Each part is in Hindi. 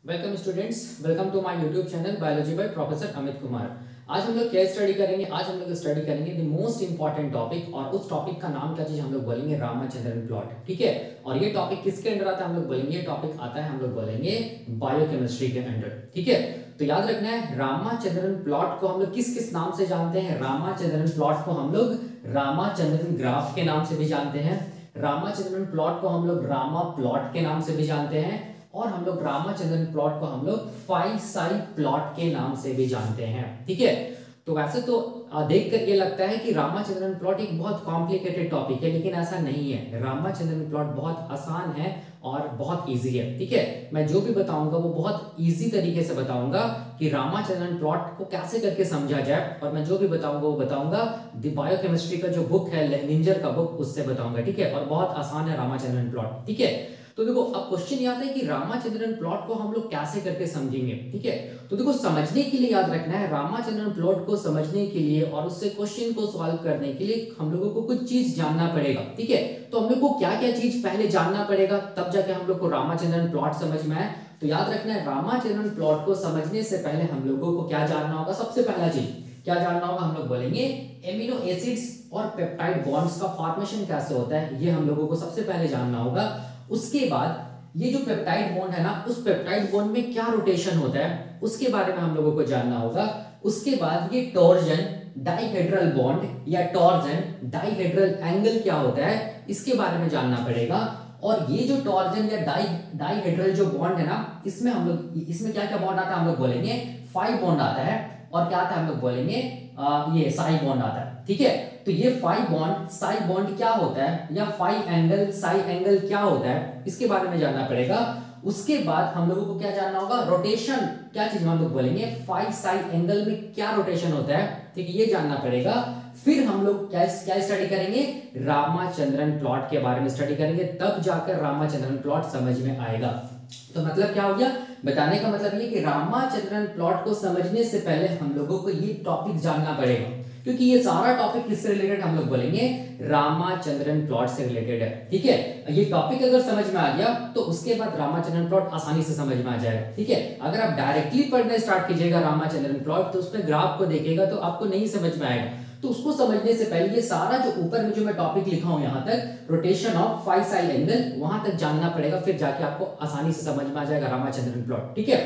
Welcome students, welcome to my YouTube channel biology by professor Amit Kumar. आज हम लोग क्या स्टडी करेंगे? आज हम लोग स्टडी करेंगे द मोस्ट इंपॉर्टेंट टॉपिक, और उस टॉपिक का नाम क्या चीज हम लोग बोलेंगे? रामाचंद्रन प्लॉट। ठीक है, और ये टॉपिक किसके अंडर आता है? हम लोग बोलेंगे ये टॉपिक आता है, हम लोग बोलेंगे बायोकेमिस्ट्री के अंडर। ठीक है, तो याद रखना है रामाचंद्रन प्लॉट को हम लोग किस किस नाम से जानते हैं? रामाचंद्रन प्लॉट को हम लोग रामाचंद्रन ग्राफ के नाम से भी जानते हैं, रामाचंद्रन प्लॉट को हम लोग रामा प्लॉट के नाम से भी जानते हैं, और हम लोग रामाचंद्रन प्लॉट को हम लोग फाइव साई प्लॉट के नाम से भी जानते हैं। ठीक है, तो वैसे तो देख कर ये लगता है कि रामाचंद्रन प्लॉट एक बहुत कॉम्प्लिकेटेड टॉपिक है, लेकिन ऐसा नहीं है। रामाचंद्रन प्लॉट बहुत आसान है और बहुत इजी है। ठीक है, मैं जो भी बताऊंगा वो बहुत इजी तरीके से बताऊंगा कि रामाचंद्रन प्लॉट को कैसे करके समझा जाए, और मैं जो भी बताऊंगा वो बताऊंगा द बायोकेमिस्ट्री का जो बुक है, लेनिंजर का बुक, उससे बताऊंगा। ठीक है, और बहुत आसान है रामाचंद्रन प्लॉट। ठीक है, तो देखो अब क्वेश्चन ये आता है कि रामाचंद्रन प्लॉट को हम लोग कैसे करके समझेंगे। ठीक है, तो देखो समझने के लिए याद रखना है, रामाचंद्रन प्लॉट को समझने के लिए और उससे क्वेश्चन को सॉल्व करने के लिए हम लोगों को कुछ चीज जानना पड़ेगा। ठीक है, तो हम लोग को क्या क्या चीज पहले जानना पड़ेगा, तब जाके हम लोग को रामाचंद्रन प्लॉट समझ में आए। तो याद रखना है, रामाचंद्रन प्लॉट को समझने से पहले हम लोगों को क्या जानना होगा? सबसे पहला चीज क्या जानना होगा? हम लोग बोलेंगे एमिनो एसिड्स और पेप्टाइड बॉन्ड्स का फॉर्मेशन कैसे होता है, ये हम लोगों को सबसे पहले जानना होगा। उसके बाद ये जो पेप्टाइड बॉन्ड है ना, उस पेप्टाइड बॉन्ड में क्या रोटेशन होता है, उसके बारे में हम लोगों को जानना होगा। उसके बाद ये टॉर्जन डाइहेड्रल बॉन्ड या टॉर्जन डाइहेड्रल एंगल क्या होता है, इसके बारे में जानना पड़ेगा। और ये जो टॉर्जन या डाइहेड्रल जो बॉन्ड है ना, इसमें हम लोग इसमें क्या क्या बॉन्ड आता है? हम लोग बोलेंगे 5 बॉन्ड आता है, और क्या आता है? हम लोग बोलेंगे ये साई बॉन्ड आता है। ठीक है, तो ये 5 बॉन्ड साई बॉन्ड क्या होता है, या 5 एंगल साई एंगल क्या होता है, इसके बारे में जानना पड़ेगा। उसके बाद हम लोगों को क्या जानना होगा? रोटेशन क्या चीज हम लोग बोलेंगे? 5 साई एंगल में क्या रोटेशन होता है, ठीक है, ये जानना पड़ेगा। फिर हम लोग क्या स्टडी करेंगे? रामाचंद्रन प्लॉट के बारे में स्टडी करेंगे, तब जाकर रामाचंद्रन प्लॉट समझ में आएगा। तो मतलब क्या हो गया? बताने का मतलब ये कि रामाचंद्रन प्लॉट को समझने से पहले हम लोगों को ये टॉपिक जानना पड़ेगा, क्योंकि ये सारा टॉपिक किससे रिलेटेड? हम लोग बोलेंगे रामाचंद्रन प्लॉट से रिलेटेड है। ठीक है, ये टॉपिक अगर समझ में आ गया तो उसके बाद रामाचंद्रन प्लॉट आसानी से समझ में आ जाएगा। ठीक है, अगर आप डायरेक्टली पढ़ना स्टार्ट कीजिएगा रामाचंद्रन प्लॉट, तो उसमें ग्राफ को देखेगा तो आपको नहीं समझ में आएगा। तो उसको समझने से पहले ये सारा जो ऊपर में जो मैं टॉपिक लिखा हूं यहां तक, रोटेशन ऑफ 5 साई एंगल, वहां तक जानना पड़ेगा, फिर जाके आपको आसानी से समझ में आ जाएगा रामाचंद्रन प्लॉट। ठीक है,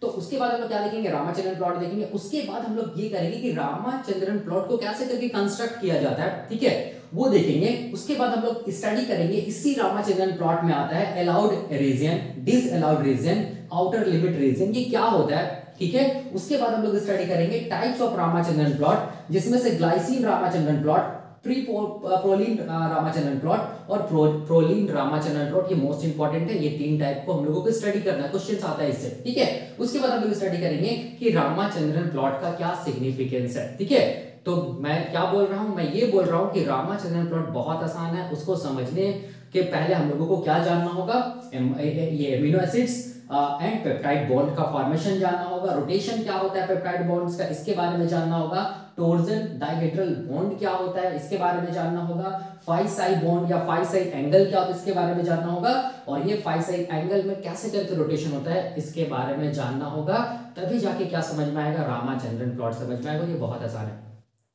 तो उसके बाद हम लोग क्या देखेंगे? रामाचंद्रन प्लॉट देखेंगे। उसके बाद हम लोग ये करेंगे कि रामाचंद्रन प्लॉट को कैसे करके कंस्ट्रक्ट किया जाता है, ठीक है, वो देखेंगे। उसके बाद हम लोग स्टडी करेंगे, इसी रामाचंद्रन प्लॉट में आता है allowed region, disallowed region, outer limit region, ये क्या होता है। ठीक है, उसके बाद हम लोग स्टडी करेंगे टाइप्स ऑफ रामाचंद्रन प्लॉट, जिसमें से glycine Ramachandran plot, proline Ramachandran plot और प्रोलीन रामाचंद्रन प्लॉट, ये मोस्ट इंपॉर्टेंट है। ये 3 टाइप को हम लोगों को स्टडी करना है, क्वेश्चन आता है इससे। ठीक है, उसके बाद हम लोग स्टडी करेंगे कि रामाचंद्रन प्लॉट का क्या सिग्निफिकेंस है। ठीक है, तो मैं क्या बोल रहा हूं? मैं ये बोल रहा हूं कि रामाचंद्रन प्लॉट बहुत आसान है। उसको समझने के पहले हम लोगों को क्या जानना होगा? ये amino acids and peptide bond का फॉर्मेशन जानना होगा। रोटेशन क्या होता है पेप्टाइड बॉन्ड्स का, इसके बारे में जानना होगा। टॉर्जन डाइहेड्रल बॉन्ड क्या होता है, इसके बारे में जानना होगा। 5 साई बॉन्ड या 5 साई एंगल क्या होता है, इसके बारे में जानना होगा। और ये 5 साई एंगल में कैसे करके रोटेशन होता है, इसके बारे में जानना होगा। तभी जाके क्या समझ में आएगा? रामाचंद्रन प्लॉट समझ में आएगा। ये बहुत आसान है।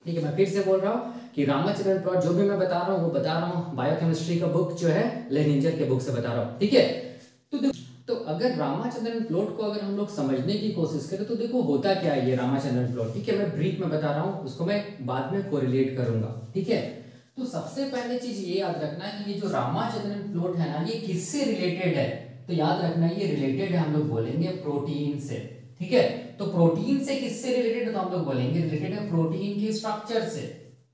ठीक है, मैं फिर से बोल रहा हूँ कि रामाचंद्रन प्लॉट जो भी मैं बता रहा हूँ वो बता रहा हूँ बायोकेमिस्ट्री का बुक जो है लेनिंजर के बुक से बता रहा हूँ। ठीक है, तो अगर रामाचंद्रन प्लॉट को अगर हम लोग समझने की कोशिश करें तो देखो होता क्या है ये रामाचंद्रन प्लॉट। ठीक है, मैं ब्रीफ में बता रहा हूँ, उसको मैं बाद में कोरिलेट करूंगा। ठीक है, तो सबसे पहले चीज ये याद रखना है कि ये जो रामाचंद्रन प्लॉट है ना, ये किससे रिलेटेड है? तो याद रखना ये रिलेटेड है, हम लोग बोलेंगे प्रोटीन से। ठीक है, तो प्रोटीन से किससे रिलेटेड है? तो हम लोग बोलेंगे रिलेटेड है प्रोटीन के स्ट्रक्चर से।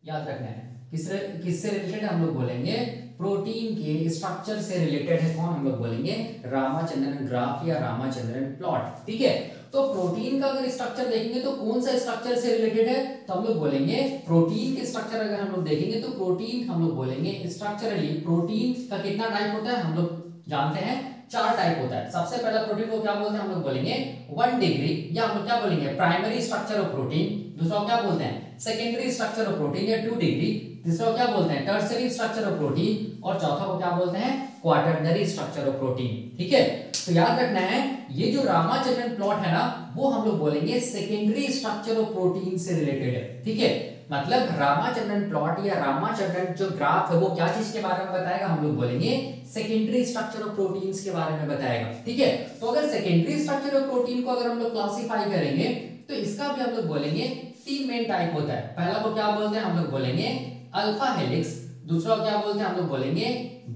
याद रखना है किससे रिलेटेड है? हम लोग बोलेंगे प्रोटीन के स्ट्रक्चर से रिलेटेड है। कौन? हम लोग बोलेंगे रामाचंद्रन ग्राफ या रामाचंद्रन प्लॉट। ठीक है, तो प्रोटीन का अगर स्ट्रक्चर देखेंगे तो कौन सा स्ट्रक्चर से रिलेटेड है? तो हम लोग बोलेंगे प्रोटीन के स्ट्रक्चर अगर हम लोग देखेंगे तो प्रोटीन हम लोग बोलेंगे स्ट्रक्चरली प्रोटीन का कितना टाइप होता है? हम लोग जानते हैं 4 टाइप होता है। सबसे पहला प्रोटीन को क्या बोलते हैं? हम लोग बोलेंगे 1 डिग्री, या हम लोग क्या बोलेंगे प्राइमरी स्ट्रक्चर ऑफ प्रोटीन। दूसरा क्या बोलते हैं? सेकेंडरी स्ट्रक्चर ऑफ प्रोटीन या 2 डिग्री। तीसरा को क्या बोलते हैं टर्शियरी स्ट्रक्चर ऑफ प्रोटीन, और चौथा को क्या बोलते हैं क्वाटरनरी स्ट्रक्चर ऑफ प्रोटीन। ठीक है, तो याद रखना है ये जो रामाचंद्रन प्लॉट है ना वो हम लोग बोलेंगे सेकेंडरी स्ट्रक्चर ऑफ प्रोटीन से रिलेटेड है। ठीक है, मतलब रामाचंद्रन प्लॉट या रामाचंद्रन जो ग्राफ है वो क्या चीज के बारे में बताएगा, हम लोग बोलेंगे सेकेंडरी स्ट्रक्चर ऑफ प्रोटीन्स के बारे में बताएगा। ठीक है, तो अगर सेकेंडरी स्ट्रक्चर ऑफ प्रोटीन को अगर हम लोग क्लासिफाई करेंगे तो इसका भी हम लोग बोलेंगे तीन मेन टाइप होता है। पहला को क्या बोलते हैं, हम लोग बोलेंगे अल्फा हेलिक्स, दूसरा को क्या बोलते हैं हम लोग बोलेंगे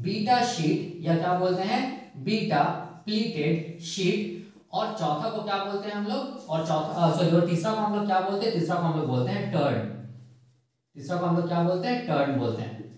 बीटा शीट या क्या बोलते हैं बीटा प्लीटेड शीट, और चौथा को क्या बोलते हैं हम लोग, और तीसरा को हम लोग क्या बोलते हैं, तीसरा को हम लोग बोलते हैं टर्न, तीसरा को हम लोग क्या बोलते हैं टर्न बोलते हैं।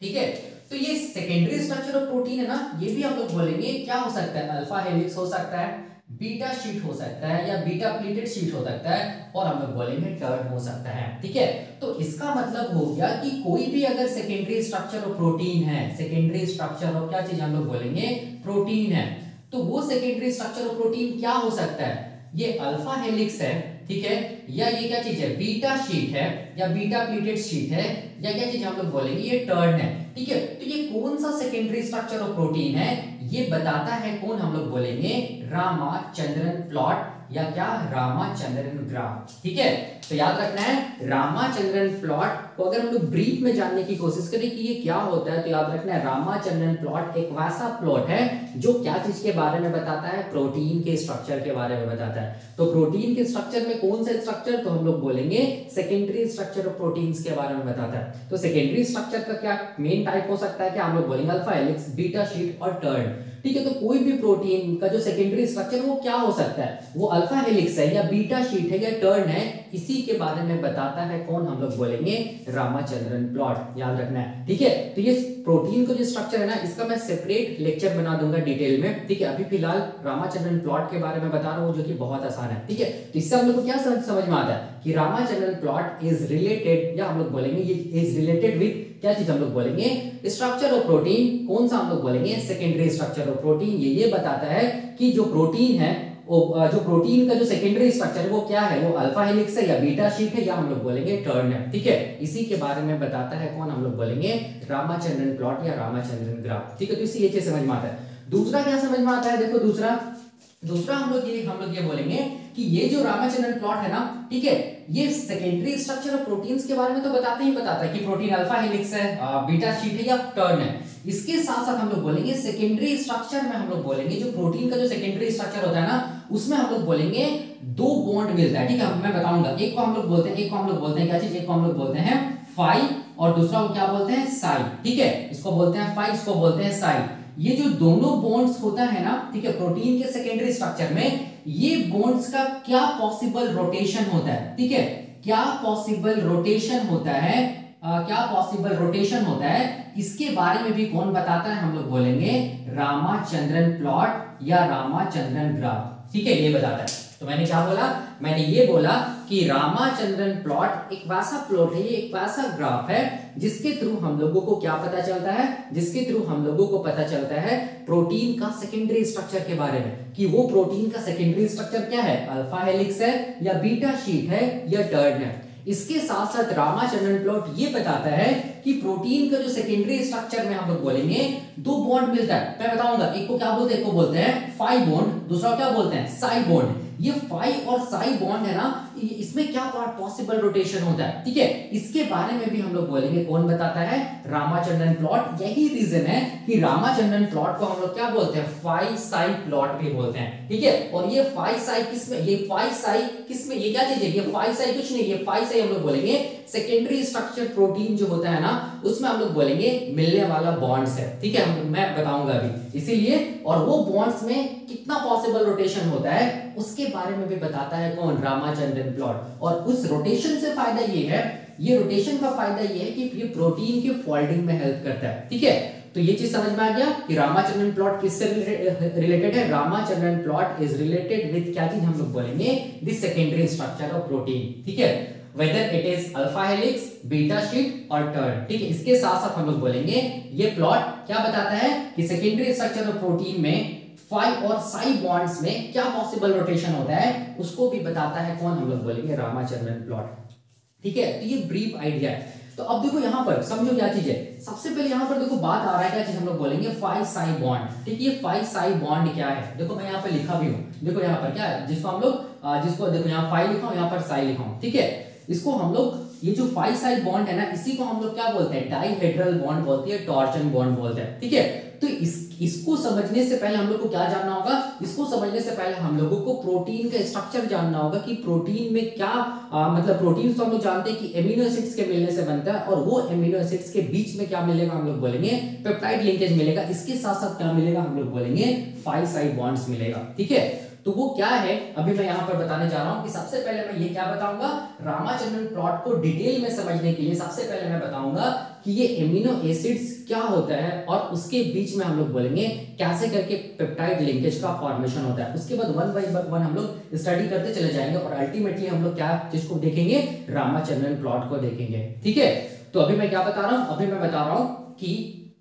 ठीक है, तो ये सेकेंडरी स्ट्रक्चर ऑफ प्रोटीन है ना, ये भी हम लोग बोलेंगे क्या हो सकता है, अल्फा हेलिक्स हो सकता है, बीटा शीट हो सकता है या बीटा प्लीटेड शीट हो सकता है, और हम लोग बोलेंगे टर्न हो सकता है। ठीक है, तो इसका मतलब हो गया कि कोई भी अगर सेकेंडरी स्ट्रक्चर ऑफ प्रोटीन है, सेकेंडरी स्ट्रक्चर ऑफ क्या चीज हम लोग बोलेंगे प्रोटीन है, तो वो सेकेंडरी स्ट्रक्चर ऑफ प्रोटीन क्या हो सकता है, ये अल्फा हेलिक्स है, ठीक है, या ये क्या चीज है बीटा शीट है या बीटा प्लीटेड शीट है, या क्या चीज हम लोग बोलेंगे ये टर्न है। ठीक है, तो ये कौन सा सेकेंडरी स्ट्रक्चर ऑफ प्रोटीन है ये बताता है कौन, हम लोग बोलेंगे रामाचंद्रन प्लॉट या क्या रामाचंद्रन ग्राफ। ठीक है, तो याद रखना है रामाचंद्रन प्लॉट को अगर हम लोग ब्रीफ में जानने की कोशिश करें कि ये क्या होता है, तो याद रखना है रामाचंद्रन प्लॉट एक वैसा प्लॉट है जो क्या चीज के बारे में बताता है, प्रोटीन के स्ट्रक्चर के बारे में बताता है। तो प्रोटीन के स्ट्रक्चर में कौन सा स्ट्रक्चर, तो हम लोग बोलेंगे सेकेंडरी स्ट्रक्चर ऑफ प्रोटीन्स के बारे में बताता है। तो सेकेंडरी स्ट्रक्चर का क्या मेन टाइप हो सकता है, क्या हम लोग बोलेंगे अल्फा हेलिक्स, बीटा शीट और टर्न। ठीक है, तो कोई भी प्रोटीन का जो सेकेंडरी स्ट्रक्चर वो क्या हो सकता है, वो अल्फा हेलिक्स है या बीटा शीट है या टर्न है, इसी के बारे में बताता है कौन, हम लोग बोलेंगे रामाचंद्रन प्लॉट। याद रखना है। ठीक है, तो ये प्रोटीन का जो स्ट्रक्चर है ना इसका मैं सेपरेट लेक्चर बना दूंगा डिटेल में। ठीक है, अभी फिलहाल रामाचंद्रन प्लॉट के बारे में बता रहा हूँ जो कि बहुत आसान है। ठीक है, तो इससे हम लोग को क्या समझ में आता है कि रामाचंद्रन प्लॉट इज रिलेटेड, या हम लोग बोलेंगे ये इज रिलेटेड विद क्या चीज, हम लोग बोलेंगे स्ट्रक्चर ऑफ प्रोटीन। कौन सा, हम लोग बोलेंगे सेकेंडरी स्ट्रक्चर ऑफ प्रोटीन। ये बताता है कि जो प्रोटीन है, जो प्रोटीन का जो सेकेंडरी स्ट्रक्चर है वो क्या है, वो अल्फा हेलिक्स है या बीटा शीट है या हम लोग बोलेंगे टर्न है। ठीक है, इसी के बारे में बताता है कौन, हम लोग बोलेंगे रामाचंद्रन प्लॉट या रामाचंद्रन ग्राफ। ठीक है, तो इसी ये चीज समझ में आता है। दूसरा क्या समझ में आता है, देखो दूसरा हम लोग ये बोलेंगे कि ये जो रामाचंद्रन प्लॉट है ना, ठीक है, ये सेकेंडरी स्ट्रक्चर ऑफ प्रोटीन्स के बारे में तो बताता है कि प्रोटीन अल्फा हेलिक्स है, बीटा शीट है या टर्न है। इसके साथ साथ हम लोग बोलेंगे सेकेंडरी स्ट्रक्चर में हम लोग बोलेंगे जो प्रोटीन का जो सेकेंडरी स्ट्रक्चर होता है ना उसमें हम लोग बोलेंगे दो बॉन्ड मिलता है। ठीक है, मैं बताऊंगा। एक को हम लोग बोलते हैं क्या चीज, एक को हम लोग बोलते हैं फाई और दूसरा को क्या बोलते हैं साई। ठीक है, इसको बोलते हैं फाई, इसको बोलते हैं साई। ये जो दोनों बॉन्ड्स होता है ना, ठीक है, प्रोटीन के सेकेंडरी स्ट्रक्चर में ये बॉन्ड्स का क्या पॉसिबल रोटेशन होता है, ठीक है, क्या पॉसिबल रोटेशन होता है, इसके बारे में भी कौन बताता है, हम लोग बोलेंगे रामाचंद्रन प्लॉट या रामाचंद्रन ग्राफ। ठीक है, ये बताता है। तो मैंने क्या बोला, मैंने ये बोला कि रामाचंद्रन प्लॉट एक वैसा प्लॉट है, ये एक वैसा ग्राफ है जिसके थ्रू हम लोगों को क्या पता चलता है, जिसके थ्रू हम लोगों को पता चलता है प्रोटीन का सेकेंडरी स्ट्रक्चर के बारे में, कि वो प्रोटीन का सेकेंडरी स्ट्रक्चर क्या है, अल्फा हेलिक्स है या बीटा शीट है या टर्न है। इसके साथ साथ रामाचंद्रन प्लॉट ये बताता है कि प्रोटीन का जो सेकेंडरी स्ट्रक्चर में हम लोग बोलेंगे दो बॉन्ड मिलता है। मैं बताऊंगा, एक को क्या बोलते हैं, एक को बोलते हैं फाई बॉन्ड, दूसरा क्या बोलते हैं साई बॉन्ड। ये फाई और साई बॉन्ड है ना, इसमें क्या पॉसिबल रोटेशन होता है, ठीक है, इसके बारे में भी हम लोग बोलेंगे। कौन बताता है, रामाचंद्रन प्लॉट। यही रीजन है कि रामाचंद्रन प्लॉट को हम लोग क्या बोलते हैं, फाई साई प्लॉट भी बोलते हैं। ठीक है, और ये फाई साई किसमें, ये फाई साई किसमें, ये क्या चीज है, ये फाई साई कुछ नहीं, ये फाई साई हम लोग बोलेंगे सेकेंडरी स्ट्रक्चर प्रोटीन जो होता है ना उसमें हम लोग बोलेंगे मिलने वाला बॉन्ड्स है। ठीक है, मैं बताऊंगा अभी इसीलिए। और वो बॉन्ड्स में कितना पॉसिबल रोटेशन होता है उसके बारे में भी बताता है कौन, रामाचंद्रन प्लॉट। और उस रोटेशन से फायदा ये है, ये रोटेशन का फायदा ये है कि ये प्रोटीन के फोल्डिंग में हेल्प करता है। ठीक है, तो ये चीज समझ में आ गया कि रामाचंद्रन प्लॉट किससे रिलेटेड है। Ramachandran plot is related with क्या चीज, हम लोग बोलेंगे the secondary structure of protein. ठीक है, whether it is alpha helix, beta sheet और टर्न। ठीक है, इसके साथ साथ हम लोग बोलेंगे ये प्लॉट क्या बताता है कि सेकेंडरी स्ट्रक्चर ऑफ प्रोटीन में फाई और साई बॉन्ड्स में क्या पॉसिबल रोटेशन होता है उसको भी बताता है कौन, हम लोग बोलेंगे रामाचंद्रन प्लॉट। ठीक है, तो ये ब्रीफ आइडिया है। तो अब देखो यहाँ पर समझो क्या चीज है। सबसे पहले यहाँ पर देखो बात आ रहा है क्या चीज, हम लोग बोलेंगे 5 साई बॉन्ड। ठीक है, ये 5 साई बॉन्ड क्या है, देखो मैं यहाँ पे लिखा भी हूँ, देखो यहाँ पर क्या है, जिसको हम लोग जिसको देखो यहाँ 5 लिखा हूँ, यहाँ पर साई लिखा हूँ। ठीक है, इसको हम लोग ये जो 5 साई बॉन्ड है ना, इसी को हम लोग क्या बोलते हैं, डाइहेड्रल बॉन्ड बोलते हैं, टॉर्जन बॉन्ड बोलते हैं। ठीक है, तो इसको समझने से पहले हम लोग को क्या जानना होगा, इसको समझने से पहले हम लोगों को प्रोटीन का स्ट्रक्चर जानना होगा कि प्रोटीन में क्या मतलब प्रोटीन तो हम लोग जानते हैं कि एमिनो एसिड्स के मिलने से बनता है, और वो एमिनो एसिड्स के बीच में क्या मिलेगा, हम लोग बोलेंगे पेप्टाइड लिंकेज मिलेगा। इसके साथ साथ क्या मिलेगा, हम लोग बोलेंगे 5 साई बॉन्ड्स मिलेगा। ठीक है, तो वो क्या है अभी मैं यहाँ पर बताने जा रहा हूँ कि सबसे पहले मैं ये क्या बताऊंगा, रामाचंद्रन प्लॉट को डिटेल में समझने के लिए सबसे पहले मैं बताऊंगा कि ये एमिनो एसिड्स क्या होता है, और उसके बीच में हम लोग बोलेंगे कैसे करके पेप्टाइड लिंकेज का फॉर्मेशन होता है। उसके बाद वन बाय वन हम लोग स्टडी करते चले जाएंगे, और अल्टीमेटली हम लोग क्या चीज को देखेंगे, रामाचंद्रन प्लॉट को देखेंगे। ठीक है, तो अभी मैं क्या बता रहा हूँ, अभी मैं बता रहा हूँ कि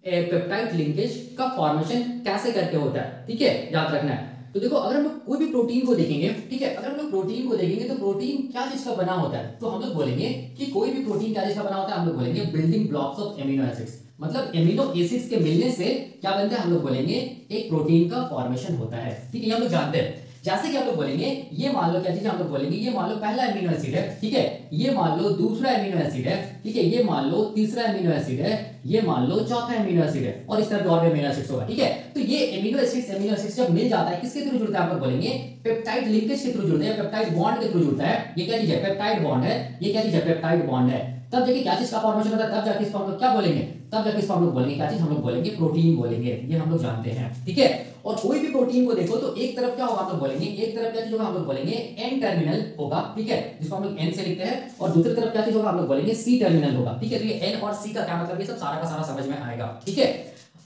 पेप्टाइड लिंकेज का फॉर्मेशन कैसे करके होता है। ठीक है, याद रखना है। तो देखो अगर हम लोग कोई भी प्रोटीन को देखेंगे, ठीक है, अगर हम लोग प्रोटीन को देखेंगे तो प्रोटीन क्या चीज का बना होता है, तो हम लोग बोलेंगे कि कोई भी प्रोटीन क्या चीज का बना होता है, हम लोग बोलेंगे building blocks of amino acids. मतलब एमिनो एसिड्स के मिलने से क्या बनता है, हम लोग बोलेंगे एक प्रोटीन का फॉर्मेशन होता है। ठीक है, ये हम लोग जानते हैं। जैसे कि हम लोग बोलेंगे ये मान लो क्या चीज, हम लोग बोलेंगे ये मान लो पहला एमिनो एसिड है। ठीक है, ये मान लो दूसरा एमिनो एसिड है। ठीक है, ये मान लो तीसरा एमिनो एसिड है, ये मान लो चौथा एमिनो एसिड है, और इस तरह और भी एमिनो एसिड्स होगा। ठीक है, तो ये एमिनो एसिड्स जब मिल जाता है किसके थ्रू जुड़ता है, हम लोग बोलेंगे पेप्टाइड लिंकेज के थ्रू जुड़ता है, पेप्टाइड बॉन्ड के थ्रू जुड़ता है। ये क्या चीज है, पेप्टाइड बॉन्ड है। ये क्या चीज है, पेप्टाइड बॉन्ड है। तब जाके क्या चीज का फॉर्मेशन होता है, तब जाके इसको हम लोग क्या बोलेंगे, तब जाके इसको हम लोग बोलेंगे क्या चीज, हम लोग बोलेंगे प्रोटीन बोलेंगे। ये हम लोग जानते हैं। ठीक है, और कोई भी प्रोटीन को देखो तो एक तरफ क्या होगा, हम लोग बोलेंगे एक तरफ क्या चीज होगा, हम लोग बोलेंगे एन टर्मिनल होगा। ठीक है, जिसको हम लोग एन से लिखते हैं, और दूसरी तरफ क्या चीज होगा, हम लोग बोलेंगे सी टर्मिनल होगा। ठीक है, तो ये एन और सी का क्या मतलब, ये सब सारा का सारा समझ में आएगा। ठीक है,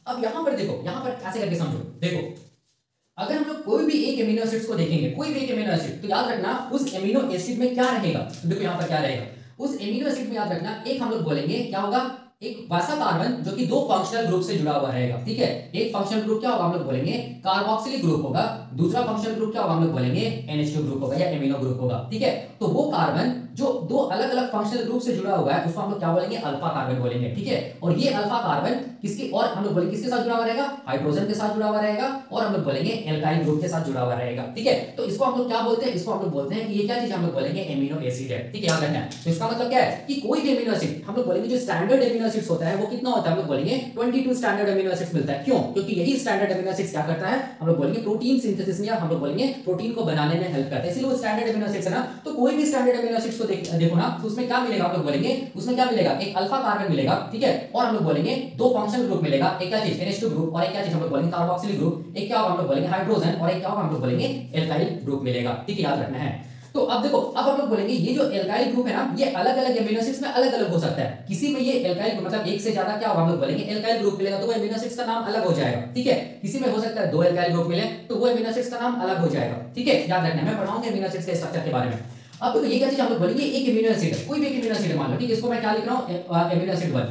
अब यहां पर देखो, यहां पर कैसे करके समझो। देखो अगर हम लोग कोई भी एक एमिनो एसिड्स को देखेंगे, कोई भी एक एमिनो एसिड, तो याद रखना उस एमिनो एसिड में क्या रहेगा। तो देखो यहां पर क्या रहेगा, उस एमिनो एसिड में याद रखना एक हम लोग बोलेंगे क्या होगा, एक वैसा कार्बन जो कि दो फंक्शनल ग्रुप से जुड़ा हुआ रहेगा। ठीक है, एक फंक्शनल ग्रुप क्या होगा, हम लोग बोलेंगे कार्बोक्सिलिक ग्रुप होगा, दूसरा फंक्शनल ग्रुप क्या होगा, हम लोग बोलेंगे NH2 ग्रुप होगा या एमिनो ग्रुप होगा। ठीक है, तो वो कार्बन जो दो अलग अलग फंक्शनल ग्रुप से जुड़ा हुआ है उसको हम लोग क्या बोलेंगे, अल्फा कार्बन बोलेंगे। ठीक है, और ये अल्फा कार्बन किसके, और हम लोग बोलेंगे किसके साथ जुड़ा हुआ रहेगा, हाइड्रोजन के साथ जुड़ा हुआ रहेगा, और हम लोग बोलेंगे एल्काइल ग्रुप के साथ जुड़ा हुआ रहेगा। ठीक है, तो इसको हम लोग क्या बोलते हैं, इसको हम लोग बोलते हैं कि ये क्या चीज, हम लोग बोलेंगे एमिनो एसिड है। ठीक है, याद रखना है। तो इसका मतलब क्या है कि कोई भी एमिनो एसिड हम लोग बोलेंगे जो स्टैंडर्ड एमिनो एसिड्स होता है वो कितना होता है, हम लोग बोलेंगे 22 स्टैंडर्ड एमिनो एसिड्स मिलता है। क्यों, क्योंकि यही स्टैंडर्ड एमिनो एसिड्स क्या करता है, हम लोग बोलेंगे प्रोटीन सिंथेसिस में, या हम लोग बोलेंगे प्रोटीन को बनाने में हेल्प करता है, इसलिए वो स्टैंडर्ड एमिनो एसिड्स है ना। तो कोई भी स्टैंडर्ड एमिनो एसिड्स को देखो ना, तो उसमें क्या मिलेगा, हम लोग बोलेंगे उसमें क्या मिलेगा, एक अल्फा कार्बन मिलेगा। ठीक है, और हम लोग बोलेंगे दो फंक्शनल ग्रुप मिलेगा, एक क्या चीज NH2 ग्रुप, और एक क्या चीज हम लोग बोलेंगे कार्बोक्सिलिक ग्रुप, एक क्या होगा हम लोग बोलेंगे हाइड्रोजन, और एक क्या होगा हम लोग बोलेंगे एल्काइल ग्रुप मिलेगा। ठीक है, याद रखना है। तो अब देखो, अब हम लोग बोलेंगे ये जो एल्काइल ग्रुप है ना, ये अलग अलग एमिनो एसिड्स में अलग अलग हो सकता है। किसी में ये एल्काइल मतलब एक से ज्यादा क्या होगा, हम लोग बोलेंगे एल्काइल ग्रुप मिलेगा, तो वो एमिनो एसिड्स का नाम अलग हो जाएगा। ठीक है, किसी में हो सकता है दो एल्काइल ग्रुप मिले, तो वो एमिनो एसिड्स का नाम अलग हो जाएगा। ठीक है, याद रखना, मैं पढ़ाऊंगा एमिनो एसिड्स के स्ट्रक्चर के बारे में। अब तो ये क्या चीज हम लोग बोलेंगे, एक एमिनो एसिड है, कोई भी एक एमिनो एसिड मान लो। ठीक है, इसको मैं क्या लिख रहा हूं, एमिनो एसिड 1।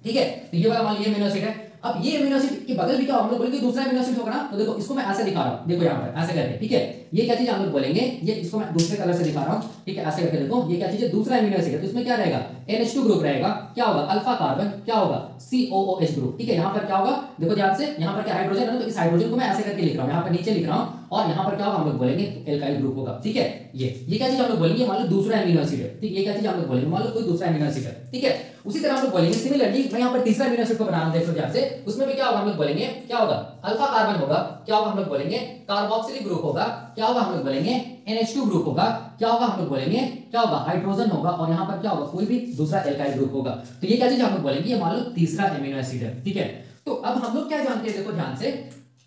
ठीक है, तो ये वाला मान लीजिए एमिनो एसिड है। अब ये एमिनो एसिड के बगल भी क्या हम लोग बोलेंगे दूसरा एमिनो एसिड होगा ना, तो देखो इसको मैं ऐसे दिखा रहा हूं, देखो यहां पर ऐसे करके। ठीक है, ये क्या चीज हम लोग बोलेंगे, ये इसको मैं दूसरे कलर से दिखा रहा हूं। ठीक है, ऐसे करके देखो, ये क्या चीज है, दूसरा एमिनो एसिड है, तो इसमें क्या रहेगा, NH2 ग्रुप रहेगा, क्या होगा अल्फा कार्बन, क्या होगा COOH ग्रुप। ठीक है, यहां पर क्या होगा, देखो ध्यान से, यहां पर क्या हाइड्रोजन है, तो इस हाइड्रोजन को मैं ऐसे करके लिख रहा हूं, यहां पर नीचे लिख रहा हूं, और यहां पर क्या होगा हम लोग बोलेंगे एल्काइल ग्रुप होगा। ठीक है, ये क्या चीज हम लोग बोलेंगे, मान लो दूसरा एमिनो एसिड है। ठीक है, ये क्या चीज हम लोग बोलेंगे, मान लो कोई दूसरा एमिनो एसिड है। ठीक है, उसी तरह हम लोग बोलेंगे सिमिलरली, मैं यहां पर तीसरा एमिनो एसिड को बना रहा हूं, देखो ध्यान से, उसमें भी क्या होगा हम लोग बोलेंगे, क्या होगा अल्फा कार्बन होगा, क्या होगा हम लोग बोलेंगे कार्बोक्सिलिक ग्रुप होगा, क्या होगा हम लोग बोलेंगे NH2 ग्रुप होगा, क्या होगा हम लोग बोलेंगे, क्या होगा हाइड्रोजन होगा, और यहां पर क्या होगा कोई भी दूसरा एल्काइल ग्रुप होगा। तो ये क्या चीज हम लोग बोलेंगे, ये मान लो तीसरा एमिनो एसिड है। ठीक है, तो अब हम लोग क्या जानते हैं, देखो ध्यान से,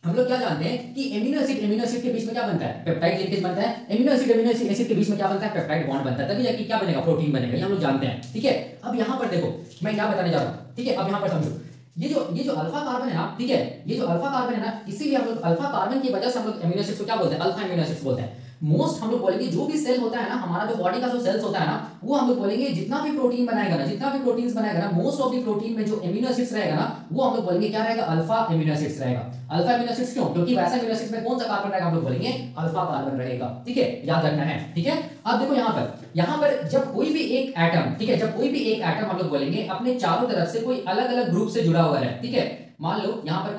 हम लोग क्या जानते हैं कि एमिनो एसिड के बीच में क्या बनता है, पेप्टाइड लिंकेज बनता है। एमिनो एसिड के बीच में क्या बनता है, पेप्टाइड बॉन्ड बनता है, तभी जाके क्या बनेगा, प्रोटीन बनेगा, ये हम लोग जानते हैं। ठीक है, अब यहां पर देखो मैं क्या बताने जा रहा हूं। ठीक है, अब यहां पर समझो, ये जो अल्फा कार्बन है ना, ठीक है, ये जो अल्फा कार्बन है ना, इसीलिए हम लोग अल्फा कार्बन की वजह से हम लोग एमिनो एसिड्स को क्या बोलते हैं, अल्फा एमिनो एसिड्स बोलते हैं। मोस्ट हम लोग बोलेंगे जो भी सेल होता है ना, हमारा जो बॉडी का जो सेल्स होता है ना, वो हम लोग बोलेंगे जितना भी प्रोटीन बनाएगा ना, जितना भी प्रोटीन्स बनाएगा ना, मोस्ट ऑफ द प्रोटीन में जो एमिनो एसिड्स रहेगा ना, वो हम लोग बोलेंगे क्या रहेगा, अल्फा एमिनो एसिड्स रहेगा। अल्फा एमिनो एसिड्स क्यों? क्योंकि वैसे एमिनो एसिड्स में कौन सा कार्बन रहेगा, हम लोग बोलेंगे अल्फा कार्बन रहेगा। ठीक है, याद रखना है। ठीक है, अब देखो यहाँ पर जब कोई भी एक एटम, ठीक है, जब कोई भी एक एटम हम लोग बोलेंगे अपने चारों तरफ से कोई अलग अलग ग्रुप से जुड़ा हुआ है, ठीक है, मान लो यहाँ पर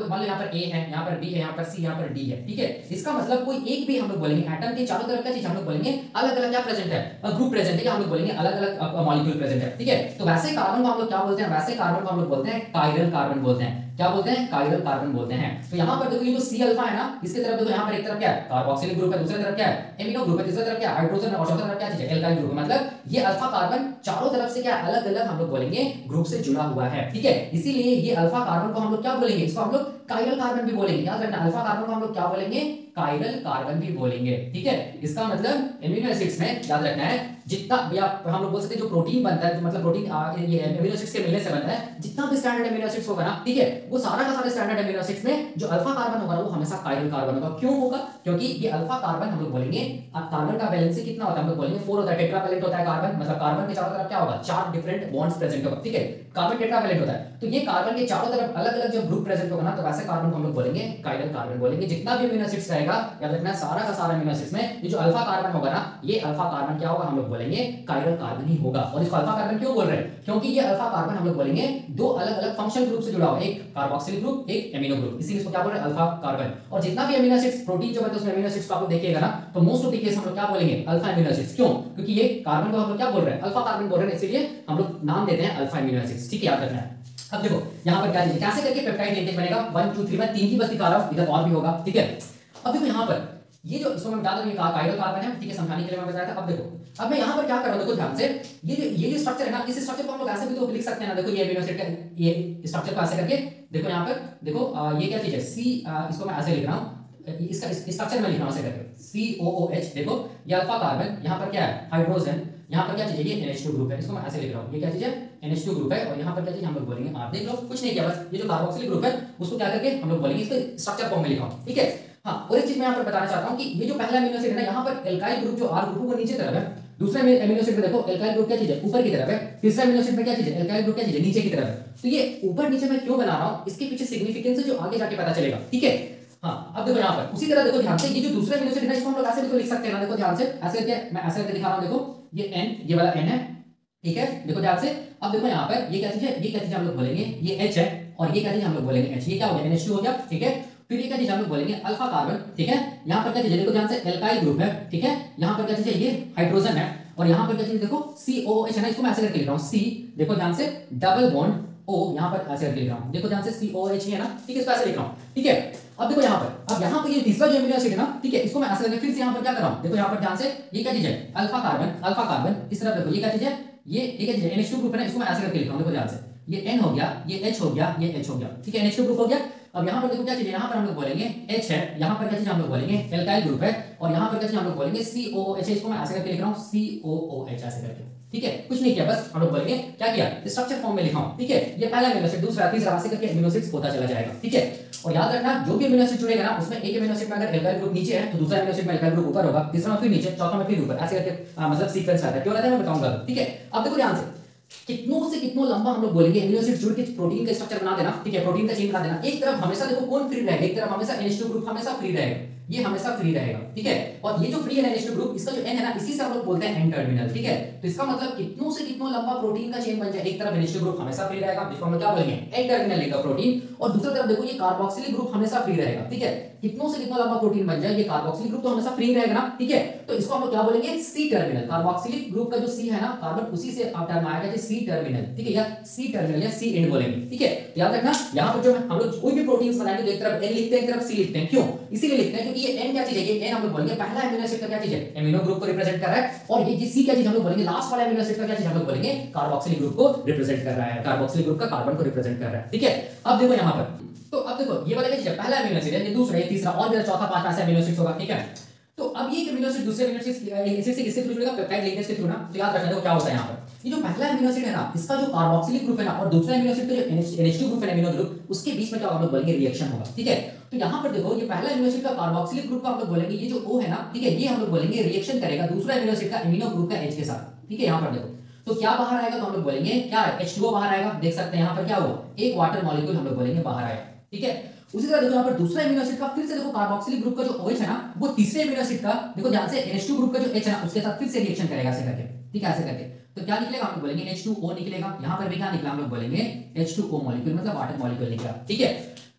A है, यहाँ पर B है, यहाँ पर C, यहाँ पर D है, ठीक है, इसका मतलब कोई एक भी हम लोग बोलेंगे एटम के चारों तरफ क्या चीज हम लोग बोलेंगे अलग अलग क्या प्रेजेंट है, ग्रुप प्रेजेंट है, हम लोग बोलेंगे अलग अलग मॉलिक्यूल प्रेजेंट है। ठीक है, तो वैसे कार्बन को हम लोग क्या बोलते हैं, वैसे कार्बन को हम लोग बोलते हैं कायरल कार्बन बोलते हैं। क्या बोलते हैं? कायरल कार्बन बोलते हैं। तो यहाँ पर देखो ये जो C अल्फा है ना, इसके तरफ देखो, यहाँ पर एक तरफ क्या है, कार्बोक्सिलिक ग्रुप है, दूसरी तरफ क्या है, एमिनो ग्रुप है, तीसरी तरफ क्या है, हाइड्रोजन, और चौथी तरफ क्या चीज है, एल्काइल ग्रुप। मतलब ये अल्फा कार्बन चारों तरफ से क्या अलग अलग हम लोग बोलेंगे ग्रुप से जुड़ा हुआ है। ठीक है, इसीलिए ये अल्फा कार्बन को हम लोग क्या बोलेंगे, इसको हम लोग कायरल कार्बन भी बोलेंगे। याद रखना, अल्फा कार्बन को हम लोग क्या बोलेंगे, कायरल कार्बन भी बोलेंगे। ठीक है, इसका मतलब एमिनो एसिड्स में याद रखना है जितना या हम लोग बोल सकते हैं जो प्रोटीन बनता है, मतलब प्रोटीन ये एमिनो एसिड्स के मिलने से बनता है, जितना भी स्टैंडर्ड एमिनो एसिड्स होगा ना, ठीक है, वो सारा का सारा स्टैंडर्ड एमिनो एसिड्स में जो अल्फा कार्बन होगा वो हमेशा कायरल कार्बन होगा। क्यों होगा? क्योंकि ये अल्फा कार्बन हम लोग बोलेंगे कार्बन का वैलेंसी कितना होता है, हम लोग बोलेंगे 4 होता है, टेट्रावैलेंट होता है कार्बन, मतलब कार्बन के चारों तरफ क्या होगा, 4 डिफरेंट बॉन्ड्स प्रेजेंट होगा। ठीक है, कार्बन टेट्रावैलेंट होता है, तो ये कार्बन के चारों तरफ अलग अलग जो ग्रुप प्रेजेंट होगा ना, तो वैसे कार्बन को हम लोग बोलेंगे कायरल कार्बन बोलेंगे। जितना भी एमिनो एसिड्स रहेगा, याद रखना सारा का सारा एमिनो एसिड्स में ये जो अल्फा कार्बन होगा ना, ये अल्फा कार्बन क्या होगा, हम लोग बोलेंगे कायरल कार्बन ही होगा। और इसको अल्फा कार्बन क्यों बोल रहे हैं? क्योंकि ये अल्फा कार्बन हम लोग बोलेंगे दो अलग अलग फंक्शनल ग्रुप से जुड़ा हुआ है, एक कार्बोक्सिलिक ग्रुप, एक एमिनो ग्रुप, इसीलिए इसको क्या बोल रहे हैं, अल्फा कार्बन। और जितना भी एमिनो एसिड्स प्रोटीन जो बनते हैं उसमें एमिनो एसिड्स को आप लोग देखिएगा ना, तो मोस्ट ऑफ द केस हम लोग क्या बोलेंगे, अल्फा एमिनो एसिड्स। क्यों? क्योंकि ये कार्बन को हम लोग क्या बोल रहे हैं, अल्फा कार्बन बोल रहे हैं, इसलिए हम लोग नाम देते हैं अल्फा एमिनो एसिड्स। ठीक है, याद रखना है। अब देखो यहाँ पर क्या चीज कैसे करके पेप्टाइड लिंकेज बनेगा, 1 2 3 मैं 3 की बस दिखा रहा हूं, इधर और भी होगा। ठीक है, अब देखो यहाँ पर ये जो इसको मैं बता दूं, ये कायरल कार्बन है, ठीक है, समझाने के लिए मैं बताया था। अब देखो, अब मैं यहाँ पर क्या कर रहा हूँ, देखो ध्यान से, ये जो स्ट्रक्चर है ना, इस स्ट्रक्चर को हम लोग ऐसे भी तो लिख सकते हैं ना। देखो ये एमिनो एसिड का ये स्ट्रक्चर को ऐसे करके देखो, यहाँ पर देखो ये क्या चीज है, C, इसको मैं ऐसे लिख रहा हूँ, इसका स्ट्रक्चर मैं लिख रहा हूँ ऐसे करके, COOH। देखो ये अल्फा कार्बन, यहाँ पर क्या है, हाइड्रोजन, यहाँ पर क्या चीज है, ये NH2 ग्रुप है, इसको मैं ऐसे लिख रहा हूँ, ये क्या चीज है, NH2 ग्रुप है, और यहाँ पर क्या चीज हम लोग बोलेंगे, आप देख लो, कुछ नहीं किया, बस ये जो कार्बोक्सिलिक ग्रुप है उसको क्या करके हम लोग बोलेंगे, इसको स्ट्रक्चर फॉर्म में लिखा हूँ। ठीक है, हाँ, और एक चीज मैं यहाँ पर बताना चाहता हूँ कि ये जो पहला एमिनो एसिड है ना, यहाँ पर एल्काइल ग्रुप जो R ग्रुप वो नीचे तरफ है, दूसरा एमिनो एसिड में देखो एल्काइल ग्रुप क्या चीज है, ऊपर की तरफ है, तीसरा एमिनो एसिड में क्या चीज है, एल्काइल ग्रुप क्या चीज है, नीचे की तरफ है। तो ये ऊपर नीचे मैं क्यों बना रहा हूँ, इसके पीछे सिग्निफिकेंस है जो आगे जाके पता चलेगा। ठीक है, हाँ, अब देखो यहाँ पर उसी तरह देखो ध्यान से, ये जो दूसरा एमिनो एसिड है इसको हम लोग ऐसे भी तो लिख सकते हैं ना। देखो ध्यान से, ऐसे करके मैं ऐसे करके दिखा रहा हूँ, देखो ये N, ये वाला N है, ठीक है, देखो ध्यान से। अब देखो यहाँ पर ये क्या चीज है, ये क्या चीज हम लोग बोलेंगे, ये H है, और ये क्या चीज हम लोग बोलेंगे H। ये क्या हो गया, NH2 हो गया। ठीक है, फिर ये क्या चीज हम लोग बोलेंगे अल्फा कार्बन। ठीक है, यहाँ पर क्या चीज है, देखो ध्यान से, एल्काइल ग्रुप है। ठीक है, यहाँ पर क्या चीज है, ये हाइड्रोजन है, और यहाँ पर क्या चीज देखो COH है ना, इसको मैं ऐसे करके लिख रहा हूँ, C, देखो ध्यान से, डबल बॉन्ड O, यहाँ पर ऐसे करके लिख रहा हूँ, देखो ध्यान से, COH है ना, ठीक है, इसको ऐसे लिख रहा हूँ। ठीक है, अब देखो यहाँ पर, अब यहाँ पर ये तीसरा जो एमिनो एसिड है ना, ठीक है, इसको मैं ऐसे करके फिर से यहाँ पर क्या कर रहा हूँ, देखो यहाँ पर ध्यान से, ये क्या चीज है, अल्फा कार्बन, अल्फा कार्बन, इस तरफ देखो ये क्या चीज है, ये क्या चीज है, NH2 ग्रुप है ना, इसको मैं ऐसे करके लिख रहा हूँ, देखो ध्यान से, ये N हो गया, ये H हो गया, ये H हो गया। ठीक है, NH2 ग्रुप हो गया। अब यहाँ पर देखो क्या चीज है, यहाँ पर हम लोग बोलेंगे H है, यहाँ पर क्या चीज हम लोग बोलेंगे एल्काइल ग्रुप है, और यहाँ पर क्या चीज हम लोग बोलेंगे COOH, इसको मैं ऐसे करके लिख रहा हूँ, COOH ऐसे करके। ठीक है, कुछ नहीं किया, बस हम लोग बोलेंगे क्या किया, स्ट्रक्चर फॉर्म में लिखा हूं। ठीक है, ये पहला एमिनो एसिड, दूसरा, तीसरा, ऐसे करके एमिनो एसिड्स होता चला जाएगा। ठीक है, और याद रखना जो भी एमिनो एसिड जुड़ेगा ना, उसमें एक एमिनो एसिड में अगर एल्काइल ग्रुप नीचे है तो दूसरा एमिनो एसिड में एल्काइल ग्रुप ऊपर होगा, तीसरा में फिर नीचे, चौथा में फिर ऊपर, ऐसे करके मतलब सीक्वेंस रहता है। क्यों रहता है मैं बताऊंगा। ठीक है, अब देखो ध्यान से, कितनों से कितनों लंबा हम लोग बोलेंगे एमिनो एसिड जुड़ के प्रोटीन का स्ट्रक्चर बना देना। ठीक है, प्रोटीन का चेन बना देना। एक तरफ हमेशा देखो कौन फ्री रहेगा, एक तरफ हमेशा NH2 ग्रुप हमेशा फ्री रहेगा, ये हमेशा फ्री रहेगा। ठीक है, और ये जो फ्री है NH2 ग्रुप, इसका जो N है ना, इसी से हम लोग बोलते हैं N टर्मिनल। ठीक है, तो इसका मतलब कितनों से कितनों लंबा प्रोटीन का चेन बन जाए, एक तरफ NH2 ग्रुप हमेशा फ्री रहेगा, जिसको हम लोग क्या बोलेंगे N टर्मिनल लेगा प्रोटीन, और दूसरी तरफ देखो ये कार्बोक्सिलिक ग्रुप हमेशा फ्री रहेगा। ठीक है, कितनों से कितना लंबा प्रोटीन बन जाए, ये कार्बोक्सिलिक ग्रुप तो हमेशा फ्री रहेगा ना। ठीक है, तो इसको हम लोग क्या बोलेंगे C टर्मिनल। कार्बोक्सिलिक ग्रुप का जो C है ना, कार्बन, उसी से आप टर्म आएगा कि C टर्मिनल। ठीक है, या C टर्मिनल या C एंड बोलेंगे। ठीक है, तो याद रखना यहाँ पर जो हम लोग कोई भी प्रोटीन्स बनाएंगे तो एक तरफ N लिखते हैं, एक तरफ C लिखते हैं। क्यों? इसीलिए लिखते हैं क्योंकि ये N क्या चीज है, ये N हम लोग बोलेंगे पहला एमिनो एसिड का क्या चीज है, एमिनो ग्रुप को रिप्रेजेंट कर रहा है, और ये C क्या चीज हम लोग बोलेंगे लास्ट वाला एमिनो एसिड का क्या चीज हम लोग बोलेंगे, कार्बोक्सिलिक ग्रुप को रिप्रेजेंट कर रहा है, कार्बोक्सिलिक ग्रुप का कार्बन को रिप्रेजेंट कर रहा है। ठीक है, अब देखो यहाँ पर, तो अब देखो ये वाला क्या चीज है, पहला एमिनो एसिड है, ये दूसरा, ये तीसरा, और भी चौथा, पांचवा ऐसा एमिनो एसिड होगा। ठीक है, तो अब ये एमिनो एसिड दूसरे एमिनो एसिड से किसके थ्रू जुड़ेगा, पेप्टाइड लिंकेज के थ्रू ना। तो याद रखना देखो क्या होता है यहाँ पर, ये जो पहला एमिनो एसिड है ना, इसका जो कार्बोक्सिलिक ग्रुप है ना, और दूसरा एमिनो एसिड का जो NH2 ग्रुप है, एमिनो ग्रुप, उसके बीच में क्या होगा, हम लोग बोलेंगे रिएक्शन होगा। ठीक है, तो यहाँ पर देखो ये पहला एमिनो एसिड का कार्बोक्सिलिक ग्रुप का हम लोग बोलेंगे, ये जो O है ना, ठीक है, ये हम लोग बोलेंगे रिएक्शन करेगा दूसरा एमिनो एसिड का एमिनो ग्रुप का H के साथ, ठीक है। यहाँ पर देखो तो क्या बाहर आएगा, तो हम लोग बोलेंगे क्या है, H2O बाहर आएगा। देख सकते हैं यहाँ पर क्या हुआ, एक वाटर मॉलिक्यूल हम लोग बोलेंगे बाहर आया, ठीक है। उसी तरह देखो यहाँ पर दूसरा एमिनो एसिड का फिर से देखो कार्बोक्सिलिक ग्रुप का जो OH है ना, वो तीसरे एमिनो एसिड का देखो ध्यान से NH2 ग्रुप का जो H है ना, उसके साथ फिर से रिएक्शन करेगा ऐसे करके, ठीक है, ऐसे करके। तो क्या निकलेगा, हम लोग बोलेंगे H2O निकलेगा। यहाँ पर भी क्या निकला, हम लोग बोलेंगे H2O मॉलिक्यूल, मतलब वाटर मॉलिक्यूल निकला, ठीक है।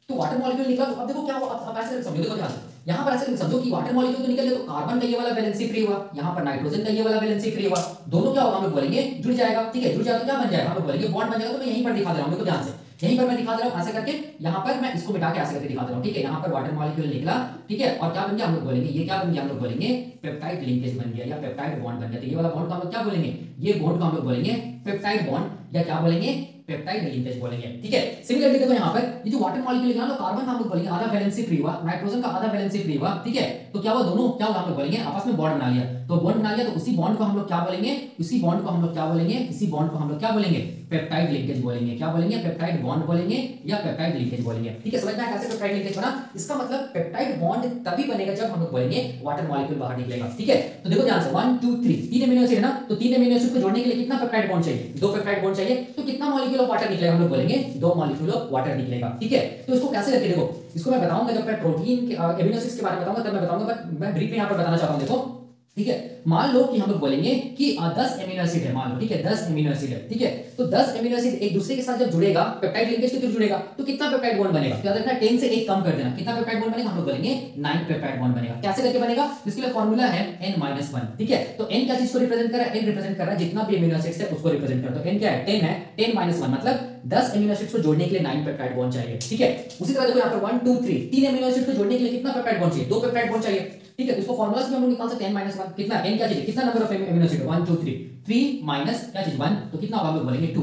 तो वाटर मॉलिक्यूल निकला, तो अब देखो क्या हुआ, अब ऐसे समझो, देखो ध्यान से यहाँ पर ऐसे समझो कि वाटर मॉलिक्यूल तो निकल गया, तो कार्बन का ये वाला वैलेंसी फ्री हुआ, यहाँ पर नाइट्रोजन का ये वाला वैलेंसी फ्री हुआ, दोनों क्या होगा, हम लोग बोलेंगे जुड़ जाएगा, ठीक है। जुड़ जाएगा तो क्या बन जाएगा, हम लोग बोलेंगे बॉन्ड बन जाएगा। तो मैं यहीं पर दिखा दे रहा हूँ, देखो ध्यान से, यहीं पर मैं दिखा दे रहा हूँ ऐसे करके, यहाँ पर मैं इसको मिटा के ऐसे करके दिखा दे रहा हूँ, ठीक है। यहाँ पर वाटर मॉलिक्यूल निकला, ठीक है, और क्या बन गया, हम लोग बोलेंगे ये क्या बन गया, हम लोग बोलेंगे पेप्टाइड लिंकेज बन गया या पेप्टाइड बॉन्ड बन गया। तो ये वाला बॉन्ड को हम लोग क्या बोलेंगे, ये बॉन्ड को हम लोग बोलेंगे पेप्टाइड बॉन्ड या क्या बोलेंगे, पेप्टाइड लिंकेज बोलेंगे, ठीक है। सिमिलरली देखो यहाँ पर ये जो वाटर मॉलिक्यूल निकला, तो कार्बन का हम लोग बोलेंगे आधा वैलेंसी फ्री हुआ, नाइट्रोजन का आधा वैलेंसी फ्री हुआ, ठीक है। तो क्या हुआ, दोनों क्या हुआ, हम लोग बोलेंगे आपस में बॉन्ड बना लिया। तो बॉन्ड बना लिया, तो उसी बॉन्ड को हम लोग क्या बोलेंगे, इसी बॉन्ड को हम लोग क्या बोलेंगे, इसी बॉन्ड को हम लोग क्या बोलेंगे, पेप्टाइड लिंकेज बोलेंगे। क्या बोलेंगे, पेप्टाइड बॉन्ड बोलेंगे या पेप्टाइड लिंकेज बोलेंगे, ठीक है। समझ में आया कैसे पेप्टाइड लिंकेज बना। इसका मतलब पेप्टाइड बॉन्ड तभी बनेगा जब हम लोग बोलेंगे वाटर मॉलिक्यूल बाहर निकलेगा, ठीक है। तो देखो ध्यान से 1 2 3 तीन एमिनो एसिड है ना, तो तीन एमिनो एसिड को जोड़ने के लिए कितना पेप्टाइड बॉन्ड चाहिए, दो पेप्टाइड बॉन्ड चाहिए। तो कितना मॉलिक्यूल ऑफ वाटर निकलेगा, हम लोग बोलेंगे दो मॉलिक्यूल ऑफ वाटर निकलेगा, ठीक है। तो इसको कैसे करके देखो, इसको मैं बताऊंगा जब मैं प्रोटीन के एमिनो एसिड्स के बारे में बताऊंगा तब मैं बताऊंगा, पर मैं ब्रीफ में यहां पर बताना चाहता हूं। देखो ठीक है, मान लो कि हम लोग बोलेंगे कि 10 एमिनो एसिड है, मान लो, ठीक है, 10 एमिनो एसिड है, ठीक है। तो 10 एमिनो एसिड एक दूसरे के साथ जब जुड़ेगा, पेप्टाइड लिंकेज के थ्रू जुड़ेगा, तो कितना पेप्टाइड बॉन्ड बनेगा, तो याद रखना 10 से 1 कम कर देना, कितना पेप्टाइड बॉन्ड बनेगा, हम लोग बोलेंगे 9 पेप्टाइड बॉन्ड बनेगा। कैसे करके बनेगा, इसके लिए फार्मूला है n-1, ठीक है। तो n क्या चीज को रिप्रेजेंट कर रहा है, n रिप्रेजेंट कर रहा है जितना भी एमिनो एसिड्स है उसको रिप्रेजेंट कर रहा है। तो n क्या है, 10 है, 10-1 मतलब 10 एमिनो एसिड्स को जोड़ने के लिए 9 पेप्टाइड बॉन्ड चाहिए, ठीक है। उसी तरह देखो यहाँ पर 1 2 3 तीन एमिनो एसिड को जोड़ने के लिए कितना पेप्टाइड बॉन्ड चाहिए, दो पेप्टाइड बॉन्ड चाहिए, ठीक है। तो इसको फार्मूला से हम लोग निकाल सकते हैं n-1 कितना, n क्या चीज, कितना number of amino acid, 1 2 3 3 minus क्या चीज 1, तो कितना होगा, हम लोग बोलेंगे 2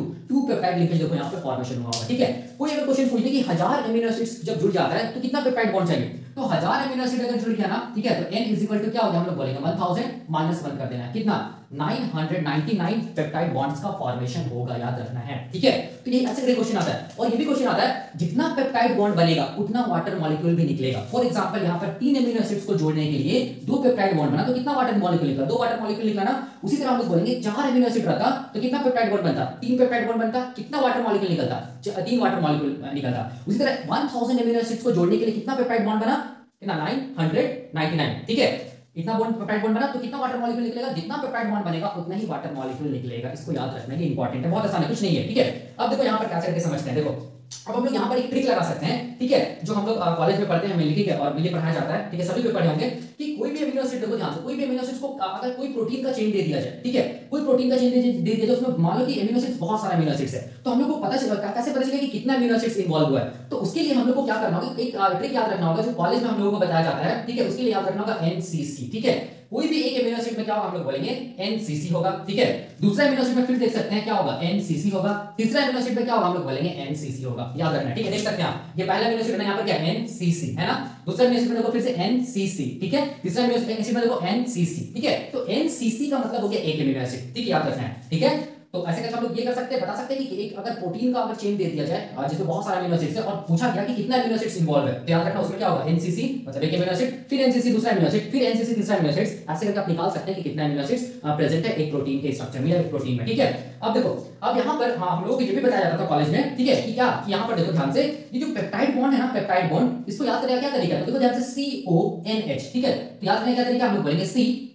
पेप्टाइड लिंकेज देखो यहाँ पे फॉर्मेशन हुआ होगा, ठीक है। कोई अगर क्वेश्चन पूछ दे कि 1000 एमिनो एसिड्स जब जुड़ जाता है तो कितना पेप्टाइड बॉन्ड चाहिए, तो 1000 एमिनो एसिड अगर जुड़ गया ना, ठीक है, तो n इज इक्वल टू क्या हो गया, हम लोग बोलेंगे 1000 माइनस 1 कर देना है, कितना 999 पेप्टाइड बॉन्ड्स का फॉर्मेशन होगा, याद रखना है, ठीक है। तो ये ऐसे क्वेश्चन आता है, और ये भी क्वेश्चन आता है जितना पेप्टाइड बॉन्ड बनेगा उतना वाटर मॉलिक्यूल भी निकलेगा। फॉर एग्जांपल यहाँ पर तीन एमिनो एसिड्स को जोड़ने के लिए दो पेप्टाइड बॉन्ड बना, तो कितना वाटर मॉलिक्यूल निकला, दो वाटर मॉलिक्यूल निकला ना। उसी तरह हम लोग बोलेंगे चार एमिनो एसिड रहता तो कितना पेप्टाइड बॉन्ड बनता, तीन पेप्टाइड बॉन्ड बनता, कितना वाटर मॉलिक्यूल निकलता, तीन वाटर मॉलिक्यूल निकलता। उसी तरह 1000 एमिनो एसिड्स को जोड़ने के लिए कितना पेप्टाइड बॉन्ड बना, कितना 999, ठीक है। इतना बॉन्ड पेप्टाइड बॉन्ड बना तो कितना वाटर मॉलिक्यूल निकलेगा, जितना पेप्टाइड बॉन्ड बनेगा उतना ही वाटर मॉलिक्यूल निकलेगा। इसको याद रखना, ये इंपॉर्टेंट है, बहुत आसान है, कुछ नहीं है, ठीक है। अब देखो यहाँ पर कैसे करके समझते हैं, देखो अब हम लोग यहाँ पर एक ट्रिक लगा सकते हैं, ठीक है, जो हम लोग कॉलेज में पढ़ते हैं मेनली, ठीक है, और मेनली पढ़ाया जाता है, ठीक है, सभी पे पढ़े होंगे कि कोई भी अमीनो एसिड, देखो ध्यान से, कोई भी अमीनो एसिड को अगर कोई प्रोटीन का चेन दे दिया जाए, ठीक है, कोई प्रोटीन का चेन दे दिया जाए, उसमें मान लो कि अमीनो एसिड्स बहुत सारे अमीनो एसिड्स है, तो हम लोग को पता चलेगा, कैसे पता चलेगा कि कितना अमीनो एसिड्स इन्वॉल्व हुआ है। तो उसके लिए हम लोग को क्या करना होगा, एक ट्रिक याद रखना होगा जो कॉलेज में हम लोगों को बताया जाता है, ठीक है। उसके लिए याद रखना होगा NCC, ठीक है। कोई भी एक एमिनो एसिड में क्या होगा, हम लोग बोलेंगे NCC होगा, ठीक है। दूसरा एमिनो एसिड में फिर देख सकते हैं क्या होगा, NCC होगा। तीसरा एमिनो एसिड में क्या होगा, हम लोग बोलेंगे NCC होगा, याद रखना, ठीक है। देख सकते हैं आप, ये पहला एमिनो एसिड है, यहाँ पर क्या है NCC है ना। दूसरा एमिनो एसिड में देखो फिर से NCC, ठीक है। तीसरा एमिनो एसिड में देखो NCC, ठीक है। तो NCC का मतलब हो गया एक एमिनो एसिड, ठीक है, याद रखना है, ठीक है। तो ऐसे करके हम लोग ये कर सकते हैं, बता सकते हैं कि एक अगर प्रोटीन का अगर चेन दे दिया जाए जिसमें बहुत सारे अमीनो एसिड्स है और पूछा गया कि कितना अमीनो एसिड्स इन्वॉल्व है, तो याद रखना उसमें क्या होगा, NCC मतलब एक अमीनो एसिड, फिर NCC दूसरा अमीनो एसिड, फिर NCC तीसरा अमीनो एसिड। ऐसे करके आप निकाल सकते हैं कि कितना अमीनो एसिड्स प्रेजेंट है एक प्रोटीन के स्ट्रक्चर में या एक प्रोटीन में, ठीक है। अब देखो, अब यहाँ पर हम लोगों को ये भी बताया जाता था कॉलेज में, ठीक है, कि क्या कि यहाँ पर देखो ध्यान से, ये जो पेप्टाइड बॉन्ड है ना, पेप्टाइड बॉन्ड, इसको याद करने का क्या तरीका है, देखो ध्यान से CONH, ठीक है। तो याद करने का क्या तरीका, हम लोग बोलेंगे CONH,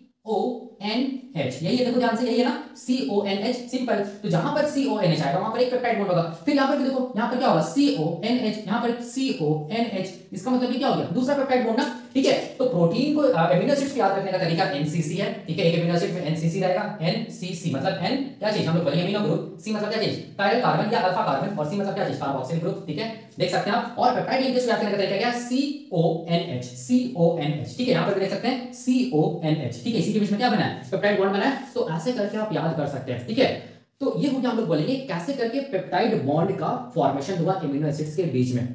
यही है, देखो ध्यान से, यही है ना CONH, सिंपल। तो जहां पर CONH आएगा वहां पर एक पेप्टाइड बॉन्ड होगा। फिर यहां पर देखो, यहां पर क्या होगा CONH, यहां पर CONH, इसका मतलब ये क्या हो गया, दूसरा पेप्टाइड बॉन्ड ना, ठीक है। तो प्रोटीन को अमीनो एसिड्स को याद रखने का तरीका NCC है, ठीक है। एक अमीनो एसिड में NCC रहेगा, NCC मतलब N क्या चीज, हम लोग बोलेंगे अमीनो ग्रुप, C मतलब क्या चीज, कायरल कार्बन या अल्फा कार्बन, और C मतलब क्या चीज, कार्बोक्सिलिक ग्रुप, ठीक है। देख सकते हैं आप। और पेप्टाइड लिंकेज को याद करने का तरीका क्या है, CONH, ठीक है। यहां पर देख सकते हैं CONH, ठीक है। इसी के बीच में क्या बना है, पेप्टाइड बॉन्ड बना है। तो ऐसे करके आप याद कर सकते हैं, ठीक है। तो ये हो गया, हम लोग बोलेंगे कैसे करके पेप्टाइड बॉन्ड का फॉर्मेशन हुआ एमिनो एसिड्स के बीच में,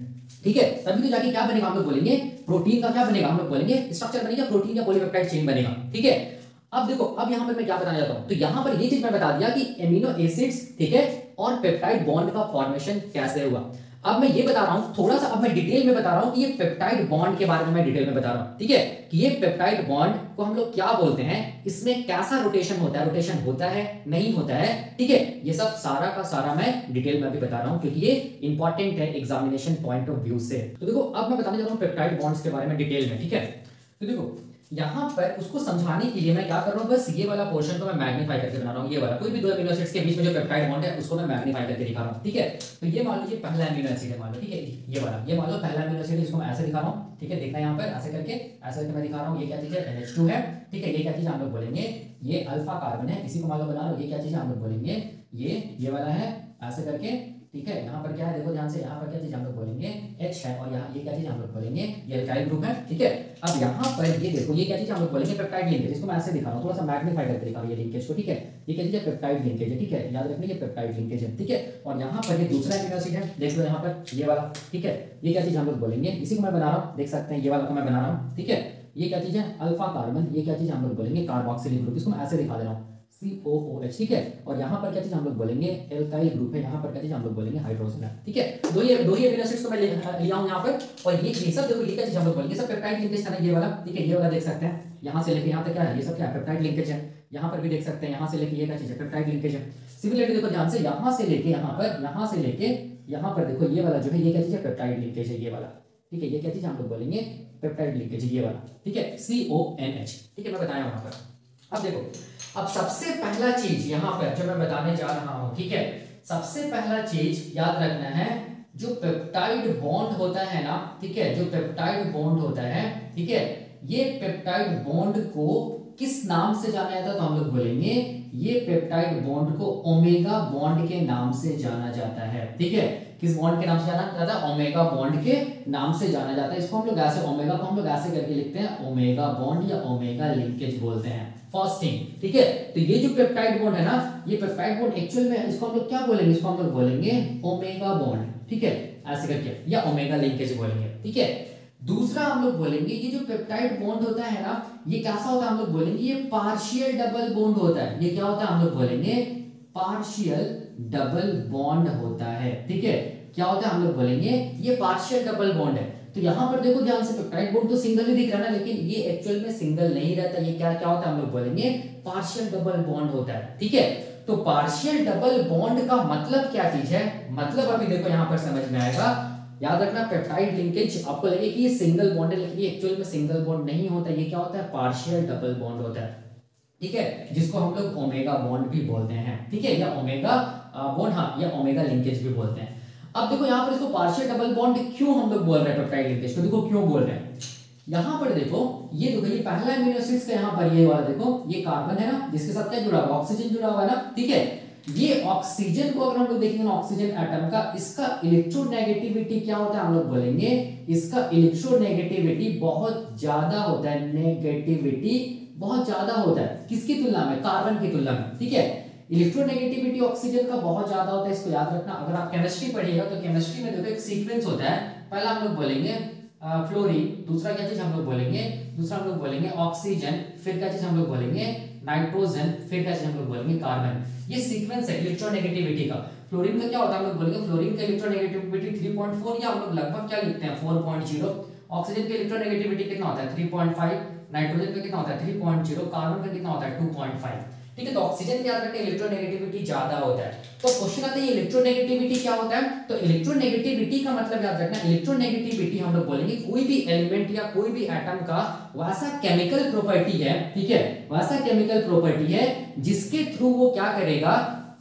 ठीक है। तभी तो जाके क्या बनेगा, हम लोग बोलेंगे प्रोटीन का क्या बनेगा, हम लोग बोलेंगे स्ट्रक्चर बनेगा, प्रोटीन या पॉलीपेप्टाइड चेन बनेगा, ठीक है। अब देखो, अब यहां पर मैं क्या बताना चाहता हूं, तो यहां पर ये चीज मैं बता दिया कि एमिनो एसिड्स, ठीक है, और पेप्टाइड बॉन्ड का फॉर्मेशन कैसे हुआ। अब मैं ये बता रहा हूं थोड़ा सा, अब मैं डिटेल में बता रहा हूं कि ये पेप्टाइड बॉन्ड के बारे में मैं डिटेल में बता रहा हूं, ठीक है, कि ये पेप्टाइड बॉन्ड को हम लोग क्या बोलते हैं, इसमें कैसा रोटेशन होता है, रोटेशन होता है नहीं होता है, ठीक है, ये सब सारा का सारा मैं डिटेल में भी बता रहा हूं क्योंकि ये इंपॉर्टेंट है एग्जामिनेशन पॉइंट ऑफ व्यू से। तो देखो अब मैं बताने जा रहा हूं पेप्टाइड बॉन्ड्स के बारे में डिटेल में, ठीक है। तो देखो यहाँ पर उसको समझाने के लिए मैं क्या कर रहा हूँ, बस ये वाला पोर्शन को मैं मैग्नीफाई करके बना रहा हूँ, ये वाला कोई भी दो अमीनो एसिड्स के बीच में जो पेप्टाइड बॉन्ड है उसको मैं मैग्नीफाई करके दिखा रहा हूँ, ठीक है। तो ये मान लीजिए पहला अमीनो एसिड है, मान लो, ठीक है, ये वाला, ये मान लो पहला अमीनो एसिड, इसको मैं ऐसे दिखा रहा हूँ, ठीक है, देखना यहाँ पर ऐसे करके मैं दिखा रहा हूँ, ये क्या चीज है, NH2 है, ठीक है, ये क्या चीज हम लोग बोलेंगे, ये अल्फा कार्बन है, इसी को मान लो बना लो, ये क्या चीज हम लोग बोलेंगे, ये वाला है, ऐसे करके, ठीक है। यहाँ पर क्या है देखो ध्यान से, यहाँ पर क्या चीज हम लोग बोलेंगे, H है, और यहाँ ये क्या चीज हम लोग बोलेंगे, ये अल्काइल ग्रुप है, ठीक है। अब यहाँ पर ये देखो, ये क्या चीज हम लोग बोलेंगे, पेप्टाइड लिंकेज, इसको मैं ऐसे दिखा रहा हूँ, थोड़ा सा मैग्नीफाई करके दिखा रहा हूँ ये लिंकेज को, ठीक है, ये क्या चीज है, पेप्टाइड लिंकेज है, ठीक है, याद रखना ये पेप्टाइड लिंकेज है, ठीक है। और यहाँ पर ये दूसरा अमीनो एसिड है, देख लो यहाँ पर ये वाला, ठीक है, ये क्या चीज हम लोग बोलेंगे, इसी को मैं बना रहा हूँ, देख सकते हैं ये वाला को मैं बना रहा हूँ, ठीक है, ये क्या चीज है, अल्फा कार्बन, ये क्या चीज हम लोग बोलेंगे, कार्बोक्सिलिक ग्रुप, इसको मैं ऐसे दिखा दे रहा हूँ, COOH, ठीक है। और यहाँ पर क्या चीज हम लोग बोलेंगे, एल्काइल ग्रुप है, यहाँ पर क्या चीज हम लोग बोलेंगे, हाइड्रोजन है, ठीक है। दो ही अमीनो एसिड्स को मैं लिया हूँ यहाँ पर, और ये सब देखो, ये क्या चीज हम लोग बोलेंगे, सब पेप्टाइड लिंकेज है ना, ये वाला, ठीक है, ये वाला देख सकते हैं, यहाँ से लेके यहाँ तक क्या है, ये सब क्या है, पेप्टाइड लिंकेज है। यहाँ पर भी देख सकते हैं, यहाँ से लेके ये क्या चीज है, पेप्टाइड लिंकेज है। सिमिलरली देखो ध्यान से, यहाँ से लेके यहाँ पर, यहाँ से लेके यहाँ पर देखो, ये वाला जो है, ये क्या चीज है, पेप्टाइड लिंकेज है, ये वाला, ठीक है, ये क्या चीज हम लोग बोलेंगे, पेप्टाइड लिंकेज, ये वाला, ठीक है, CONH, ठीक है, मैं बताया वहां पर। अब देखो, अब सबसे पहला चीज यहाँ पर जो मैं बताने जा रहा हूं, ठीक है, सबसे पहला चीज याद रखना है, जो पेप्टाइड बॉन्ड होता है ना, ठीक है, जो पेप्टाइड बॉन्ड होता है, ठीक है, ये पेप्टाइड बॉन्ड को किस नाम से जाना जाता है, तो हम लोग बोलेंगे ये पेप्टाइड बॉन्ड को ओमेगा बॉन्ड के नाम से जाना जाता है, ठीक है। किस बॉन्ड के नाम से जाना जाता है, ओमेगा बॉन्ड के नाम से जाना जाता है। इसको हम लोग ऐसे, ओमेगा को हम लोग ऐसे करके लिखते हैं, ओमेगा बॉन्ड या ओमेगा लिंकेज बोलते हैं, फास्टिंग, ठीक है। तो ये जो पेप्टाइड बॉन्ड है ना, ये पेप्टाइड बॉन्ड एक्चुअल में इसको हम लोग क्या बोलेंगे, इसको हम लोग बोलेंगे ओमेगा बॉन्ड, ठीक है, ऐसे करके, या ओमेगा लिंकेज बोलेंगे, ठीक है। दूसरा हम लोग बोलेंगे ये जो पेप्टाइड बॉन्ड होता है ना, ये कैसा होता है, हम लोग बोलेंगे ये पार्शियल डबल बॉन्ड होता है। ये क्या होता है, हम लोग बोलेंगे पार्शियल डबल बॉन्ड होता है, ठीक है। क्या होता है, हम लोग बोलेंगे ये पार्शियल डबल बॉन्ड है। तो यहाँ पर देखो ध्यान से, पेप्टाइड बॉन्ड तो सिंगल ही दिख रहा है ना, लेकिन ये एक्चुअल में सिंगल नहीं रहता, ये क्या क्या होता है, हम लोग बोलेंगे पार्शियल डबल बॉन्ड होता है, ठीक है। तो पार्शियल डबल बॉन्ड का मतलब क्या चीज है, मतलब अभी देखो यहाँ पर समझ में आएगा। याद रखना, पेप्टाइड लिंकेज आपको लगे कि ये सिंगल बॉन्ड है, लेकिन ये एक्चुअल में सिंगल बॉन्ड नहीं होता, ये क्या होता है, पार्शियल डबल बॉन्ड होता है, ठीक है, जिसको हम लोग ओमेगा बॉन्ड भी बोलते हैं, ठीक है, या ओमेगा बॉन्ड, हाँ, या ओमेगा लिंकेज भी बोलते हैं। अब देखो यहाँ पर इसको पार्शियल डबल बॉन्ड क्यों हम लोग बोल रहे हैं, पेप्टाइड लिंकेज को देखो क्यों बोल रहे हैं। यहाँ पर देखो, ये देखो, ये पहला अमीनो एसिड्स का यहाँ पर ये वाला देखो, ये कार्बन है ना, जिसके साथ क्या जुड़ा हुआ, ऑक्सीजन जुड़ा हुआ है ना, ठीक है। ये ऑक्सीजन को अगर हम लोग देखेंगे ना, ऑक्सीजन एटम का, इसका इलेक्ट्रोनेगेटिविटी क्या होता है, हम लोग बोलेंगे इसका इलेक्ट्रोनेगेटिविटी बहुत ज्यादा होता है, नेगेटिविटी बहुत ज्यादा होता है, किसकी तुलना में, कार्बन की तुलना में, ठीक है। इलेक्ट्रोनेगेटिविटी ऑक्सीजन का बहुत ज्यादा होता है, इसको याद रखना। अगर आप केमिस्ट्री पढ़िएगा तो केमिस्ट्री में देखो एक सीक्वेंस होता है, पहला हम लोग बोलेंगे फ्लोरीन, दूसरा क्या चीज हम लोग बोलेंगे, दूसरा हम लोग बोलेंगे ऑक्सीजन, फिर क्या चीज हम लोग बोलेंगे नाइट्रोजन, फिर क्या चीज हम लोग बोलेंगे कार्बन। ये सीक्वेंस है इलेक्ट्रोनेगेटिविटी का। फ्लोरीन का क्या होता है, हम लोग बोलेंगे फ्लोरीन का इलेक्ट्रोनेगेटिविटी 3.4, या हम लोग लगभग क्या लिखते हैं 4.0। ऑक्सीजन का इलेक्ट्रोनेगेटिविटी कितना होता है 3.5, नाइट्रोजन का कितना होता है 3.0, कार्बन का कितना होता है 2.5, ठीक है। तो ऑक्सीजन के याद रखते हैं इलेक्ट्रोनेगेटिविटी ज्यादा होता है। तो क्वेश्चन आता है इलेक्ट्रोनेगेटिविटी क्या होता है, तो इलेक्ट्रोनेगेटिविटी का मतलब याद रखना, इलेक्ट्रोनेगेटिविटी हम लोग बोलेंगे कोई भी एलिमेंट या कोई भी एटम का वैसा केमिकल प्रॉपर्टी है, ठीक है, वैसा केमिकल प्रॉपर्टी है जिसके थ्रू वो क्या करेगा,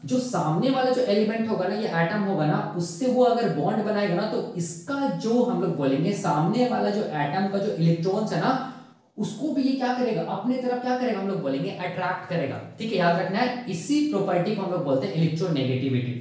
जो सामने वाला जो एलिमेंट होगा ना, ये एटम होगा ना, उससे वो अगर बॉन्ड बनाएगा ना, तो इसका जो हम लोग बोलेंगे सामने वाला जो एटम का जो इलेक्ट्रॉन्स है ना, उसको भी ये क्या करेगा, अपने तरफ क्या करेगा, हम लोग बोलेंगे अट्रैक्ट करेगा, ठीक है। याद रखना है, इसी प्रॉपर्टी को हम लोग बोलते हैं इलेक्ट्रोनेगेटिविटी,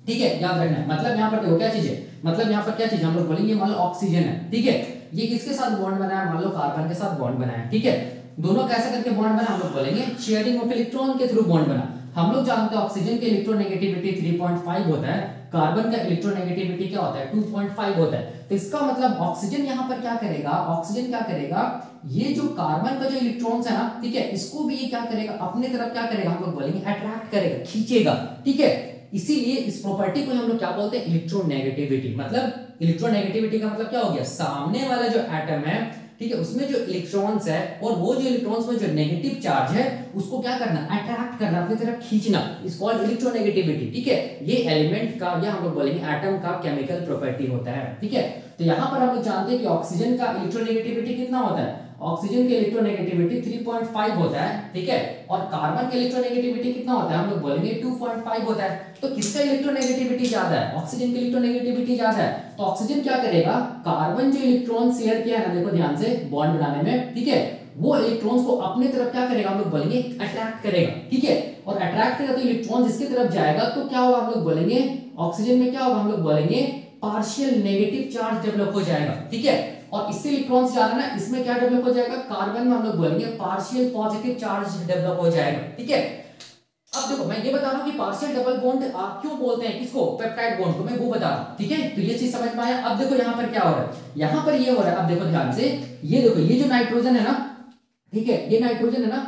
ठीक है, याद रखना है। मतलब यहाँ पर देखो क्या चीज है, मतलब यहाँ पर क्या चीज हम लोग बोलेंगे, मान लो ऑक्सीजन है, ठीक है, ये किसके साथ बॉन्ड बनाया, मान लो कार्बन के साथ बॉन्ड बनाया, ठीक है। दोनों कैसे करके बॉन्ड बना, हम लोग बोलेंगे शेयरिंग ऑफ इलेक्ट्रॉन के थ्रू बॉन्ड बना। हम लोग जानते हैं ऑक्सीजन के इलेक्ट्रोनेगेटिविटी 3.5 होता है, कार्बन का इलेक्ट्रोनेगेटिविटी क्या होता है 2.5 होता है। तो इसका मतलब ऑक्सीजन यहाँ पर क्या करेगा, ऑक्सीजन क्या करेगा, ये जो कार्बन का जो इलेक्ट्रॉन्स है ना, ठीक है, इसको भी ये क्या करेगा, अपने तरफ क्या करेगा, हम लोग बोलेंगे अट्रैक्ट करेगा, खींचेगा, ठीक है। इसीलिए इस प्रॉपर्टी को हम लोग क्या बोलते हैं, इलेक्ट्रोनेगेटिविटी। मतलब इलेक्ट्रोनेगेटिविटी का मतलब क्या हो गया, सामने वाला जो एटम है, ठीक है, उसमें जो इलेक्ट्रॉन्स है और वो जो इलेक्ट्रॉन्स में जो नेगेटिव चार्ज है उसको क्या करना, अट्रैक्ट करना, अपनी तरफ खींचना, इज कॉल्ड इलेक्ट्रोनेगेटिविटी। ठीक है, ये एलिमेंट का या हम लोग बोलेंगे एटम का केमिकल प्रॉपर्टी होता है। ठीक है, तो यहां पर हम लोग जानते हैं कि ऑक्सीजन का इलेक्ट्रोनेगेटिविटी कितना होता है, ऑक्सीजन की इलेक्ट्रोनेगेटिविटी 3.5 होता है। ठीक है, और कार्बन की इलेक्ट्रोनेगेटिविटी कितना होता है, हम लोग बोलेंगे 2.5 होता है। तो किसका इलेक्ट्रोनेगेटिविटी ज्यादा है, ऑक्सीजन की इलेक्ट्रोनेगेटिविटी ज्यादा है। तो ऑक्सीजन क्या करेगा, कार्बन जो इलेक्ट्रॉन शेयर किया है ना, देखो ध्यान से, बॉन्ड बनाने में, ठीक है, वो इलेक्ट्रॉन्स को अपने तरफ क्या करेगा, हम लोग बोलेंगे अट्रैक्ट करेगा। ठीक है, और अट्रैक्ट करेगा तो इलेक्ट्रॉन इसके तरफ जाएगा तो क्या होगा, हम लोग बोलेंगे ऑक्सीजन में क्या होगा, हम लोग बोलेंगे पार्शियल नेगेटिव चार्ज डेवलप हो जाएगा। ठीक है, और इससे इलेक्ट्रॉन्स जा रहा है ना, इसमें क्या डेवलप हो जाएगा, कार्बन में हम लोग बोलेंगे पार्शियल पॉजिटिव चार्ज डेवलप हो जाएगा। ठीक है, अब देखो मैं ये बता रहा हूं कि पार्शियल डबल बॉन्ड आप क्यों बोलते हैं, किसको, पेप्टाइड बॉन्ड को, मैं वो बता रहा हूं। ठीक है, तो ये चीज समझ में आया। अब देखो यहां पर क्या हो रहा है, यहां पर ये हो रहा है, अब देखो ध्यान से, ये देखो ये जो नाइट्रोजन है ना, ठीक है, ये नाइट्रोजन है ना,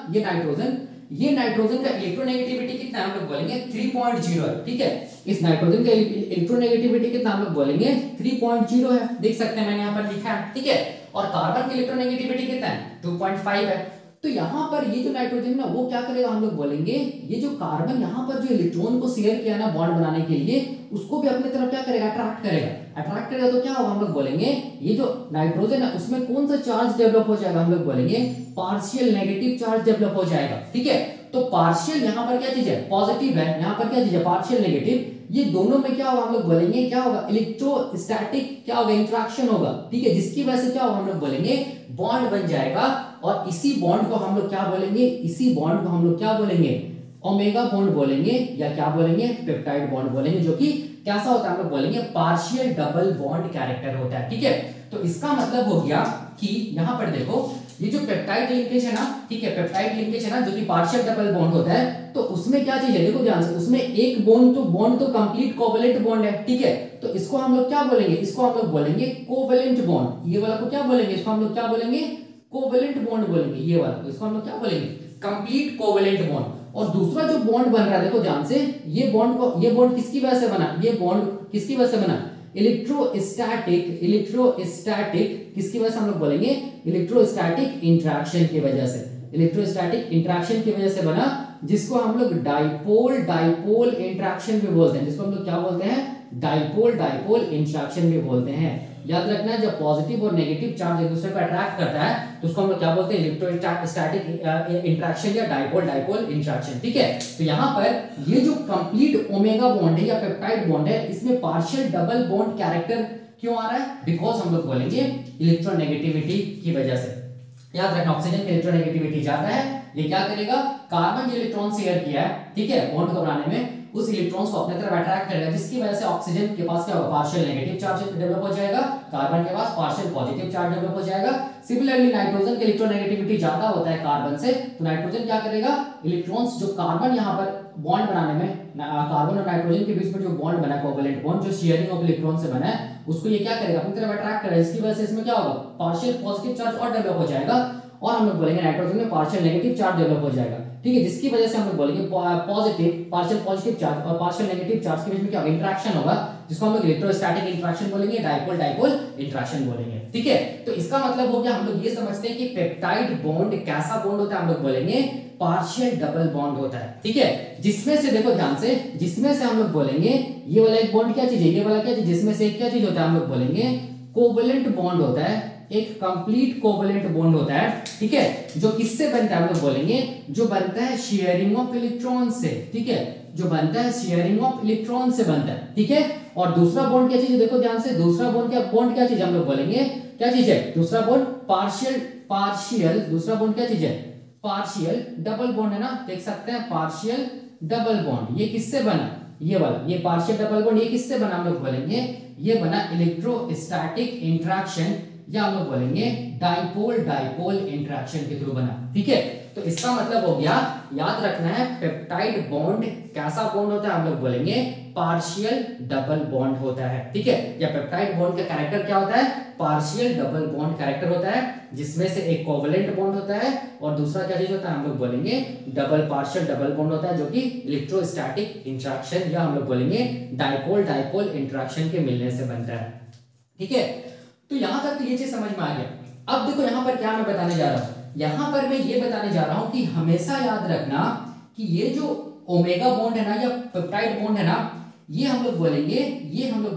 ये नाइट्रोजन का इलेक्ट्रोनेगेटिविटी कितना है, हम लोग बोलेंगे 3.0 है। ठीक है, इस नाइट्रोजन का इलेक्ट्रोनेगेटिविटी कितना, हम लोग बोलेंगे 3.0 है, देख सकते हैं मैंने यहाँ पर लिखा है। ठीक है, और कार्बन की इलेक्ट्रोनेगेटिविटी कितना है, 2.5 है। तो यहाँ पर ये जो नाइट्रोजन ना, वो क्या करेगा, हम लोग बोलेंगे ये जो कार्बन यहाँ पर जो इलेक्ट्रॉन को शेयर किया ना बॉन्ड बनाने के लिए, उसको भी अपनी तरफ क्या करेगा, अट्रैक्ट करेगा। तो क्या होगा, हम लोग बोलेंगे ये जो नाइट्रोजन है उसमें कौन सा चार्ज डेवलप हो जाएगा, हम लोग बोलेंगे पार्शियल नेगेटिव चार्ज डेवलप हो जाएगा। ठीक है, तो पार्शियल यहाँ पर क्या चीज है, पॉजिटिव है, यहाँ पर क्या चीज है, पार्शियल नेगेटिव। ये दोनों में क्या होगा, हम लोग बोलेंगे क्या होगा, इलेक्ट्रोस्टैटिक क्या होगा, इंटरेक्शन होगा। ठीक है, जिसकी वजह से क्या होगा, हम लोग बोलेंगे बॉन्ड बन जाएगा। और इसी बॉन्ड को हम लोग क्या बोलेंगे, इसी बॉन्ड को हम लोग क्या बोलेंगे, ओमेगा बॉन्ड बोलेंगे, या क्या बोलेंगे, पेप्टाइड बॉन्ड बोलेंगे, जो कि कैसा होता है, हम लोग बोलेंगे पार्शियल डबल बॉन्ड कैरेक्टर होता है। ठीक है, तो इसका मतलब हो गया कि यहां पर देखो ये जो पेप्टाइड लिंकेज है ना, ठीक है, पेप्टाइड लिंकेज है ना, जो कि पार्शियल डबल बॉन्ड होता है, तो उसमें क्या चीज है, देखो ध्यान से, उसमें एक बॉन्ड तो कंप्लीट कोवेलेंट बॉन्ड है। ठीक है, तो इसको हम लोग क्या बोलेंगे, इसको हम लोग बोलेंगे कोवेलेंट बॉन्ड। ये वाला को क्या बोलेंगे, इसको हम लोग क्या बोलेंगे, कोवेलेंट बॉन्ड बोलेंगे। ये वाला तो इसको हम लोग क्या बोलेंगे, कंप्लीट कोवेलेंट बॉन्ड। और दूसरा जो बॉन्ड बन रहा है, देखो ध्यान से, ये बॉन्ड किसकी वजह से बना, ये बॉन्ड किसकी वजह से बना, इलेक्ट्रोस्टैटिक किसकी वजह से, हम लोग बोलेंगे इलेक्ट्रोस्टैटिक इंटरेक्शन की वजह से, इलेक्ट्रोस्टैटिक इंटरेक्शन की वजह से बना, जिसको हम लोग डाइपोल इंटरेक्शन भी बोलते हैं, जिसको हम लोग क्या बोलते हैं, डाइपोल इंटरेक्शन भी बोलते हैं। याद रखना, जब पॉजिटिव और नेगेटिव चार्ज एक दूसरे को अट्रैक्ट करता है तो उसको हम लोग क्या बोलते हैं, इलेक्ट्रोस्टैटिक इंटरेक्शन या डाइपोल इंटरेक्शन। ठीक है, तो यहाँ पर ये जो कंप्लीट ओमेगा बॉन्ड है या पेप्टाइड बॉन्ड है, इसमें पार्शियल डबल बॉन्ड कैरेक्टर क्यों आ रहा है, बिकॉज हम लोग बोलेंगे इलेक्ट्रोनेगेटिविटी की वजह से। याद रखना, ऑक्सीजन की इलेक्ट्रोनेगेटिविटी ज्यादा है, ये क्या करेगा, कार्बन जो इलेक्ट्रॉन शेयर किया है, ठीक है, बॉन्ड को बनाने में, उस इलेक्ट्रॉन्स को अपने तरफ अट्रैक्ट करेगा, जिसकी वजह से ऑक्सीजन के पास क्या होगा, पार्शियल नेगेटिव चार्ज डेवलप हो जाएगा, कार्बन के पास पार्शियल पॉजिटिव चार्ज डेवलप हो जाएगा। सिमिलरली नाइट्रोजन की इलेक्ट्रोनेगेटिविटी ज्यादा होता है कार्बन से, तो नाइट्रोजन क्या करेगा, इलेक्ट्रॉन्स जो कार्बन यहाँ पर बॉन्ड बनाने में, कार्बन और नाइट्रोजन के बीच में जो बॉन्ड बना है, कोवेलेंट बॉन्ड, जो शेयरिंग ऑफ इलेक्ट्रॉन से बना है, उसको ये क्या करेगा, अपनी तरफ अट्रैक्ट करेगा, इसकी वजह से इसमें क्या होगा, पार्शियल पॉजिटिव चार्ज और डेवलप हो जाएगा, और हम लोग बोलेंगे नाइट्रोजन में पार्शियल नेगेटिव चार्ज डेवलप हो जाएगा। ठीक है, जिसकी वजह से हम लोग बोलेंगे पार्शियल पॉजिटिव चार्ज और पार्शियल नेगेटिव चार्ज के बीच में क्या होगा, इंटरेक्शन होगा, जिसको हम लोग इलेक्ट्रोस्टैटिक इंटरेक्शन बोलेंगे, डाइपोल इंटरेक्शन बोलेंगे। ठीक है, तो इसका मतलब हो गया, हम लोग ये समझते हैं कि पेप्टाइड बॉन्ड कैसा बॉन्ड होता है, हम लोग बोलेंगे पार्शियल डबल बॉन्ड होता है। ठीक है, जिसमें से देखो ध्यान से, जिसमें से हम लोग बोलेंगे ये वाला एक बॉन्ड क्या चीज है, ये वाला क्या चीज, जिसमें से एक क्या चीज होता है, हम लोग बोलेंगे कोवेलेंट बॉन्ड होता है, एक कंप्लीट कोवेलेंट बॉन्ड होता है। ठीक है, जो किससे बनता है, हम लोग बोलेंगे जो बनता है शेयरिंग ऑफ इलेक्ट्रॉन से। ठीक है, जो बनता है शेयरिंग ऑफ इलेक्ट्रॉन से बनता है। ठीक है, और दूसरा बॉन्ड क्या चीज है, देखो ध्यान से, दूसरा बॉन्ड क्या चीज है, हम लोग बोलेंगे क्या चीज है, दूसरा बॉन्ड पार्शियल दूसरा बॉन्ड क्या चीज है, पार्शियल डबल बॉन्ड है ना, देख सकते हैं, पार्शियल डबल बॉन्ड। ये किससे बना, ये वाला, ये पार्शियल डबल बॉन्ड, ये किससे बना, हम लोग बोलेंगे ये बना इलेक्ट्रोस्टैटिक इंटरेक्शन या हम लोग बोलेंगे डाइपोल डाइपोल इंटरेक्शन के थ्रू बना। ठीक है, तो इसका मतलब हो गया, याद रखना है पेप्टाइड बॉन्ड कैसा बॉन्ड होता है, हम लोग बोलेंगे पार्शियल डबल बॉन्ड होता है। ठीक है, या पेप्टाइड बॉन्ड का कैरेक्टर क्या होता है, पार्शियल डबल बॉन्ड कैरेक्टर होता है, जिसमें से एक कोवलेंट बॉन्ड होता है और दूसरा क्या चीज होता है, हम लोग बोलेंगे डबल पार्शियल डबल बॉन्ड होता है, जो कि इलेक्ट्रोस्टैटिक इंटरेक्शन या हम लोग बोलेंगे डाइपोल डाइपोल इंटरेक्शन के मिलने से बनता है। ठीक है, तो यहां तक तो ये चीज समझ में आ गया। अब देखो यहां पर क्या मैं बताने जा रहा हूं, यहां पर मैं ये बताने जा रहा हूं कि हमेशा याद रखना कि ये जो ओमेगा बॉन्ड है ना या पेप्टाइड बॉन्ड है ना, ये हम लोग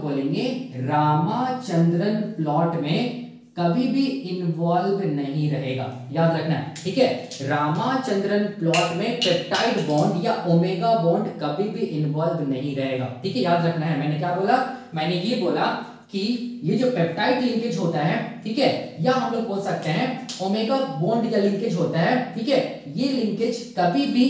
बोलेंगे रामाचंद्रन प्लॉट में कभी भी इन्वॉल्व नहीं रहेगा, याद रखना है। ठीक है, रामाचंद्रन प्लॉट में पेप्टाइड बॉन्ड या ओमेगा बॉन्ड कभी भी इन्वॉल्व नहीं रहेगा। ठीक है, याद रखना है। मैंने क्या बोला, मैंने ये बोला कि ये जो पेप्टाइड लिंकेज होता है, ठीक है, या हम लोग बोल सकते हैं ओमेगा बॉन्ड का लिंकेज होता है, ठीक है, ये लिंकेज कभी भी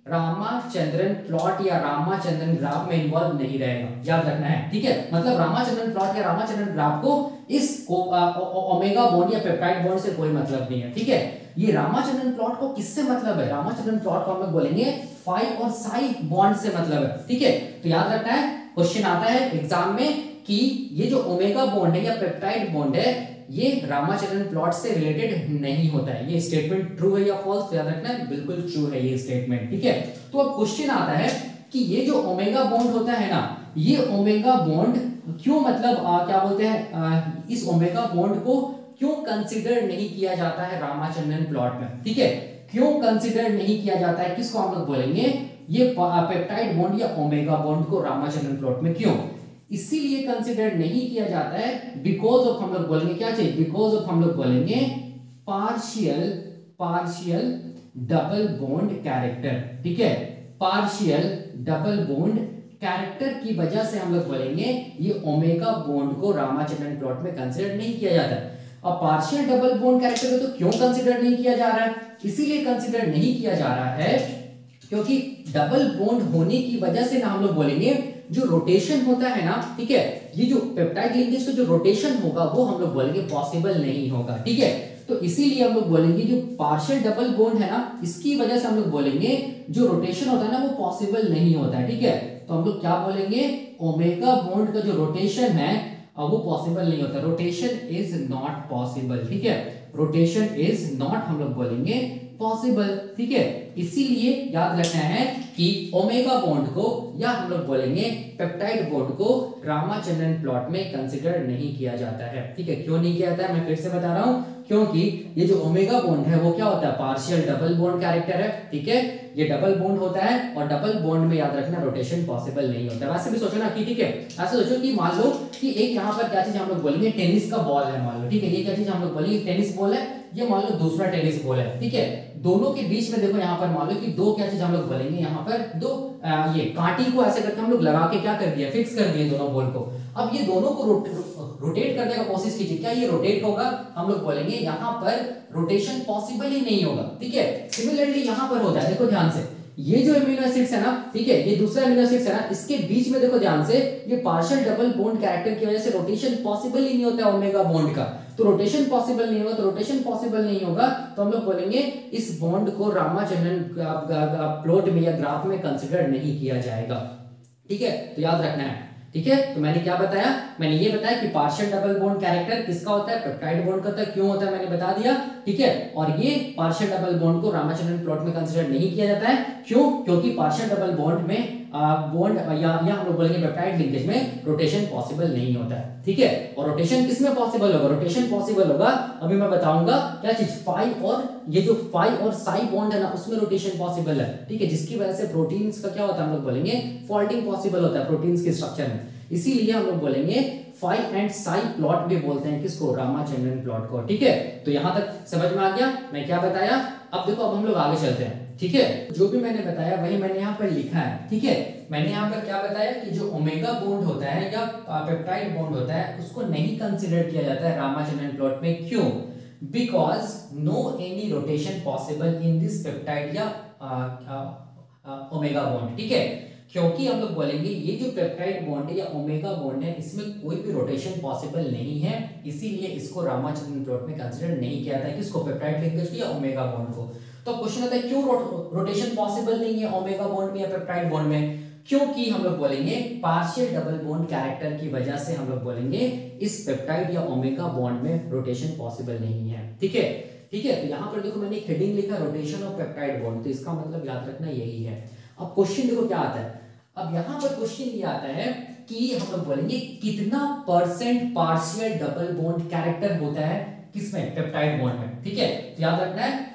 रामाचंद्रन प्लॉट या रामाचंद्रन ग्राफ में इन्वॉल्व नहीं रहेगा, याद रखना है। ठीक है, मतलब रामाचंद्रन प्लॉट या रामाचंद्रन ग्राफ को इस ओमेगा बॉन्ड या पेप्टाइड बॉन्ड से कोई मतलब नहीं है। ठीक है, ये रामाचंद्रन प्लॉट को किससे मतलब है, रामाचंद्रन प्लॉट को हम लोग बोलेंगे फाई और साई बॉन्ड से मतलब है। ठीक है, तो याद रखना है, क्वेश्चन आता है एग्जाम में कि ये जो ओमेगा बॉन्ड है या पेप्टाइड बॉन्ड है, ये रामाचंद्रन प्लॉट से रिलेटेड नहीं होता है। ये स्टेटमेंट ट्रू है या फॉल्स, याद रखना है, बिल्कुल ट्रू है ये स्टेटमेंट। ठीक है, तो अब क्वेश्चन आता है कि ये जो ओमेगा बॉन्ड होता है ना, ये ओमेगा बॉन्ड क्यों मतलब क्या बोलते हैं, इस ओमेगा बॉन्ड को क्यों कंसीडर नहीं किया जाता है रामाचंद्रन प्लॉट में। ठीक है, क्यों कंसीडर नहीं किया जाता है, किसको हम लोग बोलेंगे, ये पेप्टाइड बॉन्ड या ओमेगा बॉन्ड को रामाचंद्रन प्लॉट में क्यों इसीलिए कंसीडर नहीं किया जाता है, बिकॉज ऑफ हम लोग बोलेंगे क्या चाहिए, बिकॉज ऑफ हम लोग बोलेंगे पार्शियल डबल बॉन्ड कैरेक्टर। ठीक है, पार्शियल डबल बॉन्ड कैरेक्टर की वजह से हम लोग बोलेंगे ये ओमेगा बॉन्ड को रामाचंद्रन प्लॉट में कंसीडर नहीं किया जाता। अब पार्शियल डबल बॉन्ड कैरेक्टर को तो क्यों कंसीडर नहीं किया जा रहा है, इसीलिए कंसीडर नहीं किया जा रहा है क्योंकि डबल बॉन्ड होने की वजह से ना हम लोग बोलेंगे जो रोटेशन होता है ना, ठीक है, ये जो पेप्टाइड लिंकेज का जो रोटेशन होगा वो हम लोग बोलेंगे पॉसिबल नहीं होगा। ठीक है, तो इसीलिए हम लोग बोलेंगे जो पार्शियल डबल बॉन्ड है ना, इसकी वजह से हम लोग बोलेंगे जो रोटेशन होता है ना वो पॉसिबल नहीं होता है। ठीक है, तो हम लोग क्या बोलेंगे, ओमेगा बॉन्ड का जो रोटेशन है वो पॉसिबल नहीं होता, रोटेशन इज नॉट पॉसिबल। ठीक है, रोटेशन इज नॉट हम लोग बोलेंगे पॉसिबल। ठीक है, इसीलिए याद रखना है कि ओमेगा बॉन्ड को या हम लोग बोलेंगे पेप्टाइड बॉन्ड को रामाचंद्रन प्लॉट में कंसीडर नहीं किया जाता है। ठीक है, क्यों नहीं किया जाता है मैं फिर से बता रहा हूं, क्योंकि ये जो ओमेगा बॉन्ड है वो क्या होता है, पार्शियल डबल बॉन्ड कैरेक्टर है। ठीक है, ये डबल बॉन्ड होता है और डबल बॉन्ड में याद रखना रोटेशन पॉसिबल नहीं होता। वैसे भी सोचो ना कि ठीक है, ऐसे सोचो कि मान लो कि एक यहाँ पर क्या चीज हम लोग बोलेंगे टेनिस का बॉल है, मान लो, ठीक है, ये क्या चीज हम लोग बोलेंगे टेनिस बॉल है, ये मान लो दूसरा टेनिस बॉल है। ठीक है, दोनों के बीच में देखो यहाँ पर मान लो कि दो क्या चीज हम लोग बोलेंगे, यहाँ पर दो ये कांटी को ऐसे करके हम लोग लगा के क्या कर दिया, फिक्स कर दिए दोनों बॉल को। अब ये दोनों को रोटेट करने का कोशिश कीजिए, क्या ये रोटेट होगा, हम लोग बोलेंगे यहाँ पर रोटेशन पॉसिबल ही नहीं होगा। ठीक है, सिमिलरली यहाँ पर होता है, देखो ध्यान से, ये जो अमीनो एसिड्स है ना, ठीक है, ये दूसरा अमीनो एसिड्स है ना, इसके बीच में देखो ध्यान से, ये पार्शियल डबल बॉन्ड कैरेक्टर की वजह से रोटेशन पॉसिबल ही नहीं होता है ओमेगा बॉन्ड का। तो रोटेशन पॉसिबल नहीं होगा, तो रोटेशन पॉसिबल नहीं होगा तो हम लोग बोलेंगे इस बॉन्ड को रामाचंद्रन प्लॉट में या ग्राफ में कंसीडर नहीं किया जाएगा। ठीक है, तो याद रखना है। ठीक है, तो मैंने क्या बताया, मैंने ये बताया कि पार्शियल डबल बॉन्ड कैरेक्टर किसका होता है, पेप्टाइड बॉन्ड का होता है, क्यों होता है मैंने बता दिया। ठीक है, और ये पार्शियल डबल बॉन्ड को रामाचंद्रन प्लॉट में कंसीडर नहीं किया जाता है, क्यों, क्योंकि पार्शियल डबल बॉन्ड में बॉन्ड या हम लोग बोलेंगे पेप्टाइड लिंकेज में रोटेशन पॉसिबल नहीं होता है। ठीक है, और रोटेशन किसमें पॉसिबल होगा, रोटेशन पॉसिबल होगा अभी मैं बताऊंगा क्या चीज, फाई और ये जो फाई और साई बॉन्ड है ना उसमें रोटेशन पॉसिबल है। ठीक है, जिसकी वजह से प्रोटीन्स का क्या होता है, हम लोग बोलेंगे फॉल्टिंग पॉसिबल होता है प्रोटीन्स के स्ट्रक्चर में, इसीलिए हम लोग बोलेंगे फाई एंड साई प्लॉट भी बोलते हैं किसको, रामाचंद्रन प्लॉट को। ठीक है, तो यहां तक समझ में आ गया मैं क्या बताया। अब देखो, अब हम लोग आगे चलते हैं। ठीक है, जो भी मैंने बताया वही मैंने यहाँ पर लिखा है। ठीक है, मैंने यहाँ पर क्या बताया कि जो ओमेगा बॉन्ड होता है या पेप्टाइड बॉन्ड होता है उसको नहीं कंसीडर किया जाता है रामाचंद्रन प्लॉट में, क्यों, because no any rotation possible in this peptide या ओमेगा बॉन्ड। ठीक है, क्योंकि हम लोग बोलेंगे ये जो पेप्टाइड बॉन्ड है या ओमेगा बॉन्ड है इसमें कोई भी रोटेशन पॉसिबल नहीं है, इसीलिए इसको रामाचंद्रन प्लॉट में कंसीडर नहीं किया था, किसको, पेप्टाइड लिंकेज को या ओमेगा बॉन्ड को। तो क्वेश्चन आता है क्यों रोटेशन पॉसिबल नहीं है ओमेगा बॉन्ड में या पेप्टाइड बॉन्ड में, क्योंकि हम लोग बोलेंगे पार्शियल डबल बॉन्ड कैरेक्टर की वजह से हम लोग बोलेंगे इस पेप्टाइड या ओमेगा बॉन्ड में रोटेशन पॉसिबल नहीं है। ठीक है, ठीक है। तो यहाँ पर देखो मैंने हेडिंग लिखा रोटेशन ऑफ पेप्टाइड बॉन्ड, तो इसका मतलब याद रखना यही है। अब क्वेश्चन देखो क्या आता है, अब यहाँ पर क्वेश्चन ये आता है कि हम लोग बोलेंगे कितना percent partial double bond character होता है किसमें, पेप्टाइड बॉन्ड में। ठीक है, तो याद रखना है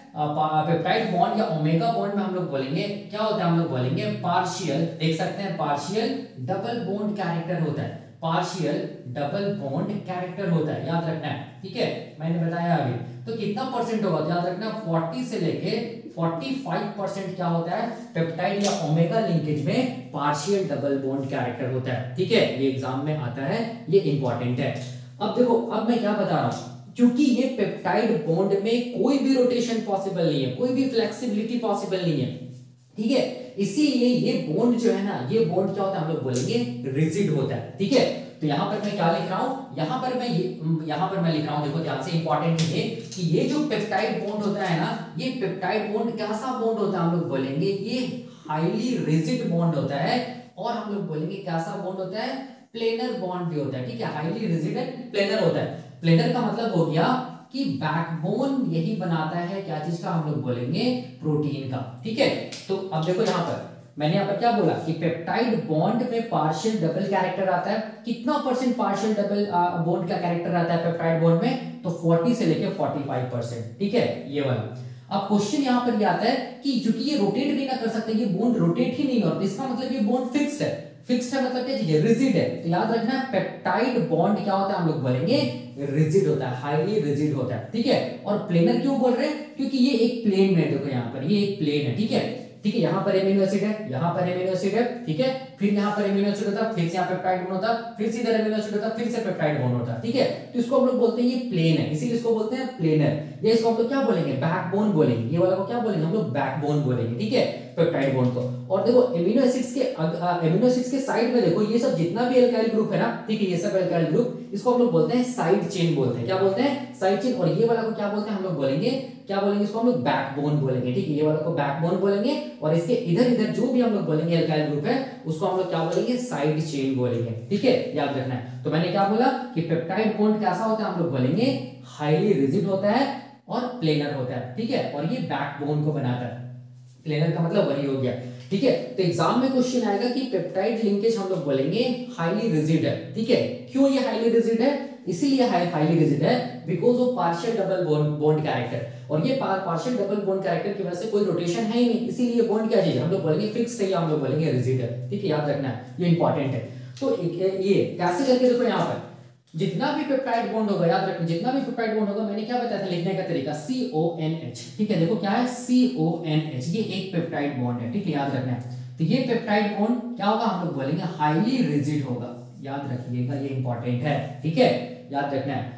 पेप्टाइड बॉन्ड या ओमेगा बॉन्ड में हम लोग बोलेंगे क्या होता है, हम लोग बोलेंगे पार्शियल, देख सकते हैं पार्शियल डबल बॉन्ड कैरेक्टर होता है, पार्शियल डबल बॉन्ड कैरेक्टर होता है, याद रखना है। ठीक है, मैंने बताया अभी। तो कितना परसेंट होगा, तो याद रखना 40 से लेके 45% क्या होता है पेप्टाइड या ओमेगा लिंकेज में पार्शियल डबल बॉन्ड कैरेक्टर होता है। ठीक है, ये एग्जाम में आता है, ये इंपॉर्टेंट है। अब देखो, अब मैं क्या बता रहा हूं, क्योंकि ये पेप्टाइड बॉन्ड में कोई भी रोटेशन पॉसिबल नहीं है, कोई भी फ्लेक्सिबिलिटी पॉसिबल नहीं है। ठीक है, इसीलिए ये बॉन्ड जो है ना, ये बॉन्ड क्या होता है, हम लोग बोलेंगे रिजिड होता है। ठीक है, तो यहां पर मैं क्या लिख रहा हूं, यहां पर मैं लिख रहा हूं, देखो ध्यान से, इंपॉर्टेंट है कि ये जो पेप्टाइड बॉन्ड होता है ना, ये पेप्टाइड बॉन्ड कैसा बॉन्ड होता है, हम लोग बोलेंगे ये हाईली रिजिड बॉन्ड होता है, और हम लोग बोलेंगे कैसा बॉन्ड होता है, प्लेनर बॉन्ड भी होता है। ठीक है, हाईली रिजिड एंड प्लेनर होता है। प्लेनर का मतलब हो गया कि बैकबोन यही बनाता है क्या चीज का, हम लोग बोलेंगे प्रोटीन का। ठीक है, तो अब देखो यहां पर मैंने यहां पर क्या बोला कि पेप्टाइड बॉन्ड में पार्शियल डबल कैरेक्टर आता है, कितना परसेंट पार्शियल डबल बॉन्ड का कैरेक्टर आता है पेप्टाइड बॉन्ड में, तो 40 से लेके 45%। ठीक है, ये वाला। अब क्वेश्चन यहां पर ये आता है कि क्योंकि ये रोटेट भी ना कर सकते, ये बॉन्ड रोटेट ही नहीं होता, इसका मतलब ये बॉन्ड फिक्स्ड है। फिक्स्ड है मतलब क्या चीज है, रिजिड है। तो याद रखना पेप्टाइड बॉन्ड क्या होता है, हम लोग बोलेंगे रिजिड होता है, हाईली रिजिड होता है। ठीक है, और प्लेनर क्यों बोल रहे हैं, क्योंकि ये एक प्लेन में, देखो यहाँ पर ये एक प्लेन है। ठीक है, ठीक है, यहाँ पर एमिनो एसिड है, यहाँ पर एमिनो एसिड है। ठीक है, फिर यहाँ पर एमिनो एसिड होता है, फिर से यहाँ पेप्टाइड बॉन्ड होता है, फिर से इधर एमिनो एसिड होता है, फिर से पेप्टाइड बॉन्ड होता है। ठीक है, तो इसको हम लोग बोलते हैं ये प्लेन है, इसीलिए इसको बोलते हैं प्लेनर। ये इसको हम लोग क्या बोलेंगे, बैकबोन बोलेंगे, ये वाला को क्या बोलेंगे, हम लोग बैकबोन बोलेंगे। ठीक है, पेप्टाइड बॉन्ड को। और देखो एमिनो एसिड्स के साइड में देखो ये सब जितना भी एल्काइल ग्रुप है ना, ठीक है, ये सब एल्काइल ग्रुप, इसको हम लोग बोलते हैं साइड चेन बोलते हैं। क्या बोलते हैं, साइड चेन। और ये वाला को क्या बोलते हैं, हम लोग बोलेंगे, क्या बोलेंगे, इसको हम लोग बैकबोन बोलेंगे। ठीक है, ये वाला को बैकबोन बोलेंगे, और इसके इधर इधर जो भी हम लोग बोलेंगे एल्काइल ग्रुप है उसको हम लोग क्या बोलेंगे, साइड चेन बोलेंगे। ठीक है, याद रखना है। तो मैंने क्या बोला कि पेप्टाइड बॉन्ड कैसा होता है, हम लोग बोलेंगे हाईली रिजिड होता है और प्लेनर होता है। ठीक है, और ये बैकबोन को बनाता है, प्लेनर का मतलब वही हो गया। ठीक है, तो एग्जाम में क्वेश्चन आएगा कि पेप्टाइड लिंकेज हम लोग बोलेंगे हाईली रिजिड है। ठीक है, क्यों ये हाईली रिजिड है, इसीलिए हाईली रिजिड है because of partial double bond character, और ये पार्शियल डबल बॉन्ड कैरेक्टर की वजह से कोई रोटेशन है ही नहीं, इसीलिए बॉन्ड क्या चीज है, हम लोग बोलेंगे फिक्स्ड है या हम लोग बोलेंगे रिजिड है। ठीक है, याद रखना है, ये इंपॉर्टेंट है। तो ये कैसे करके देखो, यहाँ पर जितना भी पेप्टाइड बॉन्ड होगा, याद रखना जितना भी पेप्टाइड बॉन्ड होगा, मैंने क्या बताया था लिखने का तरीका, CONH। ठीक है, देखो क्या है CONH, ये एक पेप्टाइड बॉन्ड है। ठीक है, याद रखना है। तो ये पेप्टाइड बॉन्ड क्या होगा, हम लोग बोलेंगे हाईली रिजिड होगा, याद रखिएगा, ये इंपॉर्टेंट है। ठीक है, याद रखना है।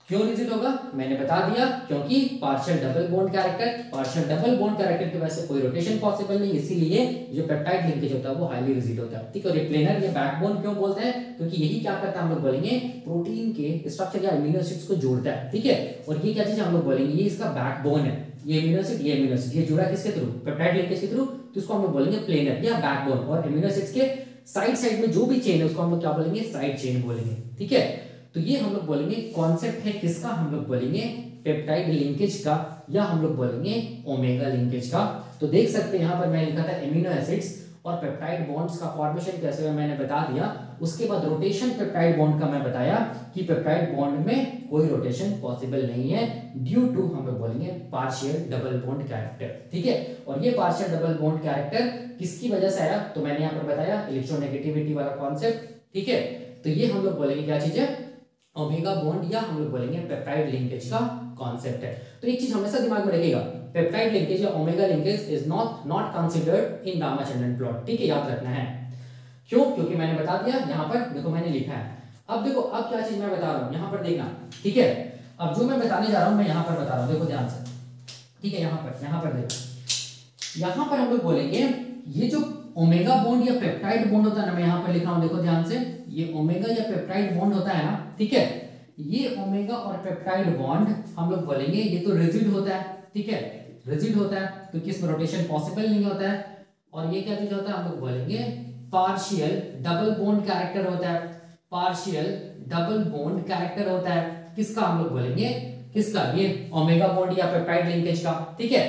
क्यों रिजिड होगा, मैंने बता दिया, क्योंकि पार्शियल डबल बॉन्ड कैरेक्टर की वजह से कोई रोटेशन पॉसिबल नहीं, इसीलिए जो पेप्टाइड लिंकेज होता है वो हाईली रिजिड होता है। ठीक है, और ये प्लेनर या बैकबोन क्यों बोलते हैं, क्योंकि यही क्या करता है, हम लोग बोलेंगे प्रोटीन के स्ट्रक्चर या अमीनो एसिड्स को जोड़ता है। ठीक है, और ये क्या चीज हम लोग बोलेंगे, ये इसका बैकबोन है, ये अमीनो एसिड ये जुड़ा किसके थ्रू, पेप्टाइड लिंकेज के थ्रू, तो इसको हम लोग बोलेंगे प्लेनर या बैकबोन। और अमीनो एसिड्स के साइड में जो भी चेन है उसको हम लोग क्या बोलेंगे, साइड चेन बोलेंगे। ठीक है, तो ये हम लोग बोलेंगे कॉन्सेप्ट है किसका, हम लोग बोलेंगे पेप्टाइड लिंकेज का, या हम लोग बोलेंगे ओमेगा लिंकेज का। तो देख सकते हैं यहाँ पर मैंने लिखा था एमिनो एसिड्स और पेप्टाइड बॉन्ड्स का फॉर्मेशन कैसे हुआ मैंने बता दिया। उसके बाद रोटेशन पेप्टाइड बॉन्ड का मैं बताया कि पेप्टाइड बॉन्ड में कोई रोटेशन पॉसिबल नहीं है ड्यू टू हम लोग बोलेंगे पार्शियल डबल बॉन्ड कैरेक्टर। ठीक है, और ये पार्शियल डबल बॉन्ड कैरेक्टर किसकी वजह से आया, तो मैंने यहाँ पर बताया इलेक्ट्रोनेगेटिविटी वाला कॉन्सेप्ट। ठीक है, तो ये हम लोग बोलेंगे क्या चीज है, ओमेगा बॉन्ड, या हम लोग बोलेंगे पेप्टाइड लिंकेज का कॉन्सेप्ट है। तो एक चीज हमेशा दिमाग में रखिएगा, पेप्टाइड लिंकेज या omega linkage is not considered in Ramachandran plot. ठीक है, याद रखना है। क्यों, क्योंकि मैंने बता दिया, यहाँ पर देखो मैंने लिखा है। अब देखो अब क्या चीज मैं बता रहा हूँ, यहाँ पर देखना। ठीक है, अब जो मैं बताने जा रहा हूँ मैं यहाँ पर बता रहा हूँ, देखो ध्यान से। ठीक है, यहाँ पर देखो, यहां पर हम लोग बोलेंगे ये जो ओमेगा बॉन्ड या पेप्टाइड बॉन्ड होता है ना, मैं यहां पर लिख रहा हूं, देखो ध्यान से, ये ओमेगा या पेप्टाइड बॉन्ड होता है ना, ठीक है, ये ओमेगा और पेप्टाइड बॉन्ड हम लोग बोलेंगे ये तो रिजिड होता है, ठीक है, रिजिड होता है क्योंकि इसमें रोटेशन पॉसिबल नहीं होता है। और ये क्या चीज होता है, हम लोग बोलेंगे पार्शियल डबल बॉन्ड कैरेक्टर होता है, पार्शियल डबल बॉन्ड कैरेक्टर होता है, किसका हम लोग बोलेंगे, किसका, ये ओमेगा बॉन्ड या पेप्टाइड लिंकेज का, ठीक है।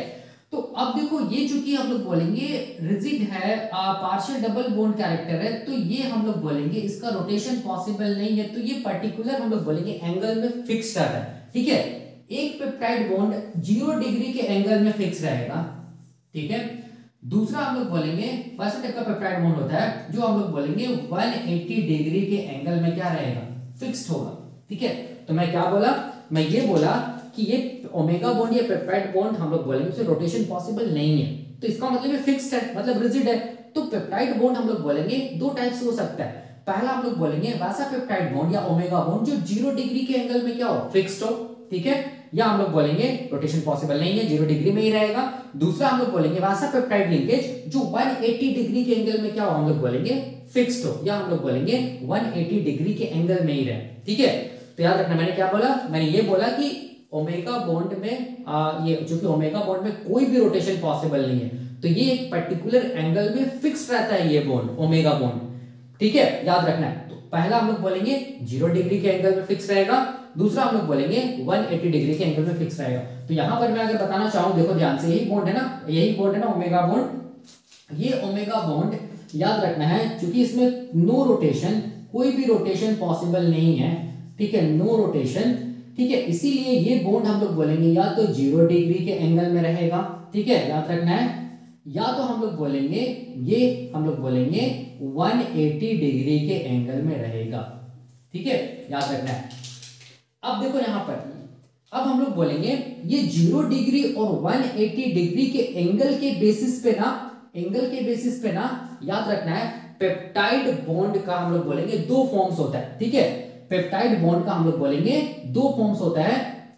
तो अब देखो ये चूंकि हम लोग बोलेंगे रिजिड है, पार्शियल डबल बॉन्ड कैरेक्टर है, तो ये हम लोग बोलेंगे इसका रोटेशन पॉसिबल नहीं है, तो ये पर्टिकुलर हम लोग बोलेंगे एंगल में फिक्स रहता है, ठीक है। एक पेप्टाइड बॉन्ड 0 डिग्री के एंगल में फिक्स रहेगा, ठीक है। दूसरा हम लोग बोलेंगे फर्स्ट टाइप का पेप्टाइड बॉन्ड होता है जो हम लोग बोलेंगे 180 डिग्री के एंगल में क्या रहेगा, फिक्स्ड होगा, ठीक है। तो मैं क्या बोला, मैं ये बोला कि ये ओमेगा बॉन्ड या पेप्टाइड बॉन्ड हम लोग बोलेंगे उसमें रोटेशन पॉसिबल नहीं है, तो इसका मतलब ये फिक्स्ड है, मतलब रिजिड है। तो पेप्टाइड बॉन्ड हम लोग बोलेंगे दो टाइप से हो सकता है। पहला हम लोग बोलेंगे वैसा पेप्टाइड बॉन्ड या ओमेगा बॉन्ड जो 0 डिग्री के एंगल में क्या हो, फिक्स्ड हो, ठीक है, या हम लोग बोलेंगे रोटेशन पॉसिबल नहीं है, 0 डिग्री में ही रहेगा। दूसरा हम लोग बोलेंगे वैसा पेप्टाइड लिंकेज जो 180 डिग्री के एंगल में क्या हो, हम लोग बोलेंगे फिक्स्ड हो, या हम लोग बोलेंगे 180 डिग्री के एंगल में ही रहे, ठीक है। तो याद रखना मैंने क्या बोला, मैंने ये बोला कि ओमेगा बॉन्ड में ये जो कि ओमेगा बॉन्ड में कोई भी रोटेशन पॉसिबल नहीं है, तो ये एक पर्टिकुलर एंगल में फिक्स्ड रहता है ये बॉन्ड, ओमेगा बॉन्ड, ठीक है, याद रखना है। तो पहला हम लोग बोलेंगे 0 डिग्री के एंगल में फिक्स रहेगा, दूसरा हम लोग बोलेंगे 180 डिग्री के एंगल में फिक्स रहेगा। तो यहां पर मैं अगर बताना चाहूं, देखो ध्यान से, यही बॉन्ड है ना, यही बॉन्ड है ना ओमेगा बॉन्ड, ये ओमेगा बॉन्ड याद रखना है क्योंकि इसमें नो रोटेशन, कोई भी रोटेशन पॉसिबल नहीं है, ठीक है, नो रोटेशन, ठीक है, इसीलिए ये बॉन्ड हम लोग बोलेंगे या तो 0 डिग्री के एंगल में रहेगा, ठीक है, याद रखना है, या तो हम लोग बोलेंगे ये हम लोग बोलेंगे 180 डिग्री के एंगल में रहेगा, ठीक है, याद रखना है। अब देखो यहां पर, अब हम लोग बोलेंगे ये 0 डिग्री और 180 डिग्री के एंगल के बेसिस पे ना, एंगल के बेसिस पे ना, याद रखना है पेप्टाइड बॉन्ड का हम लोग बोलेंगे दो फॉर्म्स होता है, ठीक है, पेप्टाइड बॉन्ड का हम लोग बोलेंगे दो फॉर्म्स होता है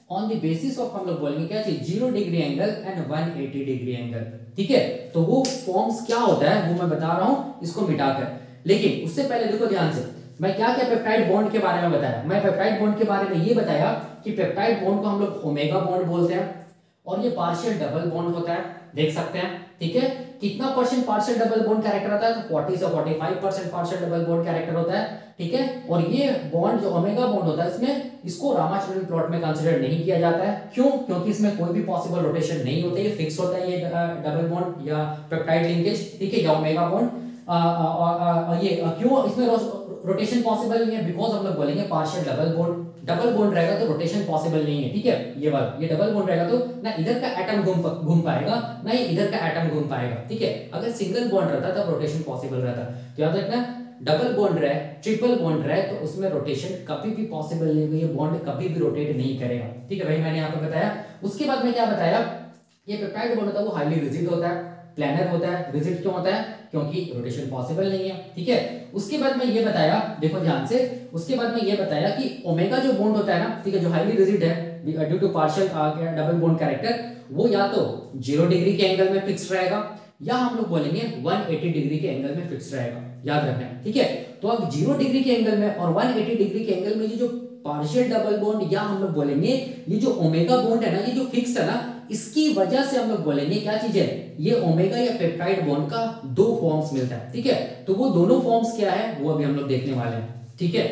ऑन द बेसिस ऑफ, हम लोग बोलेंगे क्या चीज, 0 degree angle and 180 degree angle, ठीक है। तो वो फॉर्म्स क्या होता है वो मैं बता रहा हूं इसको मिटाकर, लेकिन उससे पहले देखो ध्यान से, मैं क्या क्या पेप्टाइड बॉन्ड के बारे में बताया, मैं पेप्टाइड बॉन्ड के बारे में ये बताया कि पेप्टाइड बॉन्ड को हम लोग ओमेगा बॉन्ड बोलते हैं और ये पार्शियल डबल बॉन्ड होता है, देख सकते हैं, ठीक है। कितना percent partial double bond character होता है, तो 40 से 45% पार्शियल डबल बॉन्ड कैरेक्टर होता है, ठीक है। और ये बॉन्ड जो ओमेगा बॉन्ड होता है इसमें इसको रामाचंद्रन प्लॉट में कंसीडर नहीं किया जाता है, क्यों, क्योंकि इसमें कोई भी पॉसिबल रोटेशन नहीं होता है, ये फिक्स होता है, ये डबल बॉन्ड या पेप्टाइड लिंकेज, ठीक है, या ओमेगा बॉन्ड। ये क्यों इसमें रोटेशन पॉसिबल नहीं है, बिकॉज हम लोग बोलेंगे partial double bond, double bond रहेगा तो रोटेशन पॉसिबल नहीं है, ठीक है, ये वाला, ये डबल बॉन्ड रहेगा तो ना इधर का एटम घूम पाएगा ना ही इधर का एटम घूम पाएगा, ठीक है। अगर सिंगल बॉन्ड रहता तब रोटेशन पॉसिबल रहता, तो याद रखना डबल बॉन्ड रहे, ट्रिपल बॉन्ड रहे तो उसमें रोटेशन कभी भी पॉसिबल नहीं होगी, ये बॉन्ड कभी भी रोटेट नहीं करेगा, ठीक है भाई, मैंने यहाँ पे बताया। उसके बाद में क्या बताया, ये पेप्टाइड बॉन्ड होता है वो हाईली रिजिड होता है, प्लानर होता है, रिजिड क्यों होता है, क्योंकि रोटेशन पॉसिबल नहीं है, ठीक है। उसके बाद में ये बताया, देखो ध्यान से, उसके बाद में ये बताया कि ओमेगा जो बॉन्ड होता है ना, ठीक है, जो हाईली रिजिड है due to partial double bond character, वो या तो 0 डिग्री के एंगल में फिक्स रहेगा या हम लोग बोलेंगे 180 डिग्री के एंगल में फिक्स रहेगा, याद रखना है, ठीक है। तो अब 0 डिग्री के एंगल में और 180 डिग्री के एंगल में ये जो पार्शियल डबल बॉन्ड या हम लोग बोलेंगे ये जो ओमेगा बॉन्ड है ना, ये जो फिक्स है ना, इसकी वजह से हम लोग बोलेंगे क्या चीज है, ये ओमेगा या पेप्टाइड बॉन्ड का दो फॉर्म्स मिलता है, ठीक है। तो वो दोनों फॉर्म्स क्या है वो अभी हम लोग देखने वाले हैं, ठीक है।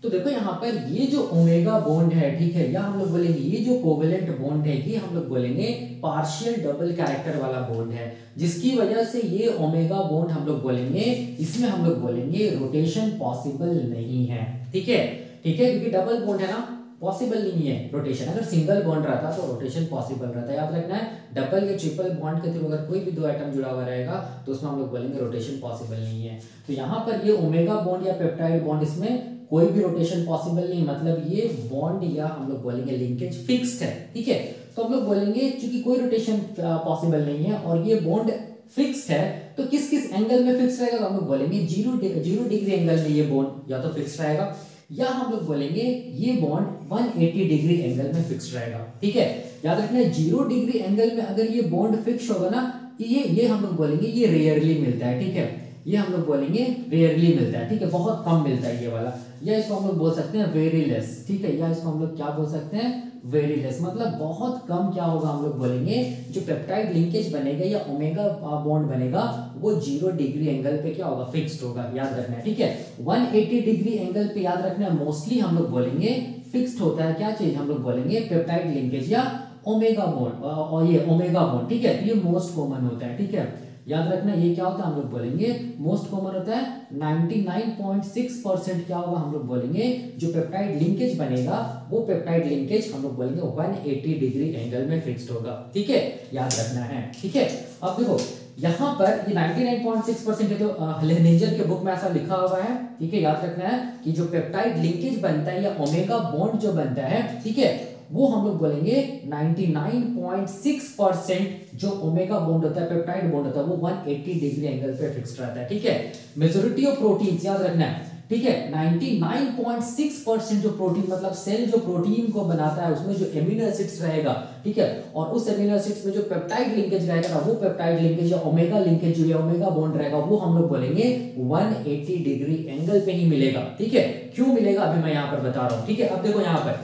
तो देखो यहाँ पर ये जो ओमेगा बॉन्ड है, ठीक है, या हम लोग बोलेंगे ये जो कोवेलेंट बॉन्ड है, ये हम लोग बोलेंगे पार्शियल डबल कैरेक्टर वाला बॉन्ड है, जिसकी वजह से ये ओमेगा बॉन्ड हम लोग बोलेंगे इसमें हम लोग बोलेंगे रोटेशन पॉसिबल नहीं है, ठीक है, ठीक है, क्योंकि डबल बॉन्ड है ना, पॉसिबल नहीं है रोटेशन। अगर सिंगल बॉन्ड रहता तो रोटेशन पॉसिबल रहता है, याद रखना है। डबल या ट्रिपल बॉन्ड के थ्रू अगर कोई भी दो एटम जुड़ा हुआ रहेगा तो उसमें हम लोग बोलेंगे रोटेशन पॉसिबल नहीं है। तो यहाँ पर ये ओमेगा बॉन्ड या पेप्टाइड बॉन्ड, इसमें कोई भी रोटेशन पॉसिबल नहीं, मतलब ये बॉन्ड या हम लोग बोलेंगे लिंकेज फिक्स्ड है, ठीक है। तो हम लोग बोलेंगे क्योंकि कोई रोटेशन पॉसिबल नहीं है और ये बॉन्ड फिक्स्ड है, तो किस किस एंगल में फिक्स रहेगा, तो हम लोग बोलेंगे 0 डिग्री एंगल में ये बॉन्ड या तो फिक्स रहेगा, या हम लोग बोलेंगे ये बॉन्ड 180 डिग्री एंगल में फिक्स रहेगा, ठीक है। याद रखना 0 डिग्री एंगल में अगर ये बॉन्ड फिक्स होगा ना, ये हम लोग बोलेंगे ये रेयरली मिलता है, ठीक है, ये हम लोग बोलेंगे रेयरली मिलता है, ठीक है, बहुत कम मिलता है ये वाला, या इसको हम लोग बोल सकते हैं वेरी लेस, ठीक है, या इसको हम लोग क्या बोल सकते हैं वेरी लेस, मतलब बहुत कम क्या होगा हम लोग बोलेंगे जो पेप्टाइड लिंकेज बनेगा या ओमेगा बॉन्ड बनेगा वो 0 डिग्री एंगल पे क्या होगा फिक्स्ड होगा, याद रखना है, ठीक है। 180 डिग्री एंगल पे याद रखना है मोस्टली हम लोग बोलेंगे फिक्स्ड होता है क्या चीज, हम लोग बोलेंगे पेप्टाइड लिंकेज या ओमेगा बॉन्ड, और ये ओमेगा बॉन्ड, ठीक है, ये मोस्ट कॉमन होता है, ठीक है, याद रखना ये क्या होता है हम लोग बोलेंगे मोस्ट कॉमन होता है। 99.6% क्या होगा हम लोग बोलेंगे जो पेप्टाइड लिंकेज बनेगा वो पेप्टाइड लिंकेज हम लोग बोलेंगे 180 डिग्री एंगल में फिक्स्ड होगा, ठीक है, याद रखना है, ठीक है। अब देखो यहाँ पर ये 99.6% है तो लेनेजर के बुक में ऐसा लिखा हुआ है, ठीक है, याद रखना है कि जो पेप्टाइड लिंकेज बनता है या ओमेगा बॉन्ड जो बनता है, ठीक है, वो हम लोग बोलेंगे 99.6% जो ओमेगा बॉन्ड होता है पेप्टाइड बॉन्ड होता है वो 180 डिग्री एंगल पे फिक्स्ड रहता है, ठीक है। मेजॉरिटी ऑफ प्रोटीन्स याद रखना है, ठीक है, 99.6% जो प्रोटीन मतलब सेल जो प्रोटीन को बनाता है उसमें जो एमिनो एसिड्स रहेगा, ठीक है, और उस एमिनो एसिड्स में जो पेप्टाइड लिंकेज रहेगा ना वो पेप्टाइड लिंकेज या ओमेगा लिंकेज जो या ओमेगा बॉन्ड रहेगा वो हम लोग बोलेंगे 180 डिग्री एंगल पे ही मिलेगा, ठीक है। क्यों मिलेगा अभी मैं यहाँ पर बता रहा हूँ, ठीक है। अब देखो यहाँ पर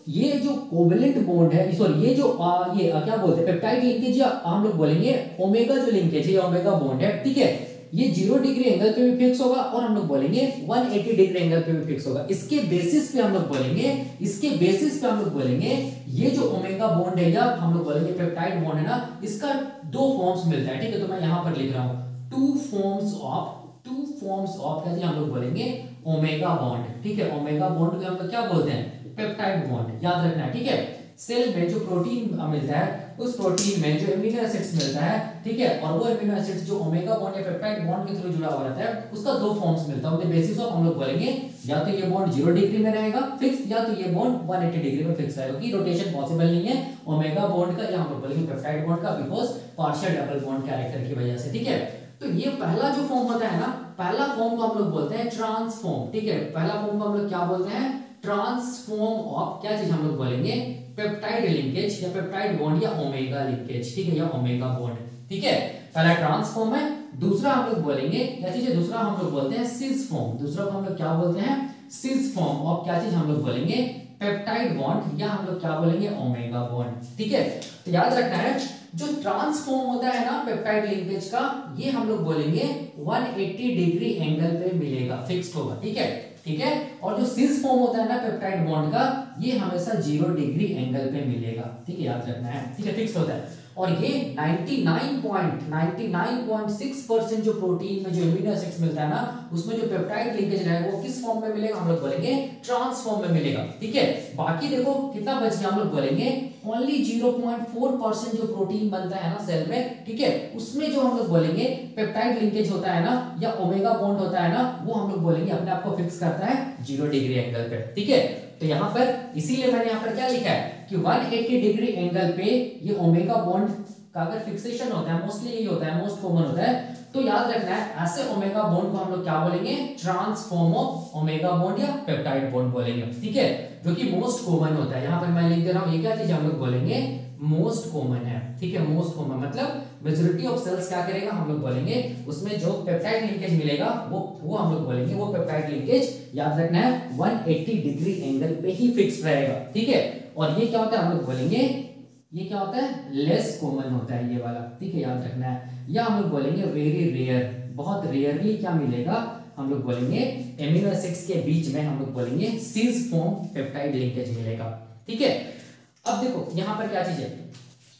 ये जो कोवेलेंट बॉन्ड है, सॉरी ये जो क्या बोलते हैं पेप्टाइड लिंकेज या हम लोग बोलेंगे ओमेगा जो लिंकेज है या ओमेगा बॉन्ड है, ठीक है, ये 0 डिग्री एंगल पे भी फिक्स होगा और हम लोग बोलेंगे 180 डिग्री एंगल पे भी फिक्स होगा। इसके बेसिस पे हम लोग बोलेंगे ये जो ओमेगा बॉन्ड है या हम लोग बोलेंगे पेप्टाइड बॉन्ड है ना इसका 2 फॉर्म्स मिलता है, ठीक है, तो मैं यहां पर लिख रहा हूं 2 फॉर्म्स ऑफ क्या हम लोग बोलेंगे ओमेगा बॉन्ड, ठीक है, ओमेगा बॉन्ड को हम लोग क्या बोलते हैं पेप्टाइड बॉन्ड, याद रखना है, ठीक है। सेल में जो प्रोटीन मिलता है उस प्रोटीन में जो एमिनो एसिड्स मिलता है, ठीक है, और वो एमिनो एसिड्स जो ओमेगा बॉन्ड या पेप्टाइड बॉन्ड के थ्रू जुड़ा हुआ रहता है उसका 2 फॉर्म्स मिलता है, उनके बेसिस ऑफ हम लोग बोलेंगे या तो ये बॉन्ड 0 डिग्री में रहेगा फिक्स या तो ये बॉन्ड 180 डिग्री में फिक्स रहेगा, क्योंकि रोटेशन पॉसिबल नहीं है ओमेगा बॉन्ड का या हम लोग बोलेंगे पेप्टाइड बॉन्ड का because partial double bond character की वजह से, ठीक है। तो ये पहला जो फॉर्म होता है ना, पहला फॉर्म को हम लोग बोलते हैं ट्रांसफॉर्म, ठीक है, पहला फॉर्म को हम लोग क्या बोलते हैं ट्रांसफॉर्म ऑफ क्या चीज हम लोग बोलेंगे पेप्टाइड लिंकेज या पेप्टाइड बॉन्ड या ओमेगा लिंकेज, ठीक है, या ओमेगा बॉन्ड, ठीक है, पहला ट्रांसफॉर्म है। दूसरा हम लोग बोलेंगे क्या चीज है, दूसरा हम लोग बोलते हैं सिस फॉर्म, दूसरा को हम लोग क्या बोलते हैं सिस फॉर्म ऑफ क्या चीज हम लोग बोलेंगे पेप्टाइड बॉन्ड या हम लोग क्या बोलेंगे ओमेगा बॉन्ड, ठीक है। तो याद रखना है जो ट्रांसफॉर्म होता है ना पेप्टाइड लिंकेज का ये हम लोग बोलेंगे 180 डिग्री एंगल पे मिलेगा, फिक्स्ड होगा, ठीक है, ठीक है। और जो सिस फॉर्म होता है ना पेप्टाइड बॉन्ड का ये हमेशा 0 डिग्री एंगल पे मिलेगा, ठीक है, याद रखना है, ठीक है, फिक्स्ड होता है। और ये 99.6% जो प्रोटीन में जो एमिनो एसिड्स मिलता है ना उसमें जो पेप्टाइड लिंकेज रहेगा वो किस फॉर्म में मिलेगा हम लोग बोलेंगे ट्रांसफॉर्म में मिलेगा, ठीक है। बाकी देखो कितना बच गया हम लोग बोलेंगे ओनली 0.4% जो प्रोटीन बनता है ना सेल में, ठीक है, उसमें जो हम लोग बोलेंगे पेप्टाइड लिंकेज होता है ना या ओमेगा बॉन्ड होता है ना वो हम लोग बोलेंगे अपने आप को फिक्स करता है 0 डिग्री एंगल पे, ठीक है। तो यहाँ पर इसीलिए मैंने यहाँ पर क्या लिखा है कि 180 डिग्री एंगल पे ये ओमेगा बॉन्ड का अगर फिक्सेशन होता है मोस्टली यही होता है मोस्ट कॉमन होता है तो याद रखना है ऐसे ओमेगा बॉन्ड को हम लोग क्या बोलेंगे ट्रांसफॉर्म ऑफ ओमेगा बॉन्ड या पेप्टाइड बॉन्ड बोलेंगे, ठीक है, जो कि मोस्ट कॉमन होता है। यहाँ पर मैं लिख दे रहा हूँ ये क्या चीज हम लोग बोलेंगे मोस्ट कॉमन है, ठीक है, मोस्ट कॉमन मतलब मेजॉरिटी ऑफ सेल्स क्या करेगा हम लोग बोलेंगे उसमें जो पेप्टाइड लिंकेज मिलेगा वो हम लोग बोलेंगे वो पेप्टाइड लिंकेज याद रखना है 180 डिग्री एंगल पे ही फिक्स रहेगा, ठीक है। और ये क्या होता है हम लोग बोलेंगे ये क्या होता है लेस कॉमन होता है ये वाला, ठीक है, याद रखना है। या हम लोग बोलेंगे वेरी रेयर, बहुत रेयरली क्या मिलेगा हम लोग बोलेंगे एमिनो एसिड्स के बीच में हम लोग बोलेंगे सिस फॉर्म पेप्टाइड लिंकेज मिलेगा, ठीक है। अब देखो यहाँ पर क्या चीज है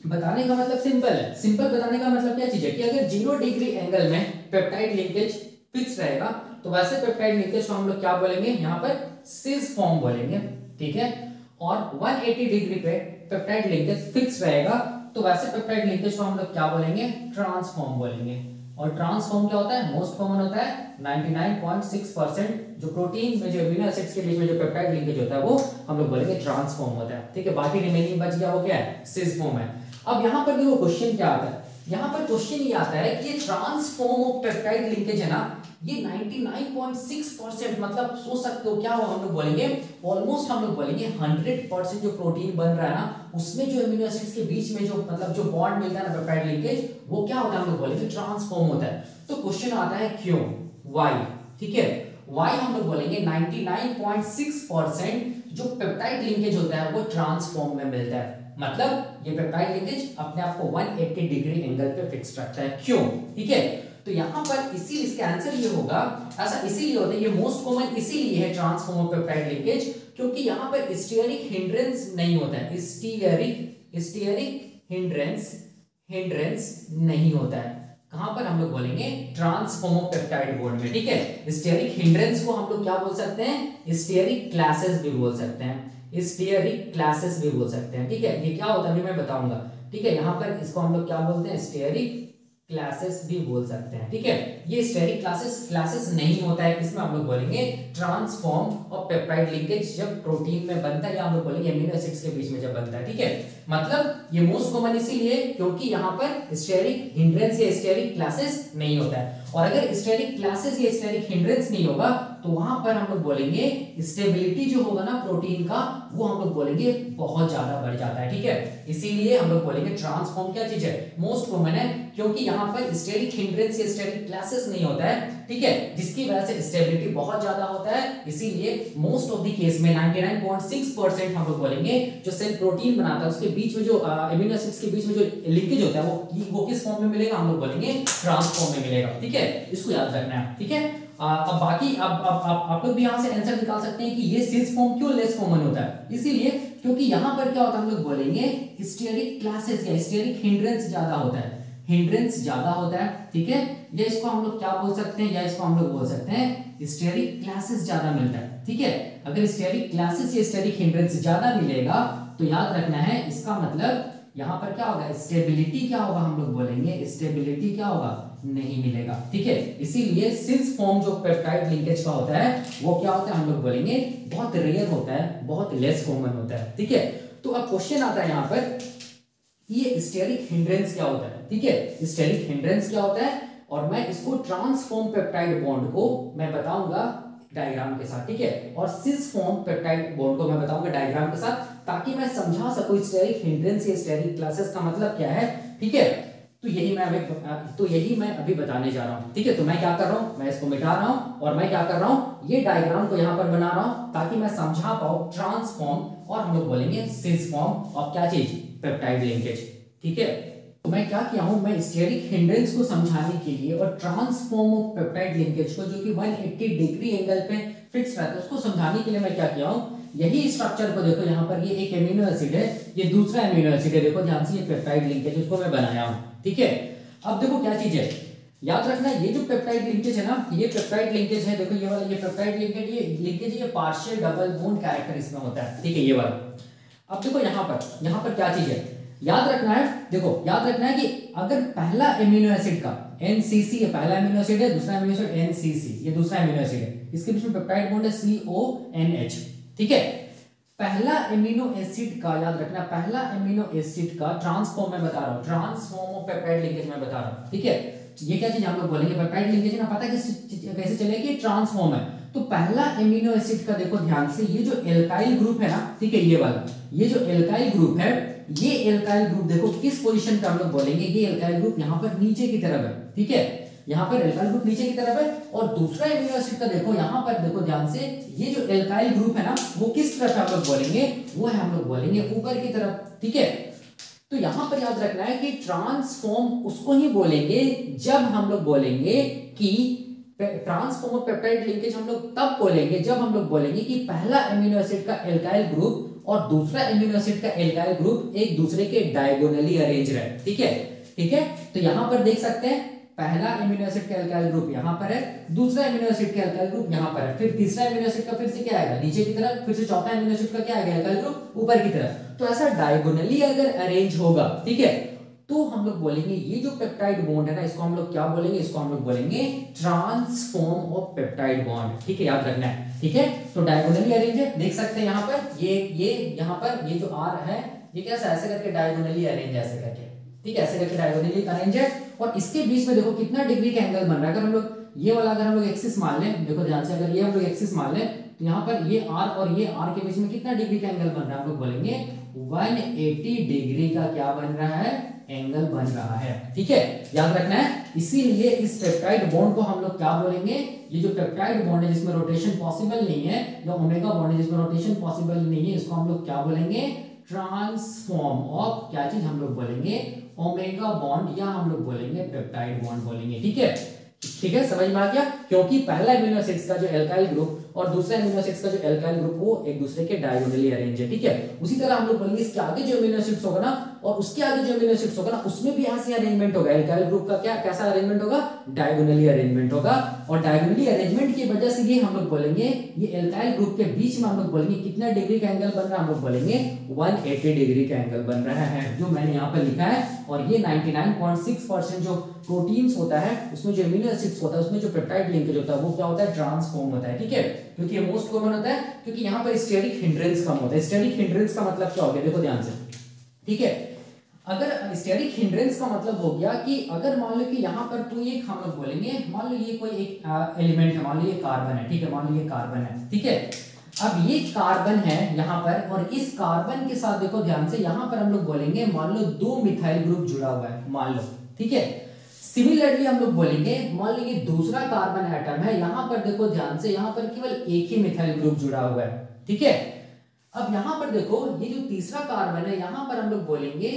बताने का मतलब सिंपल है, सिंपल बताने का मतलब क्या चीज है कि अगर 0 डिग्री एंगल में पेप्टाइड लिंकेज फिक्स रहेगा तो वैसे पेप्टाइड लिंकेज को हम लोग क्या बोलेंगे यहाँ पर सिस फॉर्म बोलेंगे, ठीक है। और 180 डिग्री पे पेप्टाइड लिंकेज फिक्स रहेगा तो वैसे पेप्टाइड लिंकेज को हम लोग क्या बोलेंगे ट्रांसफॉर्म बोलेंगे। और ट्रांसफॉर्म क्या होता है मोस्ट कॉमन होता है 99.6% जो प्रोटीन में जो एमिनो एसिड्स के बीच में जो पेप्टाइड लिंकेज होता है वो हम लोग बोलेंगे ट्रांसफॉर्म होता है, ठीक है। बाकी रिमेनिंग बच गया वो क्या है सिस फॉर्म है। अब यहाँ पर देखो क्वेश्चन क्या आता है यहाँ पर क्वेश्चन ये आता है कि ये ट्रांसफॉर्म ऑफ पेप्टाइड लिंकेज है ना, ये 99.6% मतलब सोच सकते हो क्या हो, हम लोग बोलेंगे ऑलमोस्ट हम लोग बोलेंगे 100% जो प्रोटीन बन रहा है ना उसमें जो एमिनो एसिड्स के बीच में जो मतलब जो बॉन्ड मिलता है ना पेप्टाइड लिंकेज, वो क्या होता है, हम लोग बोलेंगे ट्रांसफॉर्म होता है। तो क्वेश्चन आता है क्यों, व्हाई, ठीक है, व्हाई हम लोग बोलेंगे 99.6% जो पेप्टाइड लिंकेज होता है वो ट्रांसफॉर्म में मिलता है, मतलब ये पेप्टाइड लिंकेज अपने आप को 180 डिग्री एंगल पे फिक्स रखता है, क्यों, ठीक है। तो यहाँ पर इसीलिए इसका आंसर ये होगा, ऐसा इसीलिए होता है, ये मोस्ट कॉमन इसीलिए है ट्रांसफॉर्म ऑफ पेप्टाइड लिंकेज, क्योंकि यहाँ पर स्टीयरिक हिंड्रेंस नहीं होता है, स्टीयरिक हिंड्रेंस नहीं होता है। कहां पर हम लोग बोलेंगे, ट्रांसफॉर्म ऑफ पेप्टाइड बॉन्ड में, ठीक है। स्टीयरिक हिंड्रेंस को हम लोग क्या बोल सकते हैं, स्टीयरिक क्लासेस भी बोल सकते हैं, स्टीयरिक क्लासेस भी बोल सकते हैं, ठीक है। ये क्या होता है अभी मैं बताऊंगा, ठीक है। यहाँ पर इसको हम लोग क्या बोलते हैं, स्टीयरिक क्लासेस भी बोल सकते हैं, ठीक है। ये स्टेरिक क्लासेस नहीं होता है, किसमें हम लोग बोलेंगे, ट्रांसफॉर्म ऑफ पेप्टाइड लिंकेज जब प्रोटीन में बनता है या हम लोग बोलेंगे एमिनो एसिड्स के बीच में जब बनता है, ठीक है। मतलब ये मोस्ट कॉमन इसीलिए क्योंकि यहाँ पर स्टेरिक हिंड्रेंस या स्टेरिक क्लासेस नहीं होता है, और अगर स्टेरिक क्लासेस या स्टेरिक हिंड्रेंस नहीं होगा तो वहां पर हम लोग बोलेंगे स्टेबिलिटी जो होगा ना प्रोटीन का वो हम लोग बोलेंगे बहुत ज्यादा बढ़ जाता है, ठीक है। इसीलिए हम लोग बोलेंगे ट्रांसफॉर्म क्या चीज है, मोस्ट कॉमन है, क्योंकि यहाँ पर स्टेरिक हिंड्रेंस या स्टेरिक क्लासेस नहीं होता है, ठीक है, जिसकी वजह से स्टेबिलिटी बहुत ज्यादा होता है। इसीलिए मोस्ट ऑफ द केस में 99.6% हम लोग बोलेंगे जो सेल प्रोटीन बनाता है उसके बीच में जो एमिनो एसिड्स के बीच में जो लिंकेज होता है वो किस फॉर्म में मिलेगा, हम लोग बोलेंगे ट्रांसफॉर्म में मिलेगा, ठीक है। इसको याद रखना है, ठीक है। अब बाकी अब आप लोग भी यहाँ से आंसर निकाल सकते हैं कि ये सिस फॉर्म क्यों लेस कॉमन होता है, इसीलिए क्योंकि यहाँ पर क्या होता है, हम लोग बोलेंगे स्टीयरिक क्लासेस या स्टीयरिक हिंड्रेंस ज्यादा होता है, हिंड्रेंस ज्यादा होता है, ठीक है। या इसको हम लोग क्या बोल सकते हैं, या इसको हम लोग बोल सकते हैं स्टीयरिक क्लासेस ज्यादा मिलता है, ठीक है। अगर स्टीयरिक क्लासेस या स्टीयरिक हिंड्रेंस ज्यादा मिलेगा तो याद रखना है इसका मतलब यहाँ पर क्या होगा, स्टेबिलिटी क्या होगा, हम लोग बोलेंगे स्टेबिलिटी क्या होगा, नहीं मिलेगा, ठीक है। इसीलिए सिस फॉर्म जो पेप्टाइड लिंकेज का होता है वो क्या होता है, हम लोग बोलेंगे बहुत रेयर होता है, बहुत लेस कॉमन होता है, ठीक है। तो अब क्वेश्चन आता है यहाँ पर ये स्टेरिक हिंड्रेंस क्या होता है, ठीक है। स्टेरिक हिंड्रेंस क्या होता है और मैं इसको ट्रांसफॉर्म पेप्टाइड बॉन्ड को मैं बताऊंगा डायग्राम के साथ, ठीक है। और सिस फॉर्म पेप्टाइड बॉन्ड को मैं बताऊंगा डायग्राम के साथ ताकि मैं समझा सकूं स्टेरिक हिंड्रेंस या स्टेरिक क्लासेस का मतलब क्या है, ठीक है। तो यही मैं अभी बताने जा रहा हूं, ठीक है। तो मैं क्या कर रहा हूं, मैं इसको मिटा रहा हूं और मैं क्या कर रहा हूं, ये डायग्राम को यहां पर बना रहा हूं ताकि मैं समझा पाऊं ट्रांसफॉर्म और हम लोग बोलेंगे सिस फॉर्म और क्या चीज, पेप्टाइड लिंकेज, ठीक है। तो मैं क्या किया हूं, मैं स्टेरिक हिंड्रेंस को समझाने के लिए और ट्रांसफॉर्म ऑफ पेप्टाइड लिंकेज को जो कि 180 डिग्री एंगल पे फिक्स रहता है उसको समझाने के लिए मैं क्या किया हूं, यही स्ट्रक्चर को देखो, यहाँ पर ये एक एमिनो एसिड है, ये दूसरा एमिनो एसिड है, देखो ध्यान से ये पेप्टाइड लिंकेज उसको मैं बनाया हूं, ठीक है। अब देखो क्या चीज है, याद रखना ये जो पेप्टाइड लिंकेज है ना, ये पेप्टाइड लिंकेज है, देखो ये वाला ये पेप्टाइड लिंकेज ये पार्शियल डबल बॉन्ड कैरेक्टर इसमें होता है, ठीक है, ये वाला। अब देखो यहाँ पर क्या चीज है, याद रखना है, देखो याद रखना है कि अगर पहला एमिनो एसिड का एनसीसी है, पहला एमिनो एसिड है, दूसरा एमिनो एसिड एनसीसी, ये दूसरा एमिनो एसिड है, इसके बीच में पेप्टाइड बॉन्ड है CONH, ठीक है। पहला एमिनो एसिड का याद रखना, पहला एमिनो एसिड का ट्रांसफॉर्म मैं बता रहा हूं, ट्रांसफॉर्म ऑफ पेप्टाइड लिंकेज मैं बता रहा हूं, ठीक है। ये क्या चीज हम लोग बोलेंगे, पेप्टाइड लिंकेज ना, पता कैसे चलेगी, ट्रांसफॉर्म है। तो पहला एमिनो एसिड का देखो ध्यान से, ये जो एल्काइल ग्रुप है ना, ठीक है, ये वाला, ये जो एल्काइल ग्रुप है, ये एल्काइल ग्रुप देखो किस पोजीशन पे हम लोग बोलेंगे, ये एल्काइल ग्रुप यहाँ पर नीचे की तरफ है, ठीक है, यहाँ पर एल्काइल ग्रुप नीचे की तरफ है। और दूसरा एमिनो एसिड का देखो यहाँ पर देखो ध्यान से, ये जो एल्काइल ग्रुप है ना वो किस तरफ हम लोग बोलेंगे, वो है हम लोग बोलेंगे ऊपर की तरफ, ठीक है। तो यहाँ पर याद रखना है कि ट्रांसफॉर्म उसको ही बोलेंगे जब हम लोग बोलेंगे कि ट्रांसफॉर्म ऑफ पेप्टाइड लिंकेज हम लोग तब बोलेंगे जब हम लोग बोलेंगे कि पहला एमिनो एसिड का एल्काइल ग्रुप और दूसरा एमिनो एसिड का एल्काइल ग्रुप एक दूसरे के डायगोनली अरेंज रहे, ठीक है, ठीक है। तो यहाँ पर देख सकते हैं पहला एमिनो एसिड का एल्काइल ग्रुप यहाँ पर है, दूसरा एमिनो एसिड का एल्काइल ग्रुप यहाँ पर है, फिर तीसरा एमिनो एसिड का फिर से क्या आएगा, नीचे की तरफ, फिर से चौथा एमिनो एसिड का क्या आएगा, एल्काइल ग्रुप ऊपर की तरफ। तो ऐसा डायगोनली अगर अरेंज होगा, ठीक है, तो हम लोग बोलेंगे ये जो पेप्टाइड बॉन्ड है ना, इसको हम लोग क्या बोलेंगे, इसको हम लोग बोलेंगे ट्रांसफॉर्म ऑफ पेप्टाइड बॉन्ड, ठीक है, याद रखना है, ठीक है। तो डायगोनली अरेंज है, देख सकते हैं यहाँ पर ये यहाँ पर ये जो R है ये कैसा ऐसे करके डायगोनली अरेंज ऐसे करके, ठीक है, ऐसे करके डायगोनली अरेंज है। और इसके बीच में देखो कितना डिग्री का एंगल बन रहा है। अगर हम लोग ये वाला अगर हम लोग एक्सिस मान लें, देखो ध्यान से, अगर ये हम लोग एक्सिस मान लें तो यहाँ पर ये आर और ये आर के बीच में कितना डिग्री का एंगल बन रहा है, हम लोग बोलेंगे 180 डिग्री का क्या बन रहा है, एंगल बन रहा है। ठीक है, याद रखना है। इसीलिए इस पेप्टाइड बॉन्ड को हम लोग क्या बोलेंगे, ये जो पेप्टाइड बॉन्ड है जिसमें रोटेशन पॉसिबल नहीं है, या ओमेगा बॉन्ड है जिसमें रोटेशन पॉसिबल नहीं है, इसको हम लोग क्या बोलेंगे, ट्रांसफॉर्म ऑफ क्या चीज हम लोग बोलेंगे, ओमेगा बॉन्ड, या हम लोग बोलेंगे पेप्टाइड बॉन्ड बोलेंगे। ठीक है, ठीक है, समझ में आ गया। क्योंकि पहला एमिनो एसिड्स का जो एल्काइल ग्रुप और दूसरा एमिनो एसिड्स का जो एल्काइल ग्रुप वो एक दूसरे के डायगोनली अरेंज है। ठीक है, उसी तरह हम लोग बोलेंगे इसके आगे जो एमिनो एसिड्स होगा ना और उसके आगे जो एमिनो एसिड्स होगा ना उसमें भी ऐसे अरेंजमेंट होगा। एल्काइल ग्रुप का क्या कैसा अरेंजमेंट होगा, डायगोनली अरेंजमेंट होगा। और डायगोनली अरेंजमेंट की वजह से ये हम लोग बोलेंगे ये एल्काइल ग्रुप के बीच में हम लोग बोलेंगे कितना डिग्री का एंगल बन रहा है, हम लोग बोलेंगे 180 डिग्री का एंगल बन रहा है, जो मैंने यहाँ पर लिखा है। और ये 99.6% जो प्रोटीन्स होता है उसमें जो एमिनो एसिड्स होता है उसमें जो पेप्टाइड लिंकेज होता है वो क्या होता है, ट्रांसफॉर्म होता है। ठीक है, क्योंकि ये मोस्ट कॉमन होता है, क्योंकि यहाँ पर स्टेरिक हिंड्रेंस कम होता है। स्टेरिक हिंड्रेंस का मतलब क्या हो गया, देखो ध्यान से। ठीक है, अगर स्टेरिक हिंड्रेंस का मतलब हो गया कि अगर मान लो कि यहाँ पर कोई एक हम लोग बोलेंगे, मान लो ये कोई एक एलिमेंट है, मान लो ये कार्बन है। ठीक है, मान लो ये कार्बन है। ठीक है, अब ये कार्बन है यहाँ पर, और इस कार्बन के साथ देखो ध्यान से यहाँ पर हम लोग बोलेंगे मान लो 2 मिथाइल ग्रुप जुड़ा हुआ है, मान लो। ठीक है, सिमिलरली हम लोग बोलेंगे मान लो ये दूसरा कार्बन एटम है, यहाँ पर देखो ध्यान से, यहाँ पर केवल एक ही मिथाइल ग्रुप जुड़ा हुआ है। ठीक है, अब यहाँ पर देखो ये जो तीसरा कार्बन है यहाँ पर हम लोग बोलेंगे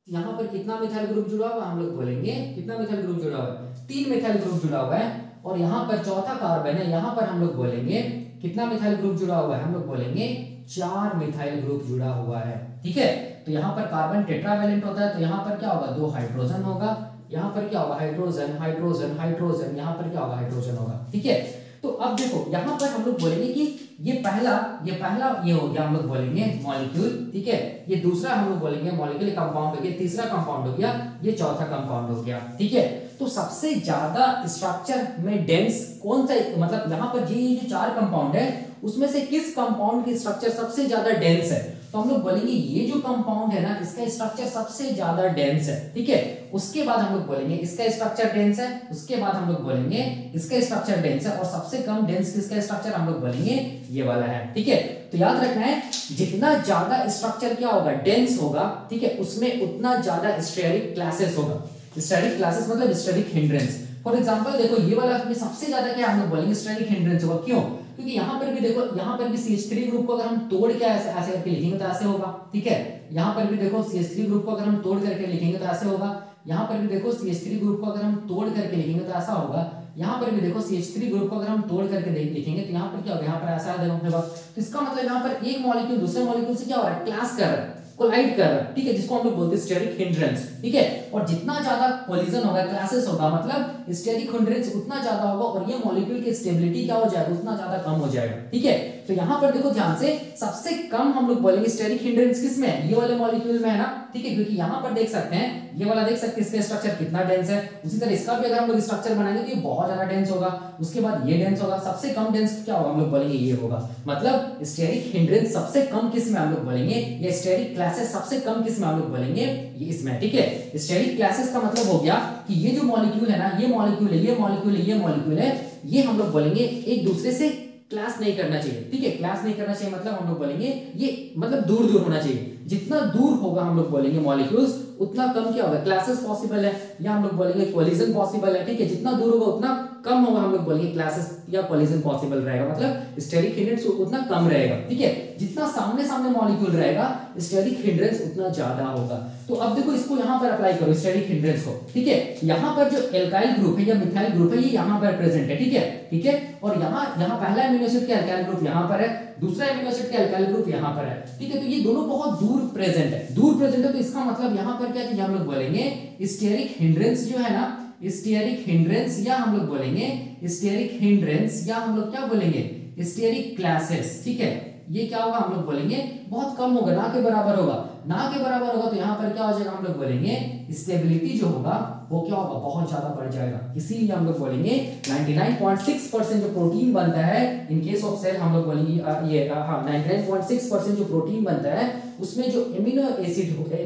यहाँ पर कितना मिथाइल ग्रुप जुड़ा हुआ है, हम लोग बोलेंगे कितना मिथाइल ग्रुप जुड़ा हुआ है, 3 मिथाइल ग्रुप जुड़ा हुआ है। और यहाँ पर चौथा कार्बन है, यहाँ पर हम लोग बोलेंगे कितना मिथाइल ग्रुप जुड़ा हुआ है, हम लोग बोलेंगे 4 मिथाइल ग्रुप जुड़ा हुआ है। ठीक है, तो यहाँ पर कार्बन टेट्रावैलेंट होता है, तो यहाँ पर क्या होगा, 2 हाइड्रोजन होगा, यहाँ पर क्या होगा, हाइड्रोजन हाइड्रोजन हाइड्रोजन, यहाँ पर क्या होगा, हाइड्रोजन होगा। ठीक है, तो अब देखो यहाँ पर हम लोग बोलेंगे कि ये पहला ये हो गया, हम लोग बोलेंगे मॉलिक्यूल। ठीक है, ये दूसरा हम लोग बोलेंगे मॉलिक्यूल, कंपाउंड हो गया, तीसरा कंपाउंड हो गया, ये चौथा कंपाउंड हो गया। ठीक है, तो सबसे ज्यादा स्ट्रक्चर में डेंस कौन सा, मतलब यहाँ पर ये जो 4 कंपाउंड है उसमें से किस कंपाउंड की स्ट्रक्चर सबसे ज्यादा डेंस है, तो हम लोग बोलेंगे ये जो कंपाउंड है ना इसका स्ट्रक्चर सबसे ज्यादा डेंस है। ठीक है, उसके बाद हम लोग बोलेंगे इसका स्ट्रक्चर डेंस है, उसके बाद हम लोग बोलेंगे इसका स्ट्रक्चर डेंस है, और सबसे कम डेंस किसका स्ट्रक्चर हम लोग बोलेंगे ये वाला है। ठीक है, तो याद रखना है जितना ज्यादा स्ट्रक्चर क्या होगा, डेंस होगा, ठीक है, उसमें उतना ज्यादा स्टेरिक क्लासेस होगा। स्टेरिक क्लासेस मतलब स्टेरिक हिंड्रेंस। फॉर एग्जांपल देखो ये वाला में सबसे ज्यादा क्या हम लोग बोलेंगे स्टेरिक हिंड्रेंस होगा। क्यों, क्योंकि यहाँ पर भी देखो, यहाँ पर भी CH3 ग्रुप को अगर हम तोड़ के ऐसे ऐसे करके लिखेंगे तो ऐसे होगा। ठीक है, यहाँ पर भी देखो CH3 ग्रुप को अगर हम तोड़ करके लिखेंगे तो ऐसे होगा। यहाँ पर भी देखो CH3 ग्रुप को अगर हम तोड़ करके लिखेंगे तो ऐसा होगा। यहाँ पर भी देखो CH3 ग्रुप को अगर हम तोड़ करके लिखेंगे तो यहाँ पर क्या होगा, यहाँ पर ऐसा होगा। तो इसका मतलब यहाँ पर एक मॉलिक्यूल दूसरे मॉलिक्यूल से क्या हो रहा है, क्लास कर रहा है, कोलाइड कर रहा है। ठीक है, जिसको हम लोग बोलते हैं स्टेरिक हिंड्रेंस। ठीक है, और जितना ज्यादा कोलिजन होगा, क्लासेस होगा, मतलब स्टेरिक हिंड्रेंस उतना ज्यादा होगा और ये मॉलिक्यूल की स्टेबिलिटी क्या हो जाएगा, उतना ज्यादा कम हो जाएगा। ठीक है, तो यहाँ पर देखो ध्यान से सबसे कम हम लोग बोलेंगे स्टेरिक हिंड्रेंस किसमें है, ये वाले मॉलिक्यूल में है ना। ठीक है, क्योंकि यहाँ पर देख सकते हैं ये वाला देख सकते हैं इसका स्ट्रक्चर कितना डेंस है, उसी तरह इसका भी अगर हम लोग स्ट्रक्चर बनाएंगे तो ये बहुत ज्यादा डेंस होगा, उसके बाद ये डेंस होगा, सबसे कम डेंस क्या होगा हम लोग बोलेंगे ये होगा। मतलब स्टेरिक हिंड्रेंस सबसे कम किस में हम लोग बोलेंगे, ये स्टेरिक क्लासेस सबसे कम किस में हम लोग बोलेंगे, ये इसमें। ठीक है, स्टेरिक क्लासेस का मतलब हो गया कि ये जो मॉलिक्यूल है ना, ये मॉलिक्यूल है, ये मॉलिक्यूल है, ये मॉलिक्यूल है, ये हम लोग बोलेंगे एक दूसरे से क्लास नहीं करना चाहिए। ठीक है, क्लास नहीं करना चाहिए मतलब हम लोग बोलेंगे ये मतलब दूर दूर होना चाहिए। जितना दूर होगा हम लोग बोलेंगे मॉलिक्यूल्स उतना कम क्या होगा, क्लासेस पॉसिबल है, या हम लोग बोलेंगे कोलिजन पॉसिबल है। ठीक है, जितना दूर होगा उतना कम होगा, हम लोग बोलेंगे क्लासेस या कोलिजन पॉसिबल रहेगा, मतलब स्टेरिक हिंड्रेंस उतना कम रहेगा। ठीक है, जितना सामने सामने मॉलिक्यूल रहेगा स्टेरिक हिंड्रेंस उतना ज्यादा होगा। तो अब देखो इसको यहाँ पर अप्लाई करो स्टेरिक हिंड्रेंस को। ठीक है, यहाँ पर जो एल्काइल ग्रुप है या मिथाइल ग्रुप है ये यहाँ पर प्रेजेंट है। ठीक है, ठीक है, और यहाँ पहला एमिनो एसिड का एल्काइल ग्रुप यहाँ पर है, दूसरा एमिनो एसिड का एल्काइल ग्रुप यहाँ पर है। ठीक है, तो ये दोनों बहुत दूर प्रेजेंट है, दूर प्रेजेंट है, तो इसका मतलब यहाँ पर क्या चीज हम लोग बोलेंगे स्टेरिक हिंड्रेंस जो है ना, स्टेरिक हिंड्रेंस, या हम लोग बोलेंगे स्टेरिक हिंड्रेंस, या हम लोग क्या बोलेंगे स्टेरिक क्लासेस। ठीक है, ये क्या होगा हम लोग बोलेंगे बहुत कम होगा, ना के बराबर होगा। ना के बराबर होगा तो यहाँ पर क्या हो जाएगा हम लोग बोलेंगे स्टेबिलिटी जो होगा वो क्या होगा, बहुत ज्यादा बढ़ जाएगा। इसीलिए हम लोग बोलेंगे 99.6% जो प्रोटीन बनता है इन केस ऑफ सेल, हम लोग बोलेंगे ये 99.6% जो प्रोटीन बनता है उसमें जो एमिनो एसिड्स होता है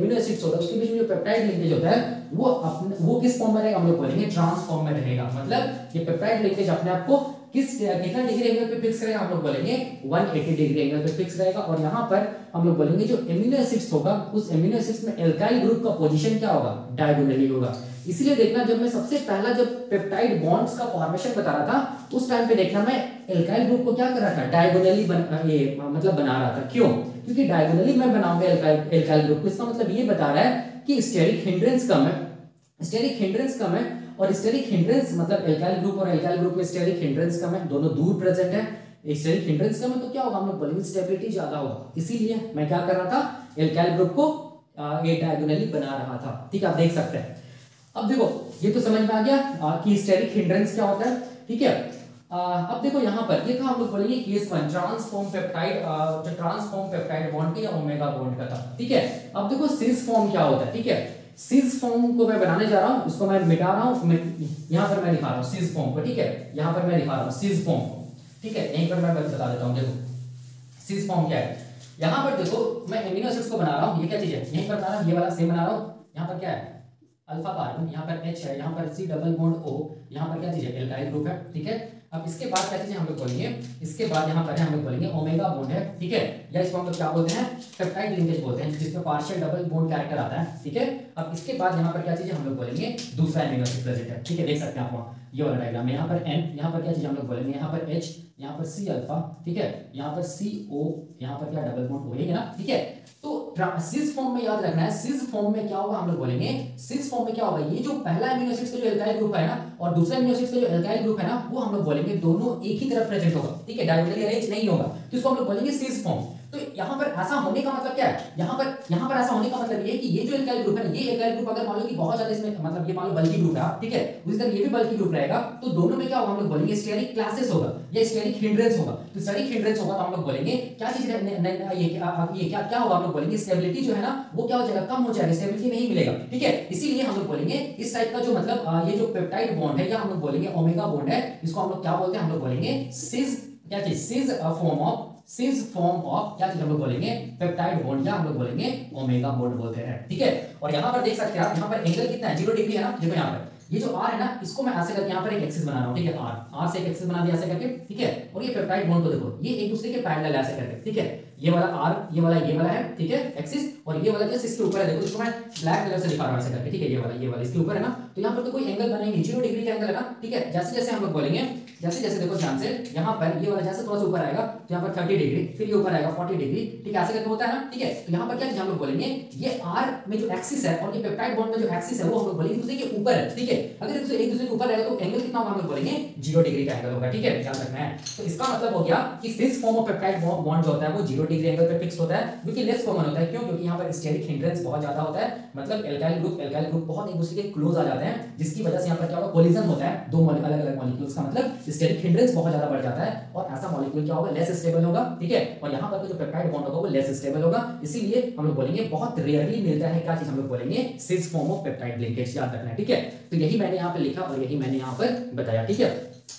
उसके बीच में जो पेप्टाइड लिंकेज होता है वो किस फॉर्म में रहेगा, हम लोग बोलेंगे ट्रांस फॉर्म में रहेगा। मतलब ये पेप्टाइड लिंकेज अपने आप को कितना डिग्री एंगल पे फिक्स रहेगा, हम लोग बोलेंगे 180 डिग्री एंगल पे फिक्स रहेगा। और यहाँ पर हम लोग बोलेंगे जो एमिनो एसिड्स होगा उस एमिनो एसिड्स में एल्काइल ग्रुप का पोजीशन क्या होगा, डायगोनली होगा। इसलिए देखना जब मैं सबसे पहला जब पेप्टाइड बॉन्ड्स का फॉर्मेशन बता रहा था उस टाइम पे देखना मैं एल्काइल ग्रुप को क्या कर रहा था, डायगोनली मतलब बना रहा था। क्यों? क्योंकि डायगोनली मैं बनाऊंगा एल्काइल ग्रुप को, इसका मतलब ये बता रहा है कि स्टेरिक हिंड्रेंस कम है, स्टेरिक हिंड्रेंस कम है। और स्टेरिक हिंड्रेंस मतलब एल्काइल ग्रुप और एल्काइल ग्रुप में स्टेरिक हिंड्रेंस कम है, दोनों दूर प्रेजेंट है। स्टेरिक हिंड्रेंस कम है तो क्या होगा, हम लोग बोलेंगे स्टेबिलिटी ज्यादा होगा। इसीलिए मैं क्या कर रहा था, एल्काइल ग्रुप को ये डायगोनली बना रहा था। ठीक है, आप देख सकते हैं। अब देखो ये तो समझ में आ गया कि स्टेरिक हिंड्रेंस क्या होता है। ठीक है, अब देखो यहाँ पर ये था, हम लोग बोलेंगे केस 1 ट्रांसफॉर्म पेप्टाइड, जो ट्रांसफॉर्म पेप्टाइड बॉन्ड या ओमेगा बॉन्ड का था। ठीक है, अब देखो सिस फॉर्म क्या होता है। ठीक है, सिस फॉर्म को मैं बनाने जा रहा हूं, इसको मैं मिटा रहा हूं, यहां पर मैं दिखा रहा हूं सिस फॉर्म को। ठीक है, यहां पर मैं दिखा रहा हूं सिस फॉर्म को। ठीक है, यहीं पर मैं बता देता हूं, देखो सिस फॉर्म क्या है। यहां पर देखो मैं एमिनो एसिड्स को बना रहा हूं, ये क्या चीज है, यहीं पर बना रहा हूं, ये वाला सेम बना रहा हूं। यहां पर क्या है, अल्फा कार्बन, यहां पर H है, यहां पर C डबल बॉन्ड O, यहां पर क्या चीज है, एल्काइल ग्रुप है। ठीक है, अब इसके बाद क्या चीज है हम लोग बोलेंगे, इसके बाद यहां पर है हम लोग बोलेंगे ओमेगा बॉन्ड है। ठीक है, या इसको हम लोग क्या बोलते हैं, पेप्टाइड लिंकेज बोलते हैं, जिसमें पार्शियल डबल बॉन्ड कैरेक्टर आता है। ठीक है, अब इसके बाद यहां पर क्या चीज है हम लोग बोलेंगे दूसरा एमिनो एसिड प्रेजेंट है। ठीक है, देख सकते हैं आप ये वाला डायग्राम, यहां पर N, यहां पर क्या चीज हम लोग बोलेंगे, यहां पर H, यहां पर C अल्फा। ठीक है, यहां पर CO, यहां पर क्या डबल बॉन्ड हो, ये है ना। ठीक है, तो सिस फॉर्म में याद रखना है, सिस फॉर्म में क्या होगा, हम लोग बोलेंगे सिस फॉर्म में क्या होगा, ये जो पहला एमिनो एसिड का जो एल्काइल ग्रुप है ना और दूसरा एमिनो एसिड का जो एल्काइल ग्रुप है ना, वो हम लोग बोलेंगे दोनों एक ही तरफ प्रेजेंट होगा। ठीक है, डायगोनली अरेंज नहीं होगा, तो इसको हम लोग बोलेंगे सिस फॉर्म। तो यहाँ पर ऐसा होने का मतलब क्या है, यहाँ पर ऐसा होने का मतलब ये है कि ये जो एल्काइल ग्रुप है ना, ये एल्काइल ग्रुप अगर मान लो कि बहुत ज्यादा इसमें मतलब ये मान लो बल्की ग्रुप है, ठीक है, उसी तरह ये भी बल्की ग्रुप रहेगा, तो दोनों में क्या होगा, हम लोग बोलेंगे स्टेरिक क्लासेस होगा या स्टेरिक हिंड्रेंस होगा। तो स्टेरिक हिंड्रेंस होगा तो हम लोग बोलेंगे क्या चीज ये क्या होगा, हम लोग बोलेंगे स्टेबिलिटी जो है ना वो क्या हो जाएगा, कम हो जाएगा, स्टेबिलिटी नहीं मिलेगा। ठीक है, इसीलिए हम लोग बोलेंगे इस टाइप का जो मतलब ये जो पेप्टाइड बॉन्ड है या हम लोग बोलेंगे ओमेगा बॉन्ड है, इसको हम लोग क्या बोलते हैं, हम लोग बोलेंगे सिस, क्या चीज, सिस फॉर्म ऑफ क्या चीज हम लोग बोलेंगे, पेप्टाइड बॉन्ड या हम लोग बोलेंगे ओमेगा बॉन्ड बोलते हैं। ठीक है, और यहां पर देख सकते हैं आप, यहां पर एंगल कितना है, 0 डिग्री है ना। देखो यहां पर ये जो R है ना, इसको मैं ऐसे करके यहां पर एक एक्सिस बना रहा हूं। ठीक है, R से एक एक्सिस बना दिया ऐसे करके। ठीक है, और ये पेप्टाइड बॉन्ड को देखो, ये एक दूसरे के पैरेलल ऐसे करके। ठीक है, ये वाला R, ये वाला है। ठीक है, एक्सिस, और ये वाला जस्ट इसके ऊपर है, देखो इसको मैं ब्लैक कलर से दिखा रहा हूं ऐसे करके। ठीक है, ये वाला इसके ऊपर है ना, तो यहां पर तो कोई एंगल बनेगा, 0 डिग्री का एंगल है ना। ठीक है, जैसे जैसे हम लोग बोलेंगे, जैसे देखो ध्यान से, यहां पर ये वाला जैसे थोड़ा सा ऊपर आएगा तो यहां पर 30 डिग्री, फिर ये ऊपर आएगा 40 डिग्री। ठीक है, ऐसे करके होता है ना। ठीक है, तो यहां पर क्या चीज हम लोग बोलेंगे, ये R में जो एक्सिस है और ये पेप्टाइड बॉन्ड में जो एक्सिस है वो हम लोग बोलेंगे दूसरे के ऊपर है। ठीक है, अगर एक दूसरे के ऊपर रहेगा तो एंगल कितना होगा, हम लोग बोलेंगे 0 डिग्री का एंगल होगा। ठीक है, ध्यान रखना है। तो इसका मतलब हो गया कि सिस फॉर्म ऑफ पेप्टाइड बॉन्ड जो होता है वो 0 डिग्री एंगल पे फिक्स होता है, जो कि लेस कॉमन होता है। क्यों? क्योंकि यहां पर स्टेरिक हिंड्रेंस बहुत ज्यादा होता है, मतलब एल्काइल ग्रुप बहुत एक दूसरे के क्लोज आ जाते हैं, जिसकी वजह से यहां पर क्या होगा, कोलिजन होता है दो अलग अलग मॉलिक्यूल्स का, मतलब स्टेरिक हिंड्रेंस बहुत ज्यादा बढ़ जाता है और ऐसा मॉलिक्यूल क्या होगा, लेस स्टेबल होगा। ठीक है, और यहां पर जो पेप्टाइड बॉन्ड होगा वो लेस स्टेबल होगा, इसीलिए हम लोग बोलेंगे बहुत रेयरली मिलता है, क्या चीज हम लोग बोलेंगे, सिस फॉर्म ऑफ पेप्टाइड लिंकेज, याद रखना है। ठीक है, तो यही मैंने यहां पे लिखा और यही मैंने यहां पर बताया। ठीक है,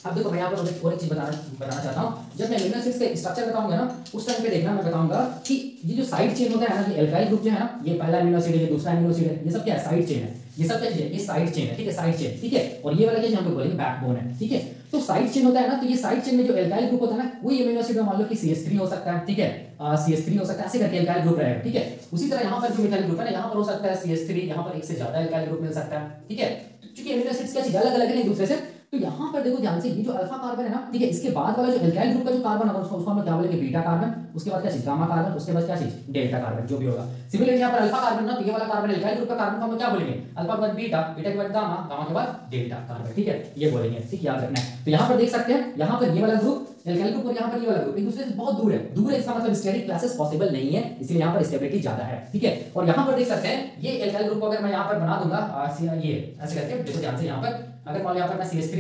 अब देखो मैं यहाँ पर और एक चीज बताना चाहता हूँ, जब मैं एमिनो एसिड्स का स्ट्रक्चर बताऊंगा ना उस टाइम पे देखना, मैं बताऊंगा कि ये जो साइड चेन होता है ना, ये एल्काइल ग्रुप जो है ना, ये पहला एमिनो एसिड है, ये दूसरा एमिनो एसिड है, ये सब क्या है, साइड चेन है। ये सब क्या है, ये साइड चेन है। ठीक है, साइड चेन। ठीक है, और ये वाला क्या हम लोग बोलेंगे बैकबोन है। ठीक है, तो साइड चेन होता है ना, तो ये साइड चेन में जो एल्काइल ग्रुप होता है ना, कोई एमिनो एसिड में मान लो कि CH3 हो सकता है। ठीक है, CH3 हो सकता है, ऐसे करके एल्काइल ग्रुप रहेगा। ठीक है, उसी तरह यहाँ पर जो मिथाइल ग्रुप है ना, यहाँ पर हो सकता है CH3, यहाँ पर एक से ज्यादा एल्काइल ग्रुप मिल सकता है। ठीक है, क्योंकि एमिनो एसिड्स क्या चीज अलग अलग है एक दूसरे से, तो यहाँ पर देखो ध्यान से, ये जो अल्फा कार्बन है ना, ठीक है, इसके बाद वाला जो एल्काइल ग्रुप का जो कार्बन होगा उसको हम क्या बोलेंगे, बीटा कार्बन, उसके बाद क्या चीज, गामा कार्बन, उसके बाद क्या चीज, डेल्टा कार्बन, जो भी होगा। सिमिलरली यहाँ पर अल्फा कार्बन ना, तो ये वाला कार्बन एल्काइल ग्रुप का कार्बन को हम क्या बोलेंगे, अल्फा के बाद बीटा, बीटा के बाद गामा, गामा के बाद डेल्टा कार्बन। ठीक है, ये बोलेंगे। ठीक, याद रखना है। तो यहाँ पर देख सकते हैं, यहाँ पर ये वाला ग्रुप एल्काइल ग्रुप और यहाँ पर ये वाला ग्रुप एक दूसरे से बहुत दूर है, इसका मतलब स्टेरिक क्लासेस पॉसिबल नहीं है, इसलिए यहाँ पर स्टेबिलिटी ज्यादा है। ठीक है, और यहाँ पर देख सकते हैं ये एल्काइल ग्रुप को अगर मैं यहाँ पर बना दूंगा ये ऐसे करके, देखो ध्यान से, यहाँ पर अगर मान लो यहाँ पर मैं CH3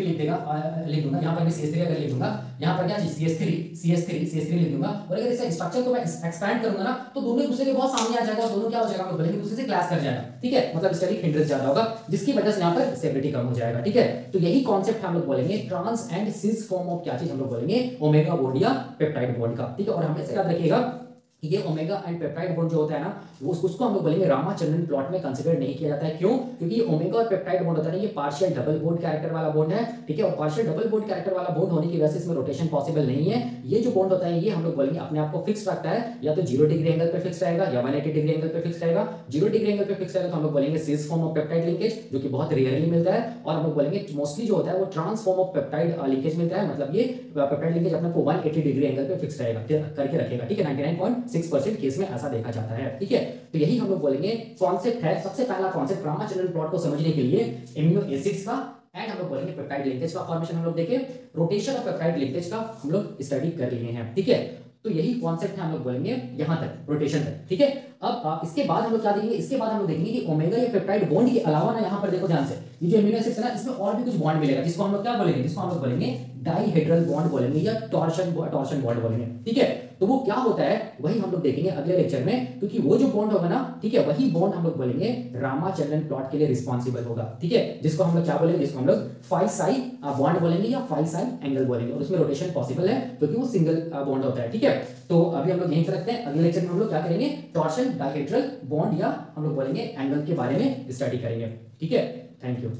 लिख दूंगा, यहाँ पर भी CH3 अगर लिख दूंगा, यहाँ पर क्या CH3 लिख दूंगा, और अगर इस स्ट्रक्चर को मैं एक्सपैंड करूंगा ना तो दोनों एक दूसरे के बहुत सामने आ जाएगा और दोनों क्या हो जाएगा, हम लोग बोलेंगे दूसरे से क्लैश कर जाएगा, ठीक है, मतलब स्टेरिक हिंड्रेंस ज्यादा होगा, जिसकी वजह से यहाँ पर स्टेबिलिटी कम हो जाएगा, ठीक है। तो यही कॉन्सेप्ट हम लोग बोलेंगे trans and cis form of क्या चीज हम लोग बोलेंगे, ओमेगा बॉन्ड या पेप्टाइड बॉन्ड का, ठीक है। और हमेशा याद रखिएगा ये ओमेगा एंड पेप्टाइड बॉन्ड जो होता है ना वो उसको हम लोग बोलेंगे रामाचंद्रन प्लॉट में कंसीडर नहीं किया जाता है। क्यों? क्योंकि ये ओमेगा और पेप्टाइड बॉन्ड होता है ना ये पार्शियल डबल बॉन्ड कैरेक्टर वाला बॉन्ड है, ठीक है। और पार्शियल डबल बॉन्ड कैरेक्टर वाला बॉन्ड होने की वजह से इसमें रोटेशन पॉसिबल नहीं है। ये जो बॉन्ड होता है ये हम लोग बोलेंगे अपने आप को फिक्स रखता है, या तो 0 डिग्री एंगल पे फिक्स रहेगा या 180 डिग्री एंगल पे फिक्स रहेगा। 0 डिग्री एंगल पे फिक्स रहेगा तो हम लोग बोलेंगे सिस फॉर्म ऑफ पेप्टाइड लिंकेज, जो कि बहुत रेयरली मिलता है, और हम लोग बोलेंगे मोस्टली जो होता है वो trans form of peptide linkage मिलता है, मतलब ये पेप्टाइड लिंकेज अपने को 180 डिग्री एंगल पे फिक्स रहेगा करके रखेगा, ठीक है। 99.6% केस में ऐसा देखा जाता है, ठीक है। तो यही हम लोग बोलेंगे कॉन्सेप्ट है, सबसे पहला कॉन्सेप्ट रामाचंद्रन प्लॉट को समझने के लिए एमिनो एसिड्स का एंड हम लोग बोलेंगे पेप्टाइड लिंकेज का फॉर्मेशन हम लोग देखें, रोटेशन ऑफ पेप्टाइड लिंकेज का हम लोग स्टडी कर लिए हैं, ठीक है। तो यही कॉन्सेप्ट है हम लोग बोलेंगे यहां तक रोटेशन तक, ठीक है। अब इसके बाद हम लोग क्या देखेंगे, इसके बाद हम लोग देखेंगे कि ओमेगा या पेप्टाइड बॉन्ड के अलावा ना यहाँ पर देखो ध्यान से, ये जो एमिनो एसिड्स है ना इसमें और भी कुछ बॉन्ड मिलेगा, जिसको हम लोग क्या बोलेंगे, जिसको हम लोग बोलेंगे डाइहेड्रल बॉन्ड बोलेंगे या टॉर्शन बॉन्ड बोलेंगे, ठीक है। तो वो क्या होता है वही हम लोग देखेंगे अगले लेक्चर में, क्योंकि वो जो बॉन्ड होगा ना, ठीक है, वही बॉन्ड हम लोग बोलेंगे रामाचंद्रन प्लॉट के लिए रिस्पॉन्सिबल होगा, ठीक है, जिसको हम लोग क्या बोलेंगे, जिसको हम लोग फाई साई बॉन्ड बोलेंगे या फाई साई एंगल बोलेंगे, और उसमें रोटेशन पॉसिबल है क्योंकि वो सिंगल बॉन्ड होता है, ठीक है। तो अभी हम लोग यहीं पर रखते हैं, अगले लेक्चर में हम लोग क्या करेंगे, टॉर्शन डाइहेड्रल बॉन्ड या हम लोग बोलेंगे एंगल के बारे में स्टडी करेंगे, ठीक है। Thank you.